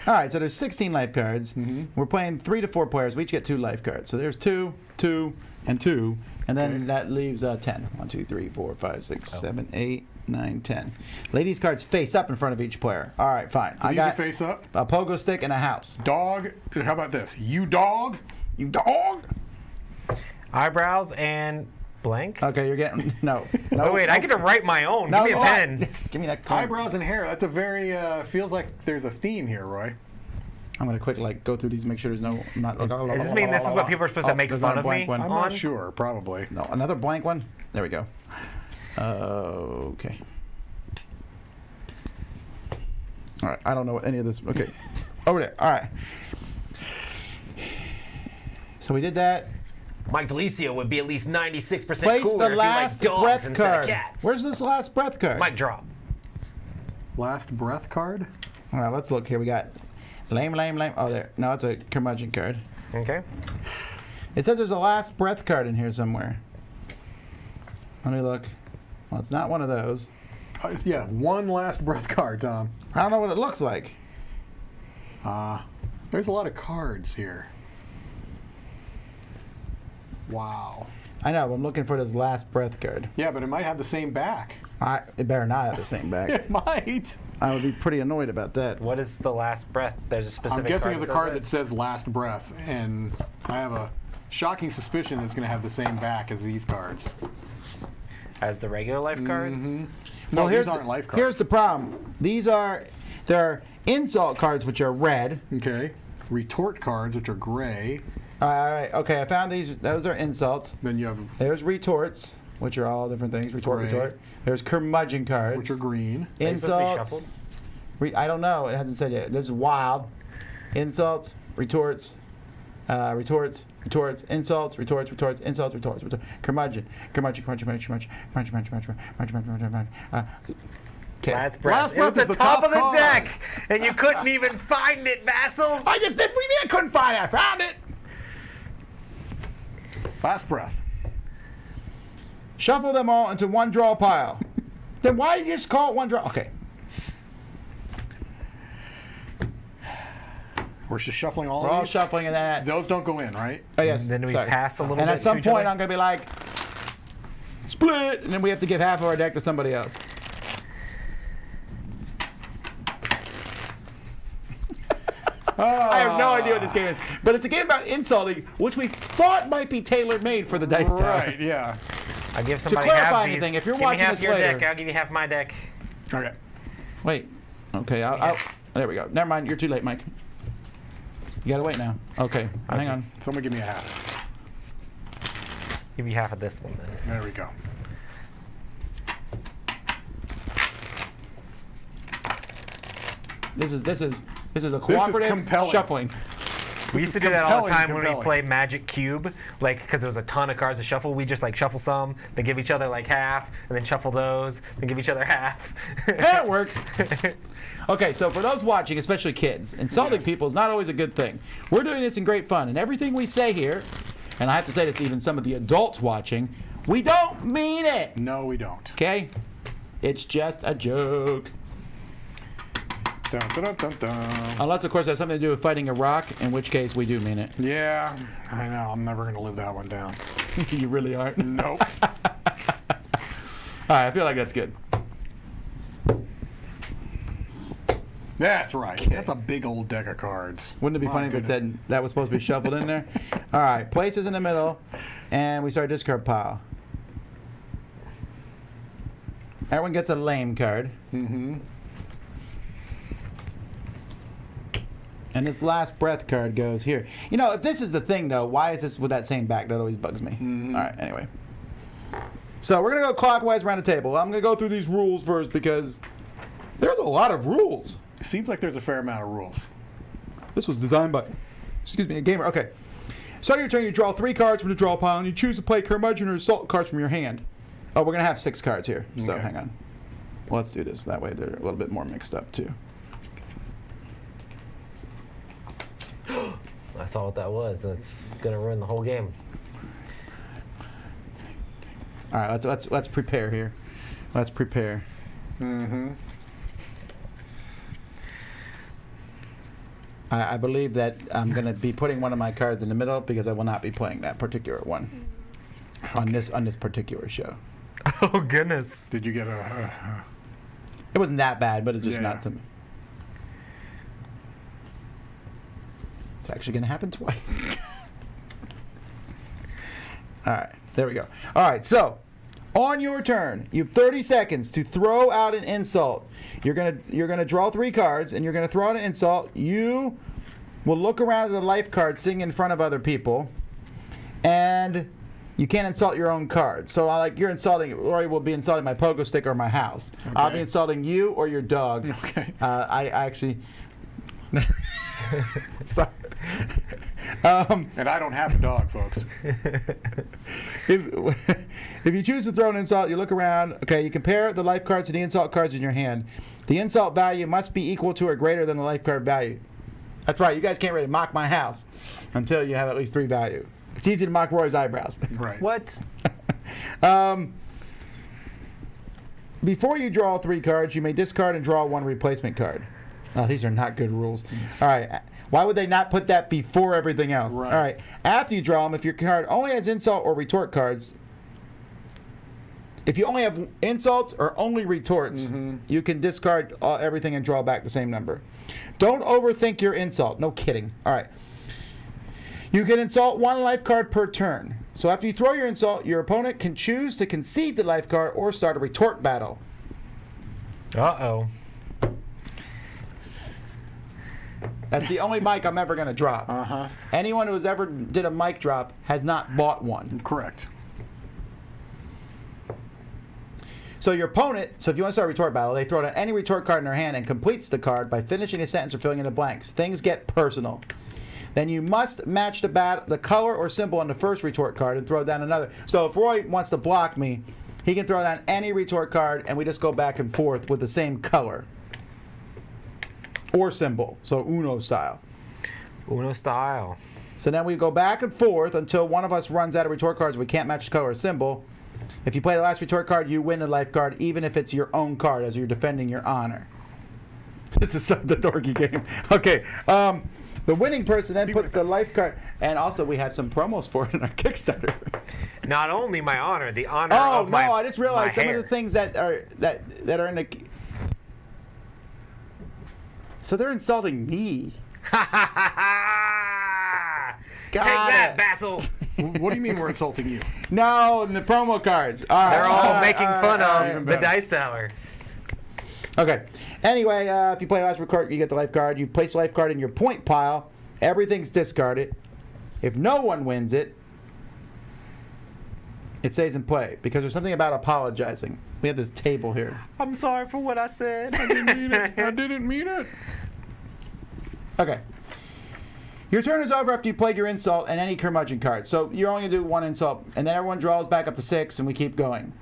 All right, so there's 16 life cards. We're playing 3 to 4 players. We each get 2 life cards. So there's 2, 2, and 2. And then Okay. that leaves 10. 1, 2, 3, 4, 5, 6, 7, 8, 9, 10. Ladies' cards face up in front of each player. All right, fine. I These are got face up. a pogo stick and a house. Dog. How about this? You dog. You dog! Eyebrows and blank. Okay, you're getting... No. No. Oh, wait, I get to write my own. Give me a no. pen. Give me that card. Eyebrows and hair. That's a very. Feels like there's a theme here, Roy. I'm going to quick go through these, make sure there's no... Not, Does this mean this is what people are supposed to make there's fun not a of me blank one. I'm on? not sure. Probably. No, another blank one? There we go. Okay. All right, I don't know what any of this... Okay. Over there. All right. So we did that. Mike DeLisio would be at least 96% Place cooler the if he last liked dogs breath instead card. of cats. Where's this last breath card? Mic drop. Last breath card. All right, let's look here. We got lame. Oh, there. No, it's a curmudgeon card. Okay. It says there's a last breath card in here somewhere. Let me look. Well, it's not one of those. Yeah, one last breath card, Tom. I don't know what it looks like. There's a lot of cards here. Wow. I know, but I'm looking for this last breath card. Yeah, but it might have the same back. It better not have the same back. It might. I would be pretty annoyed about that. What is the last breath? There's a specific I'm guessing card it's a that card says that says last breath, and I have a shocking suspicion it's going to have the same back as these cards. as the regular life cards. No, Well, these aren't life cards. Here's the problem. There are insult cards, which are red. Okay. Retort cards, which are gray. All right, okay, I found these. Those are insults. Then you have There's retorts, which are all different things. Retort. Gray. There's curmudgeon cards. which are green. Are they supposed to be Insults. shuffled? I don't know. It hasn't said yet. This is wild. Insults, retorts, insults, retorts, insults, curmudgeon. Okay. Last breath. Last It was breath the is the top top of the card. deck, and you couldn't even find it, Vassal. I just did. What do you mean I couldn't find it? I found it. Last breath. Shuffle them all into one draw pile. Then why did you just call it one draw? Okay. We're just shuffling all We're of all these. shuffling and then. Those don't go in, right? Oh yes. Then we sorry. pass a little And bit at some to each point, other? I'm gonna be like, split, and then we have to give half of our deck to somebody else. I have no idea what this game is. But it's a game about insulting, which we thought might be tailor-made for the Dice Tower. Right, yeah. I'll give To somebody clarify half anything, if you're give watching me half this your later... deck, I'll give you half my deck. Okay. Wait. Okay, there we go. Never mind, you're too late, Mike. You gotta wait now. Okay, hang on. Someone give me a half. Give you half of this one then. There we go. This is a cooperative compelling. shuffling. We used to do that all the time when we compelling. play Magic Cube, like because there was a ton of cards to shuffle. We just like shuffle some, then give each other like half, and then shuffle those, then give each other half. Yeah, it works. Okay, so for those watching, especially kids, insulting Yes. people is not always a good thing. We're doing this in great fun, and everything we say here, and I have to say this to even some of the adults watching, we don't mean it. No, we don't. Okay? It's just a joke. Dun, dun, dun, dun, dun. Unless, of course, it has something to do with fighting a rock, in which case we do mean it. Yeah, I know. I'm never going to live that one down. You really aren't. Nope. All right, I feel like that's good. That's right. That's a big old deck of cards. Wouldn't it be My funny if it goodness. said that was supposed to be shuffled in there? All right, places in the middle, and we start discard pile. Everyone gets a lame card. Mm-hmm. And this last breath card goes here. You know, if this is the thing, though, why is this with that same back? That always bugs me. Mm-hmm. All right, anyway. So we're going to go clockwise around the table. I'm going to go through these rules first because there's a lot of rules. It seems like there's a fair amount of rules. This was designed by, a gamer. Okay. Start your turn, you draw 3 cards from the draw pile, and you choose to play curmudgeon or assault cards from your hand. Oh, we're going to have 6 cards here, so Okay. hang on. Well, let's do this. That way they're a little bit more mixed up, too. I saw what that was. That's gonna ruin the whole game. All right, let's prepare here. Let's prepare. Mm-hmm. I believe that I'm going to be putting one of my cards in the middle because I will not be playing that particular one on this particular show. Oh goodness. Did you get a... It wasn't that bad, but it's just Yeah. not some. It's actually going to happen twice. All right, there we go. All right, so on your turn, you have 30 seconds to throw out an insult. You're gonna draw 3 cards, and you're gonna throw out an insult. You will look around at the life card sitting in front of other people, and you can't insult your own card. So you're insulting, Rory will be insulting my pogo stick or my house. Okay. I'll be insulting you or your dog. Okay. I actually. Sorry. And I don't have a dog, folks. If you choose to throw an insult, you look around. Okay, you compare the life cards to the insult cards in your hand. The insult value must be equal to or greater than the life card value. That's right. You guys can't really mock my house until you have at least 3 value. It's easy to mock Roy's eyebrows. Right. What? Before you draw 3 cards, you may discard and draw 1 replacement card. These are not good rules. All right. Why would they not put that before everything else? Right. All right. After you draw them, if your card only has insult or retort cards, if you only have insults or only retorts, you can discard everything and draw back the same number. Don't overthink your insult. No kidding. All right. You can insult 1 life card per turn. So after you throw your insult, your opponent can choose to concede the life card or start a retort battle. Uh-oh. That's the only mic I'm ever going to drop. Uh-huh. Anyone who has ever did a mic drop has not bought one. Correct. So your opponent, so if you want to start a retort battle, they throw down any retort card in their hand and completes the card by finishing a sentence or filling in the blanks. Things get personal. Then you must match the color or symbol on the first retort card and throw down another. So if Roy wants to block me, he can throw down any retort card and we just go back and forth with the same color or symbol. So Uno style. Uno style. So then we go back and forth until one of us runs out of retort cards. We can't match the color or symbol. If you play the last retort card, you win the life card, even if it's your own card, as you're defending your honor. This is such a dorky game. Okay. The winning person then puts the life card, and also we have some promos for it in our Kickstarter. Not only my honor, the honor Oh of no! my I just realized my some hair. of the things that are in the. So they're insulting me. Take Got that, it. Basil. What do you mean we're insulting you? No, and the promo cards. All right. They're all right, making fun all of right. the dice tower. Okay. Anyway, if you play last card, you get the life card. You place the life card in your point pile. Everything's discarded. If no one wins it, it stays in play because there's something about apologizing. We have this table here. I'm sorry for what I said. I didn't mean it. Okay. Your turn is over after you played your insult and any curmudgeon card. So you're only going to do one insult, and then everyone draws back up to 6, and we keep going.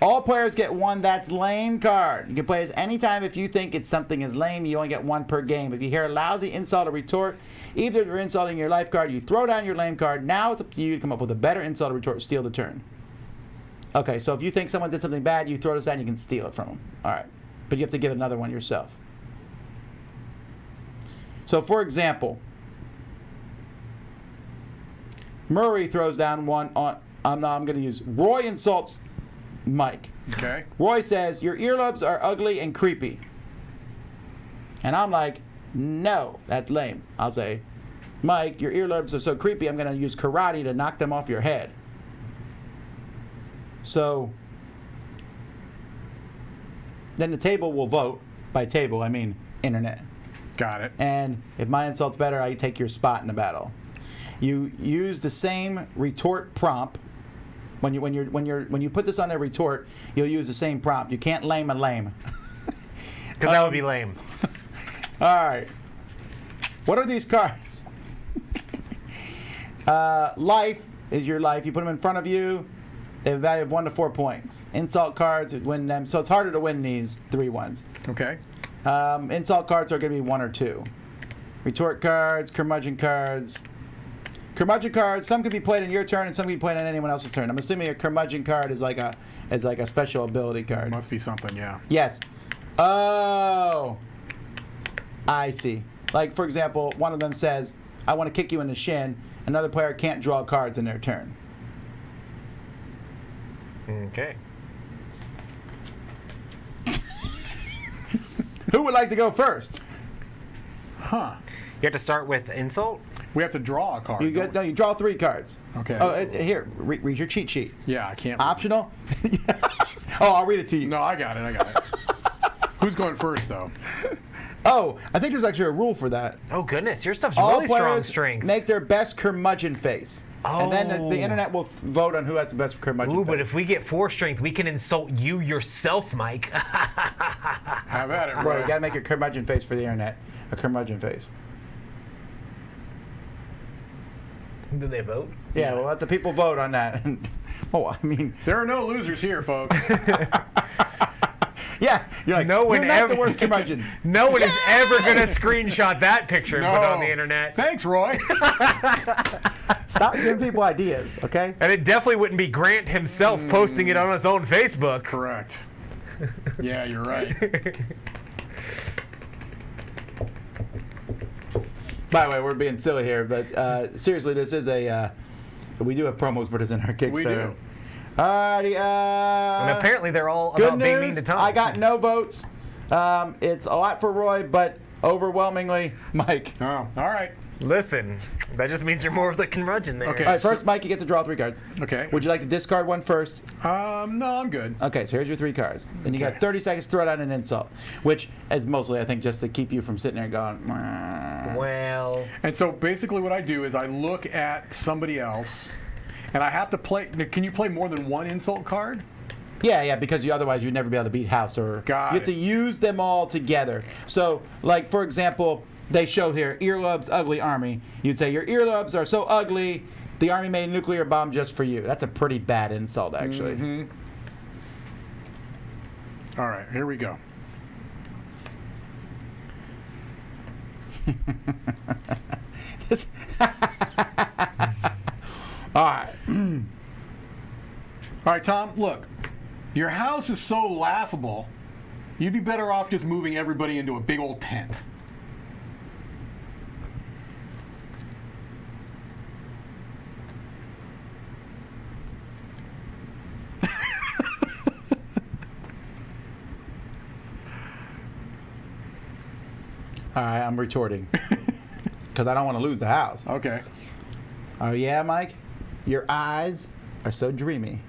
All players get one That's Lame card. You can play this anytime if you think it's something is lame. You only get one per game. If you hear a lousy insult or retort, either if you're insulting your life card, you throw down your lame card. Now it's up to you to come up with a better insult or retort, steal the turn. Okay, so if you think someone did something bad, you throw this down, you can steal it from them. All right. But you have to give another one yourself. So for example, Murray throws down one on, I'm going to use Roy insults Mike. Okay. Roy says, your earlobes are ugly and creepy. And I'm like, no, that's lame. I'll say, Mike, your earlobes are so creepy, I'm going to use karate to knock them off your head. So then the table will vote. By table, I mean internet. Got it. And if my insult's better, I take your spot in the battle. You use the same retort prompt. When you put this on a retort, you'll use the same prompt. You can't lame a lame. Because that would be lame. All right. What are these cards? Life is your life. You put them in front of you. They have a value of 1 to 4 points. Insult cards, win them. So it's harder to win these 3 ones. Okay. Insult cards are going to be 1 or 2. Retort cards, curmudgeon cards. Curmudgeon cards, some can be played in your turn and some can be played on anyone else's turn. I'm assuming a curmudgeon card is like a special ability card. Must be something, yeah. Yes. Oh. I see. Like, for example, one of them says, I want to kick you in the shin. Another player can't draw cards in their turn. Okay. Who would like to go first? Huh. You have to start with insult? We have to draw a card. You don't no, you draw 3 cards. Okay. Oh, here, read your cheat sheet. we? Yeah, I can't. Optional? Oh, I'll read it to you. No, I got it. Who's going first, though? Oh, I think there's actually a rule for that. Oh, goodness. Your stuff's All really strong players strength. make their best curmudgeon face. And then the Oh. internet will vote on who has the best curmudgeon Ooh, face. but if we get 4 strength, we can insult you yourself, Mike. Have at it, Right, Roy. you gotta make a curmudgeon face for the internet. A curmudgeon face. Do they vote? Yeah, we'll let the people vote on that. Oh, I mean, There are no losers here, folks. yeah, you're like, No one you're not ever- the worst curmudgeon. No one is ever going to screenshot that picture and No. put it on the internet. Thanks, Roy. Stop giving people ideas, okay? And it definitely wouldn't be Grant himself posting it on his own Facebook. Correct. Yeah, you're right. By the way, we're being silly here, but seriously, this is a. We do have promos for this in our Kickstarter. We do. Alrighty. And apparently they're all good about being news, mean to Tom. I got no votes. It's a lot for Roy, but overwhelmingly, Mike. Oh, all right. Listen, that just means you're more of the curmudgeon there. Okay. All right, first, Mike, you get to draw 3 cards. Okay. Would you like to discard one first? No, I'm good. Okay, so here's your 3 cards. Then you got Okay. 30 seconds to throw down an insult, which is mostly, I think, just to keep you from sitting there going. "Mwah." Well, And so basically what I do is I look at somebody else, and I have to play. Can you play more than 1 insult card? Yeah, because otherwise you'd never be able to beat House. Or Got you have it. to use them all together. So, like, for example, they show here, earlobes, ugly army. You'd say, your earlobes are so ugly, the army made a nuclear bomb just for you. That's a pretty bad insult, actually. Mm-hmm. All right, here we go. All right. All right, Tom, look. Your house is so laughable, you'd be better off just moving everybody into a big old tent. All right, I'm retorting. because I don't want to lose the house. Okay. Oh, yeah, Mike? Your eyes are so dreamy.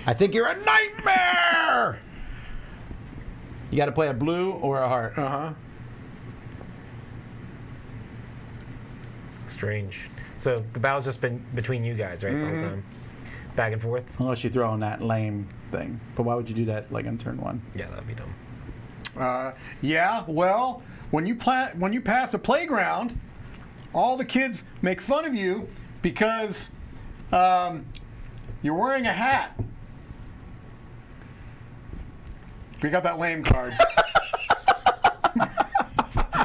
I think you're a nightmare! You got to play a blue or a heart. Uh-huh. Strange. So the battle's just been between you guys, right? The whole time. Back and forth. Unless you throw in that lame thing. But why would you do that like on turn 1? Yeah, that'd be dumb. Yeah, well, when you pass a playground, all the kids make fun of you because you're wearing a hat. We got that lame card.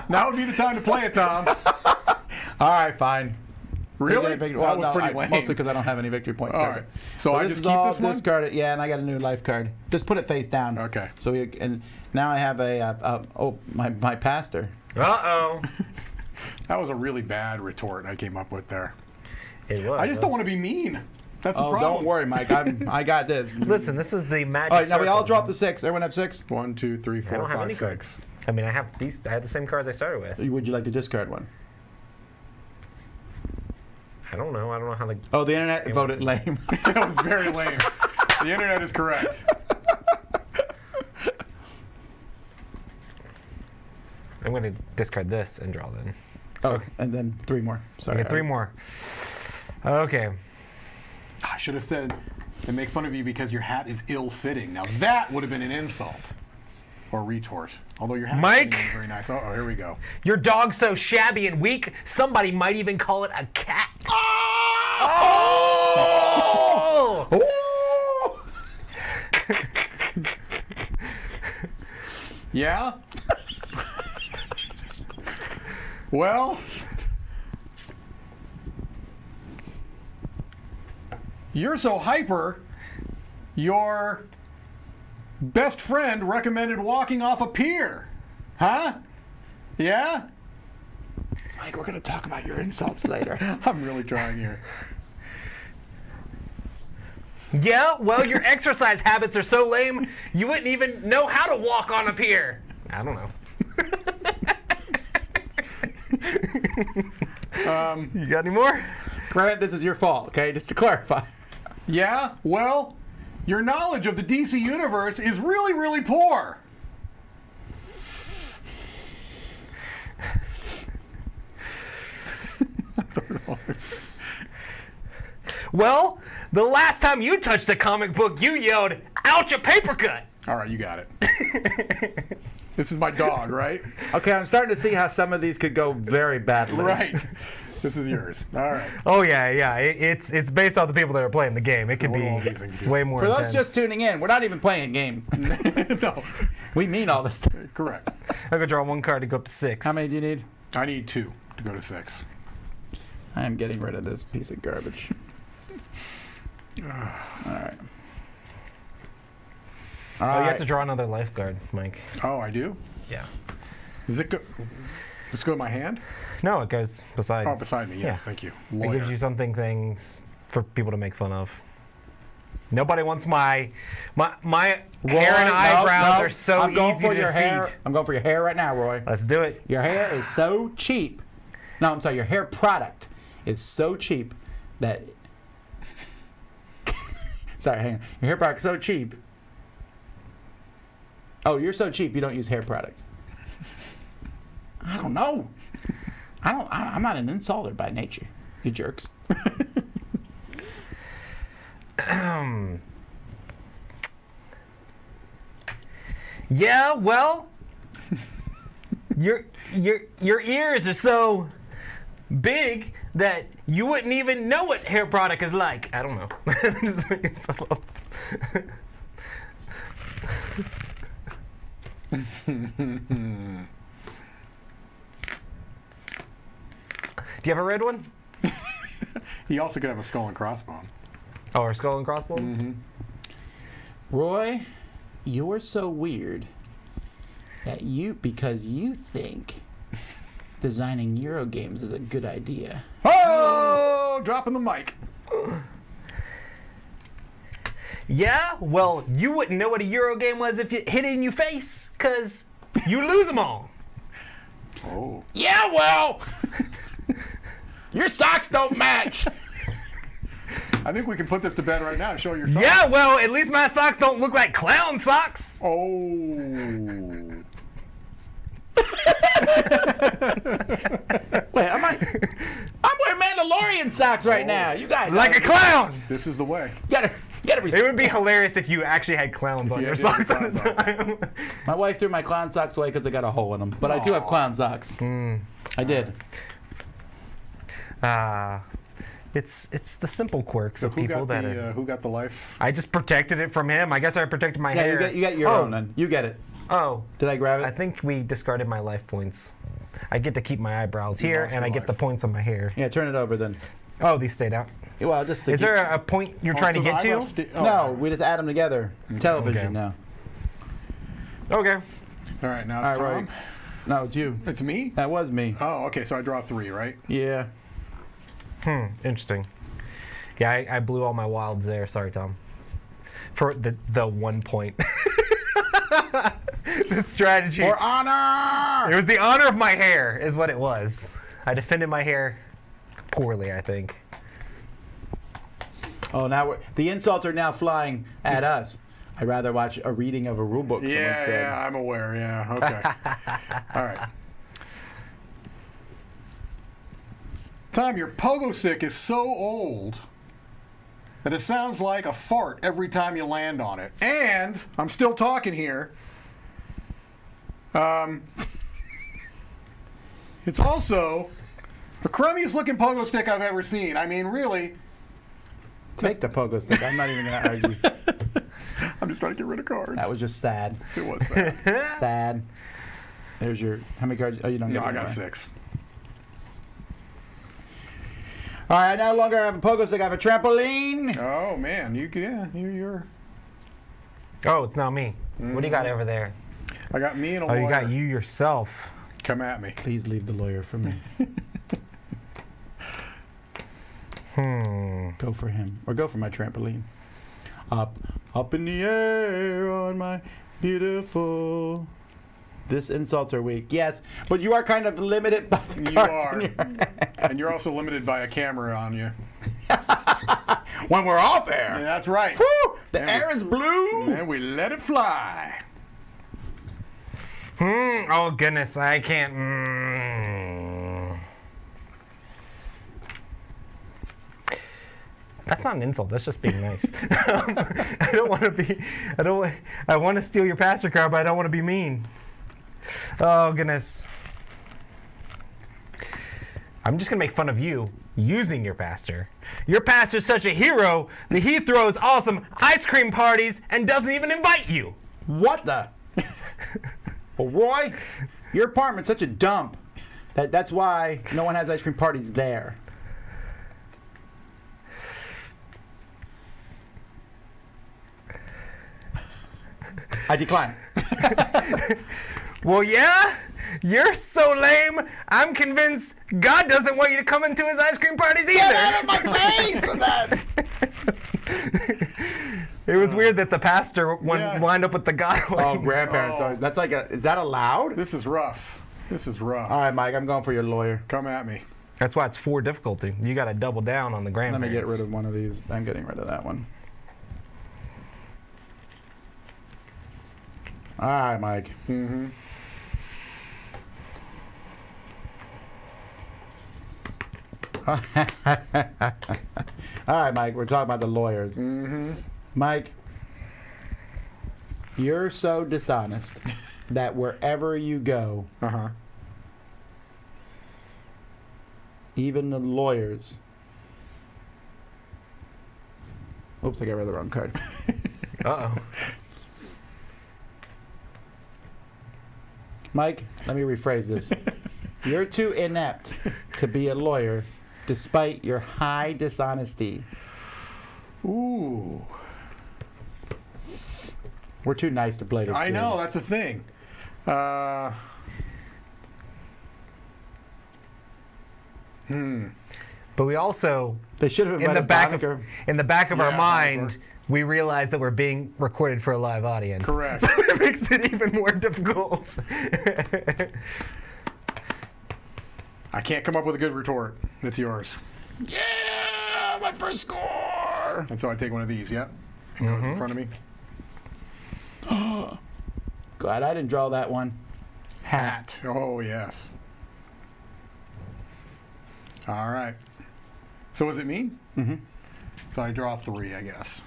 Now would be the time to play it, Tom. All right, fine. Really? Well, That was no, pretty lame. mostly because I don't have any victory point. All right. So I this just is keep all this one? discarded. Yeah, and I got a new life card. Just put it face down. Okay. So and now I have my pastor. Uh-oh. That was a really bad retort I came up with there. It was. I just don't want to be mean. That's the Oh, problem. don't worry, Mike. I got this. Listen, this is the magic All right, now we all circle. drop the 6. Everyone have 6? 1, 2, 3, I 4, don't have 5, any 6. cards. I mean, I have the same cards I started with. Would you like to discard one? I don't know. I don't know how the. Oh, the internet voted lame. That was very lame. The internet is correct. I'm going to discard this and draw then. Oh, and then 3 more. Sorry. Okay, 3 more. Okay. I should have said they make fun of you because your hat is ill-fitting. Now that would have been an insult or retort. Although your hat Mike! is very nice. Oh, here we go. Your dog's so shabby and weak, somebody might even call it a cat. Oh! Oh! Yeah? Well, you're so hyper, your best friend recommended walking off a pier. Huh? Yeah? Mike, we're going to talk about your insults later. I'm really trying here. Yeah, well, your exercise habits are so lame, you wouldn't even know how to walk on a pier. I don't know. You got any more? Grant, this is your fault, okay? Just to clarify. Yeah? Well, your knowledge of the DC universe is really, really poor. Well, the last time you touched a comic book, you yelled, "Ouch, a paper cut!" All right, you got it. This is my dog, right? Okay, I'm starting to see how some of these could go very badly. Right. This is yours. All right. Oh yeah. It's based on the people that are playing the game. It could what be do all these things do? way more For those intense. just tuning in, we're not even playing a game. No. We mean all this stuff. Correct. I'm gonna draw 1 card to go up to 6. How many do you need? I need 2 to go to 6. I am getting rid of this piece of garbage. All right. Oh, you have to draw another lifeguard, Mike. Oh, I do? Yeah. Does it go? Does it go in my hand? No, it goes beside. Oh, beside me. Yes, Yeah. thank you. It Lawyer. gives you things for people to make fun of. Nobody wants my hair and eyebrows are so I'm going easy for to your hair. defeat. I'm going for your hair right now, Roy. Let's do it. Your hair is so cheap. No, I'm sorry. Your hair product is so cheap that. Sorry, hang on. Your hair product is so cheap. Oh, you're so cheap you don't use hair product. I don't know. I'm not an insulter by nature. You jerks. Yeah, well, your ears are so big that you wouldn't even know what hair product is like. I don't know. Just making stuff up. Do you have a red one? He also could have a skull and crossbone. Oh, or skull and crossbones? Mm-hmm. Roy, you're so weird that because you think designing Euro games is a good idea. Oh, dropping the mic. Yeah, well, you wouldn't know what a Euro game was if it hit it in your face, because you lose them all. Oh. Yeah, well, Your socks don't match. I think we can put this to bed right now and show your socks. Yeah, well, at least my socks don't look like clown socks. Oh. Wait, I'm wearing Mandalorian socks right now. You guys Like a clown. This is the way. You gotta It respect. would be hilarious if you actually had clowns on you your did have socks at the clown socks. time. My wife threw my clown socks away because they got a hole in them. But I do have clown socks. I did. It's the simple quirks of Who people got that the are. who got the life? I just protected it from him. I guess I protected my Yeah, hair. you get your own then. You get it. Oh, Did I grab it? I think we discarded my life points. I get to keep my eyebrows here, lost and your I get life. the points on my hair. Yeah, turn it over then. Oh, these stayed out. Well, just to Is there a point you're trying to So get I to? must No, we just add them together. Television Okay. now. Okay. All right, now All it's right, Tom. right. No, it's you. It's me? That was me. Oh, okay, so I draw 3, right? Yeah. Interesting. Yeah, I blew all my wilds there. Sorry, Tom. For the 1 point. The strategy. For honor! It was the honor of my hair, is what it was. I defended my hair poorly, I think. Oh, now the insults are now flying at us. I'd rather watch a reading of a rule book, someone Yeah, said. yeah, I'm aware. Yeah, okay. All right. Tom, your pogo stick is so old that it sounds like a fart every time you land on it. And I'm still talking here. It's also the crummiest looking pogo stick I've ever seen. I mean, really. Take the pogo stick. I'm not even going to argue. I'm just trying to get rid of cards. That was just sad. It was sad. Sad. There's your... How many cards? Oh, you don't No, get I got any more. 6. All right, I no longer have a pogo stick. I have a trampoline. Oh man, you're. Oh, it's not me. What do you got over there? I got me and a Oh, lawyer. you got you yourself. Come at me. Please leave the lawyer for me. Go for him. Or go for my trampoline. Up in the air on my beautiful... This insults are weak. Yes, but you are kind of limited by the You cards are. in your And you're also limited by a camera on you. when we're off air. And that's right. Woo! The And air is blue. And we let it fly. Oh goodness, I can't. That's not an insult. That's just being nice. I don't want to be. I want to steal your pastor card, but I don't want to be mean. Oh goodness. I'm just gonna make fun of you using your pastor. Your pastor's such a hero that he throws awesome ice cream parties and doesn't even invite you. What the? Well, Roy, your apartment's such a dump. That's why no one has ice cream parties there. I decline. Well, yeah, you're so lame. I'm convinced God doesn't want you to come into his ice cream parties either. Get out of my face with that. It was weird that the pastor Yeah. wind up with the God. Oh, grandparents. Oh. That's like a. Is that allowed? This is rough. This is rough. All right, Mike. I'm going for your lawyer. Come at me. That's why it's 4 difficulty. You got to double down on the Let grandparents. me get rid of one of these. I'm getting rid of that one. All right, Mike. Mm-hmm. All right, Mike. We're talking about the lawyers. Mm-hmm. Mike, you're so dishonest that wherever you go, Uh-huh. even the lawyers. Oops, I got rid of the wrong card. Uh-oh. Mike, let me rephrase this. You're too inept to be a lawyer despite your high dishonesty. Ooh. We're too nice to play this I game. know, that's the thing. But we also, They should have in invited the back Monica. of our Yeah, mind, Monica. we realize that we're being recorded for a live audience. Correct. So it makes it even more difficult. I can't come up with a good retort. That's yours. Yeah, my first score. And so I take one of these, yeah? It goes in front of me. Glad I didn't draw that one. Hat. Oh, yes. All right. So is it me? Mm-hmm. So I draw 3, I guess.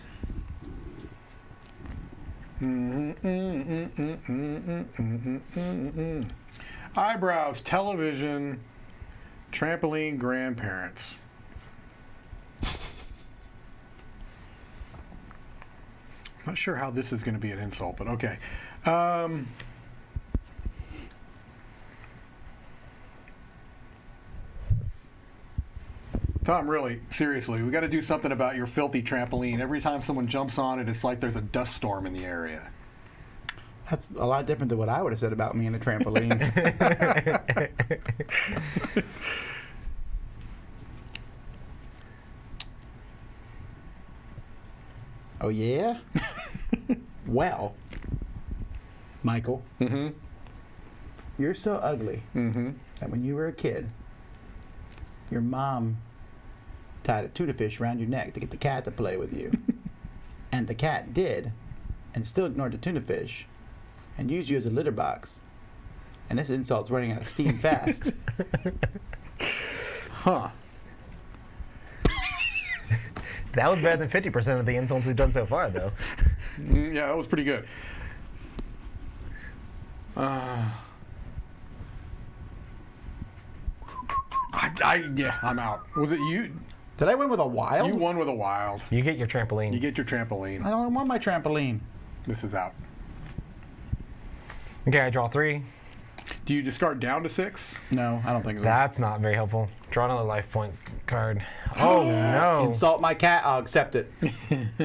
Eyebrows, television, trampoline, grandparents. Not sure how this is going to be an insult, but okay. Tom, really, seriously, we got to do something about your filthy trampoline. Every time someone jumps on it, it's like there's a dust storm in the area. That's a lot different than what I would have said about me and a trampoline. Oh, yeah? Well, Michael, you're so ugly that when you were a kid, your mom tied a tuna fish around your neck to get the cat to play with you. And the cat did, and still ignored the tuna fish, and used you as a litter box. And this insult's running out of steam fast. Huh. That was better than 50% of the insults we've done so far, though. Yeah, that was pretty good. Yeah, I'm out. Was it you? Did I win with a wild? You won with a wild. You get your trampoline. You get your trampoline. I don't want my trampoline. This is out. Okay, I draw 3. Do you discard down to 6? No, I don't think so. That's not very helpful. Draw another life point card. Oh, no. Insult my cat, I'll accept it.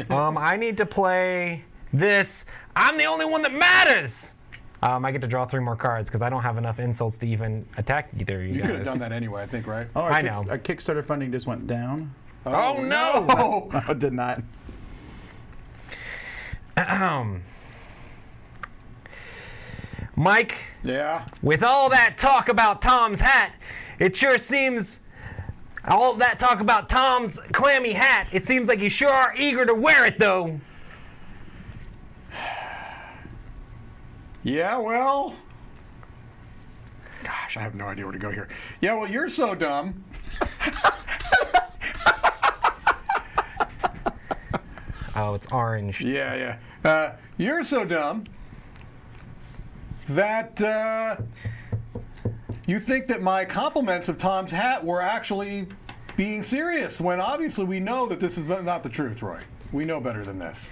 I need to play this. I'm the only one that matters! I get to draw 3 more cards because I don't have enough insults to even attack either of you You guys. could have done that anyway, I think, right? Oh, I know. Our Kickstarter funding just went down. Oh, no! no! No, it did not. Mike, Yeah. with all that talk about Tom's hat, it sure seems... All that talk about Tom's clammy hat, it seems like you sure are eager to wear it, though. Yeah, well... Gosh, I have no idea where to go here. Yeah, well, you're so dumb. Oh, it's orange. Yeah. You're so dumb that you think that my compliments of Tom's hat were actually being serious, when obviously we know that this is not the truth, Roy. We know better than this.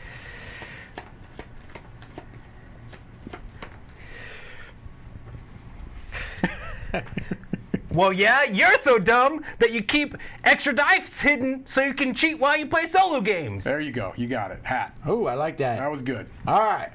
Well, yeah, you're so dumb that you keep extra dice hidden so you can cheat while you play solo games. There you go. You got it. Hat. Oh, I like that. That was good. All right.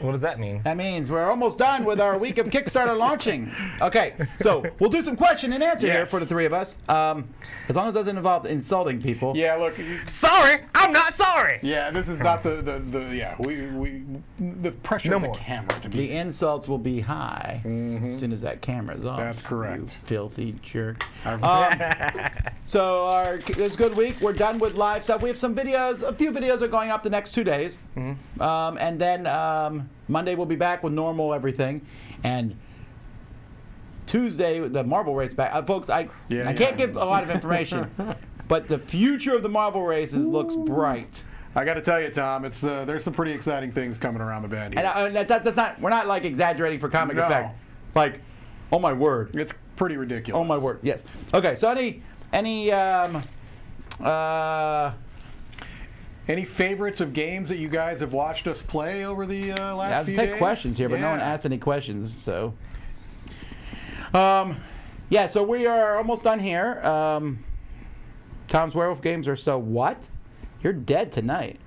What does that mean? That means we're almost done with our week of Kickstarter launching. Okay, so we'll do some question and answer here Yes. for the 3 of us. As long as it doesn't involve insulting people. Yeah, look. Sorry, I'm not sorry. Yeah, this is not the the pressure No of the more. camera to be. The insults will be high as soon as that camera's off. That's correct. You filthy jerk. I've- So it was a good week. We're done with live stuff. We have some videos. A few videos are going up the next 2 days. And then Monday we'll be back with normal everything. And Tuesday, the marble race back. Folks, I can't give a lot of information. But the future of the marble races looks bright. I got to tell you, Tom, it's there's some pretty exciting things coming around the bend here. And that's not, we're not like exaggerating for comic No. effect. Like, oh my word. It's pretty ridiculous. Oh my word. Yes. Okay. So Any favorites of games that you guys have watched us play over the last let's few take days? questions here, but no one Yeah. asked any questions. So, yeah. So we are almost done here. Tom's werewolf games are so what? You're dead tonight.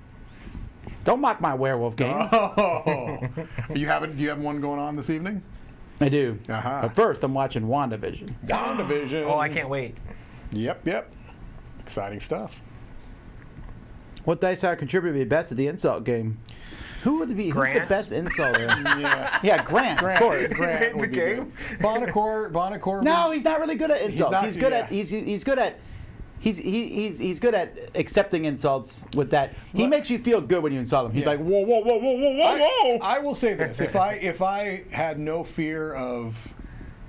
Don't mock my werewolf games. Oh, do you have one going on this evening? I do. Uh-huh. But first, I'm watching WandaVision. WandaVision. Oh, I can't wait. Yep. Exciting stuff. What dice are contributing best to the insult game? Who would be? Who's the Grant? best insulter? Yeah. Yeah, Grant, of course. Grant would be good. Bonnecourt. No, he's not really good at insults. not- He's good yeah. at he's good at he's good at accepting insults with that. He Look- makes you feel good when you insult him. He's Yeah. like, whoa, whoa, whoa, whoa, whoa, whoa, whoa. I will say this: if I had no fear of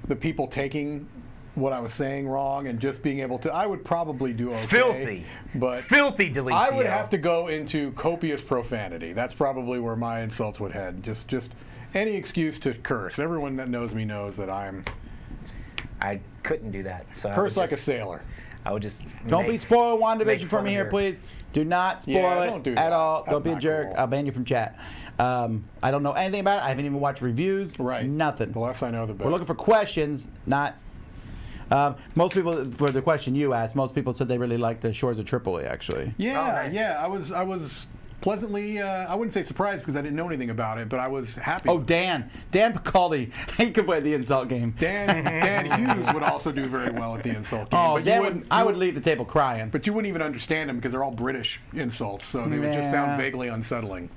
the people taking what I was saying wrong and just being able to, I would probably do okay. Filthy. But Filthy Delicio. I would have to go into copious profanity. That's probably where my insults would head. Just any excuse to curse. Everyone that knows me knows that I'm I couldn't do that. So curse like a sailor. I would just Don't be spoiled WandaVision make for fun me of here, your- please. Do not spoil Yeah, it don't do at that. all. That's Don't be a not jerk. cool. I'll ban you from chat. I don't know anything about it. I haven't even watched reviews. Right. Nothing. The less I know, the better. We're looking for questions, not. Most people, for the question you asked, most people said they really liked the Shores of Tripoli, actually. Yeah, Oh, nice. yeah. I was pleasantly. I wouldn't say surprised because I didn't know anything about it, but I was happy. Oh, Dan Picaldi. He could play the insult game. Dan Hughes would also do very well at the insult game. Oh, but Dan you would, wouldn't. I would leave the table crying. But you wouldn't even understand them because they're all British insults, so they would just sound Yeah. vaguely unsettling.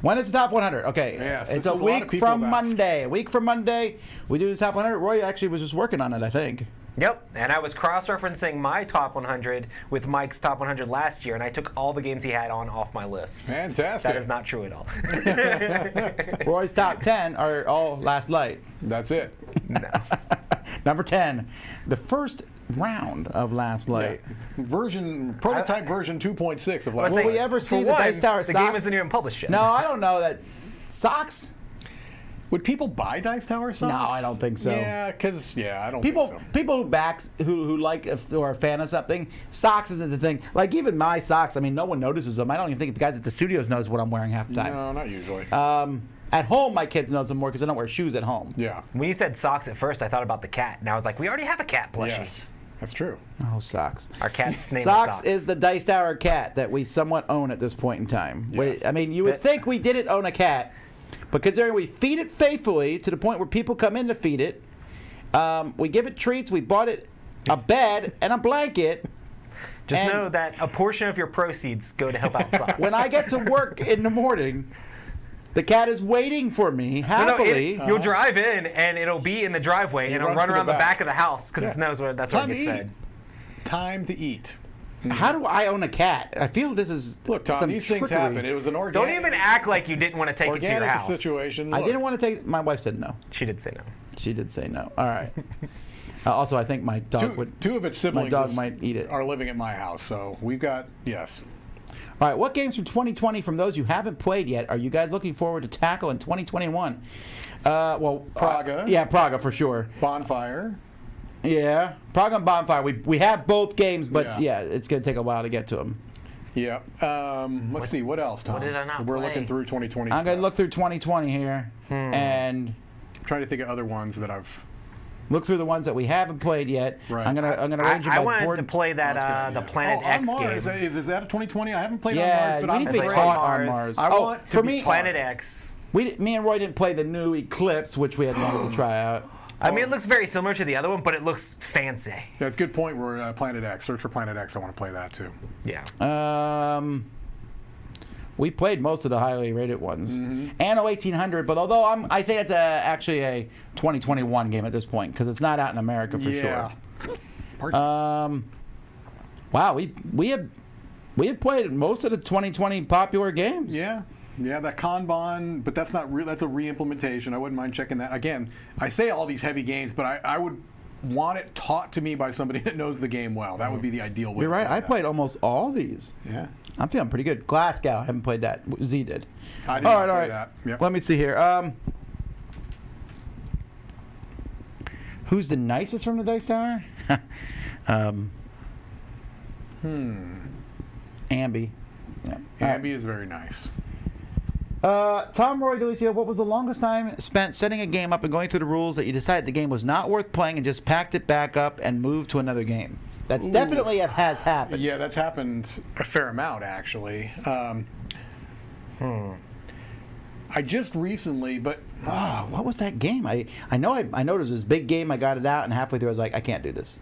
When is the top 100? Okay, Yes, it's this a was a lot of week people from have asked. Monday. A week from Monday, we do the top 100. Roy actually was just working on it, I think. Yep, and I was cross-referencing my top 100 with Mike's top 100 last year, and I took all the games he had on off my list. Fantastic. That is not true at all. Roy's top 10 are all Last Light. That's it. No. Number 10, the first round of Last Light. Prototype version 2.6 of last Will we night. ever see For the one, Dice Tower the socks? game isn't even published yet. No, I don't know that. Socks? Would people buy Dice Tower socks? No, I don't think so. Yeah, because I don't People think so. people who like or are a fan of something, socks isn't the thing. Like even my socks, I mean, no one notices them. I don't even think the guys at the studios knows what I'm wearing half the time. No, not usually. At home, my kids know them more because I don't wear shoes at home. yeah. When you said socks at first, I thought about the cat, and I was like, we already have a cat plushie. Yes. That's true. Oh, socks. Our cat's name Socks is Socks. is the Dice Tower cat that we somewhat own at this point in time. Yes. I mean, you would think we didn't own a cat, but considering we feed it faithfully to the point where people come in to feed it, we give it treats, we bought it a bed and a blanket. Just and- know that a portion of your proceeds go to help out Socks. When I get to work in the morning, the cat is waiting for me happily. You'll drive in, and it'll be in the driveway, and it'll runs run to the around the back. back of the house because it knows where that's where Time it to gets eat. fed. Time to eat. How do I own a cat? I feel this is Look, Tom, some these things trickery. happen. It was an Don't organic. even act like you didn't want to take it to your organic house. situation. I Look. didn't want to take. My wife said no. She did say no. She did say no. All right. Also, I think my dog would. Two of its siblings dog might eat it. are living at my house, so we've got yes. All right. What games from 2020 from those you haven't played yet are you guys looking forward to tackle in 2021? Well, Praga. Yeah, Praga for sure. Bonfire. Yeah, Praga and Bonfire. We have both games, but Yeah. yeah, it's gonna take a while to get to them. Yeah. Let's see. What else, Tom? what did I not We're play? looking through 2020. I'm gonna stuff. look through 2020 here and Trying to think of other ones that I've. look through the ones that we haven't played yet. Right. I'm gonna arrange it I by wanted board. to play that That's the good idea. Planet on X Mars. game. Is that a 2020? I haven't played Yeah, on Mars, but we I'm need to be afraid. taught on Mars. Mars. I want to for be me, taught. Planet X. me and Roy didn't play the new Eclipse, which we had wanted to try out. I mean, it looks very similar to the other one, but it looks fancy. That's a good point. We're Planet X. Search for Planet X. I want to play that too. Yeah. We played most of the highly rated ones. Mm-hmm. Anno 1800, but although I think it's actually a 2021 game at this point because it's not out in America for Yeah. sure. Wow, we have played most of the 2020 popular games. Yeah. Yeah, that Kanban, but that's not that's a re-implementation. I wouldn't mind checking that. Again, I say all these heavy games, but I would want it taught to me by somebody that knows the game well. That would be the ideal way. You're to right. play I that. played almost all these. Yeah. I'm feeling pretty good. Glasgow, I haven't played that. Z did. I did All not right, play all right. that. Yep. Let me see here. Who's the nicest from the Dice Tower? Ambi. Yeah. All right. Ambi is very nice. Tom Roy Delicio, what was the longest time spent setting a game up and going through the rules that you decided the game was not worth playing and just packed it back up and moved to another game? That's definitely has happened. Yeah, that's happened a fair amount, actually. I just recently, but Oh, what was that game? I know there was this big game. I got it out, and halfway through I was like, I can't do this.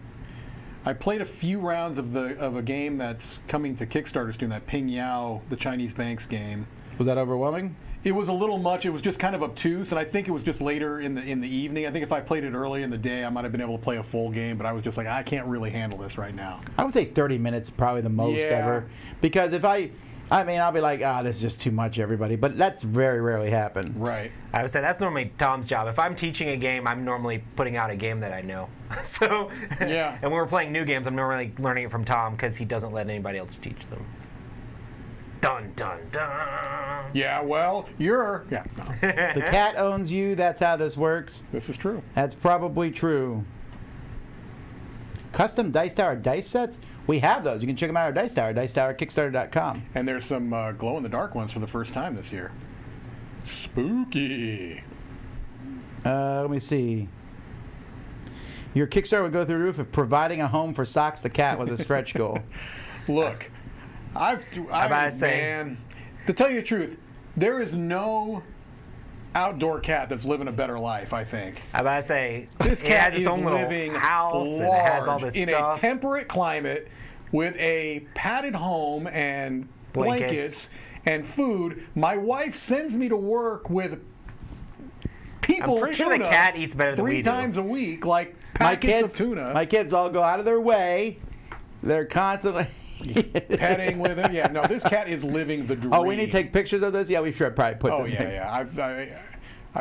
I played a few rounds of a game that's coming to Kickstarter soon, that Ping Yao, the Chinese banks game. Was that overwhelming? It was a little much. It was just kind of obtuse, and I think it was just later in the evening. I think if I played it early in the day, I might have been able to play a full game, but I was just like, I can't really handle this right now. I would say 30 minutes probably the most Yeah. ever. Because if I mean, I'll be like, this is just too much, everybody. But that's very rarely happen. Right. I would say that's normally Tom's job. If I'm teaching a game, I'm normally putting out a game that I know. So, Yeah. And when we're playing new games, I'm normally learning it from Tom because he doesn't let anybody else teach them. Dun dun dun. Yeah, well, no. The cat owns you. That's how this works. This is true. That's probably true. Custom Dice Tower dice sets? We have those. You can check them out at our Dice Tower, dicetowerkickstarter.com. And there's some glow-in-the-dark ones for the first time this year. Spooky. Let me see. Your Kickstarter would go through the roof if providing a home for Socks the cat was a stretch goal. Look, man, to tell you the truth, there is no outdoor cat that's living a better life, I think. I'm about to say, This it cat has its is own little living house and it has all large this in stuff. a temperate climate with a padded home and blankets and food. My wife sends me to work with people I'm pretty sure the tuna cat eats better than we three do. times a week, like packets of tuna. My kids all go out of their way. They're constantly petting with him. Yeah, no, this cat is living the dream. Oh, we need to take pictures of this? Yeah, we should probably put them in. yeah.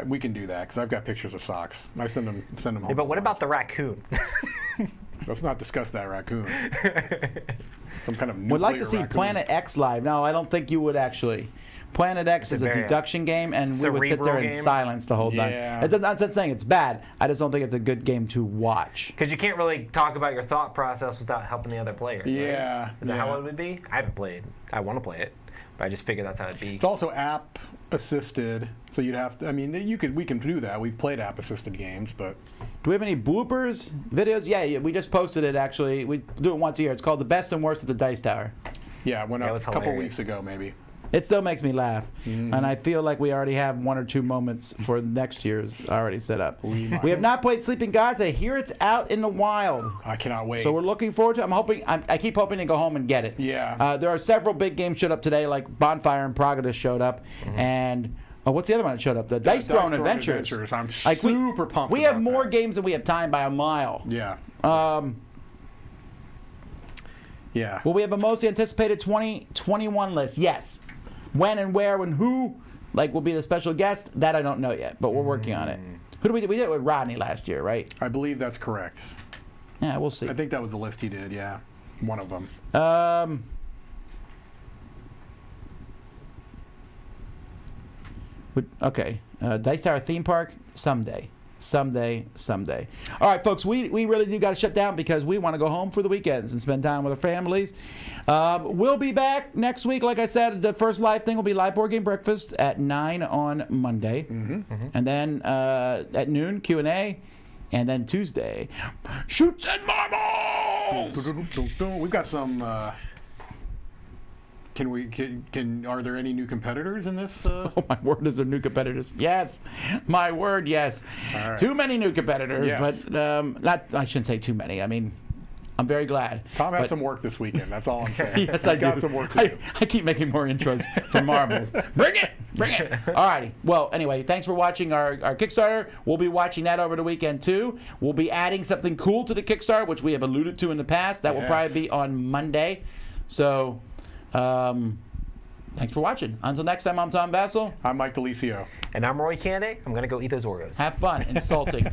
We can do that because I've got pictures of Socks. I send them home. Yeah, but what about the raccoon? Let's not discuss that raccoon. Some kind of nuclear Would like to see raccoon. Planet X live. No, I don't think you would actually. Planet X is a very, deduction game, and we would sit there cerebral in game. silence the whole time. Yeah. I'm not saying it's bad. I just don't think it's a good game to watch. Because you can't really talk about your thought process without helping the other player. Right? Yeah. Is that how it would be? I haven't played. I want to play it, but I just figured that's how it'd be. It's also app assisted, so you'd have to. I mean, we can do that. We've played app assisted games, but Do we have any bloopers videos? Yeah, we just posted it actually. We do it once a year. It's called The Best and Worst of the Dice Tower. yeah, it went up was a couple hilarious. weeks ago, maybe. It still makes me laugh, and I feel like we already have one or two moments for next year's already set up. We have not played Sleeping Gods. I hear it's out in the wild, I cannot wait. so we're looking forward to it. I keep hoping to go home and get it. Yeah. There are several big games showed up today, like Bonfire and Pragadus showed up, and what's the other one that showed up? The Dice Throne Adventures. I'm Like, super pumped. We have about more that. games than we have time by a mile. Yeah. Yeah. Will we have a most anticipated 2021 list? Yes. When and where and who, will be the special guest? That I don't know yet, but we're working on it. Who do we do? We did it with Rodney last year, right? I believe that's correct. Yeah, we'll see. I think that was the list he did. Yeah, one of them. Okay. Dice Tower theme park someday. Someday. All right, folks, we really do got to shut down because we want to go home for the weekends and spend time with our families. We'll be back next week. Like I said, the first live thing will be Live Board Game Breakfast at 9 on Monday. And then at noon, Q&A. And then Tuesday, Shoots and Marbles! We've got some. Are there any new competitors in this? Oh, my word, is there new competitors? Yes. My word, yes. All right. Too many new competitors, Yes. but I shouldn't say too many. I mean, I'm very glad. Tom has But- some work this weekend. That's all I'm saying. Yes, He's I got do. some work to do. I keep making more intros for marbles. Bring it! All righty. Well, anyway, thanks for watching our Kickstarter. We'll be watching that over the weekend, too. We'll be adding something cool to the Kickstarter, which we have alluded to in the past. That will Yes. probably be on Monday. So, thanks for watching. Until next time, I'm Tom Bassel. I'm Mike DeLisio. And I'm Roy Candy. I'm going to go eat those Oreos. Have fun insulting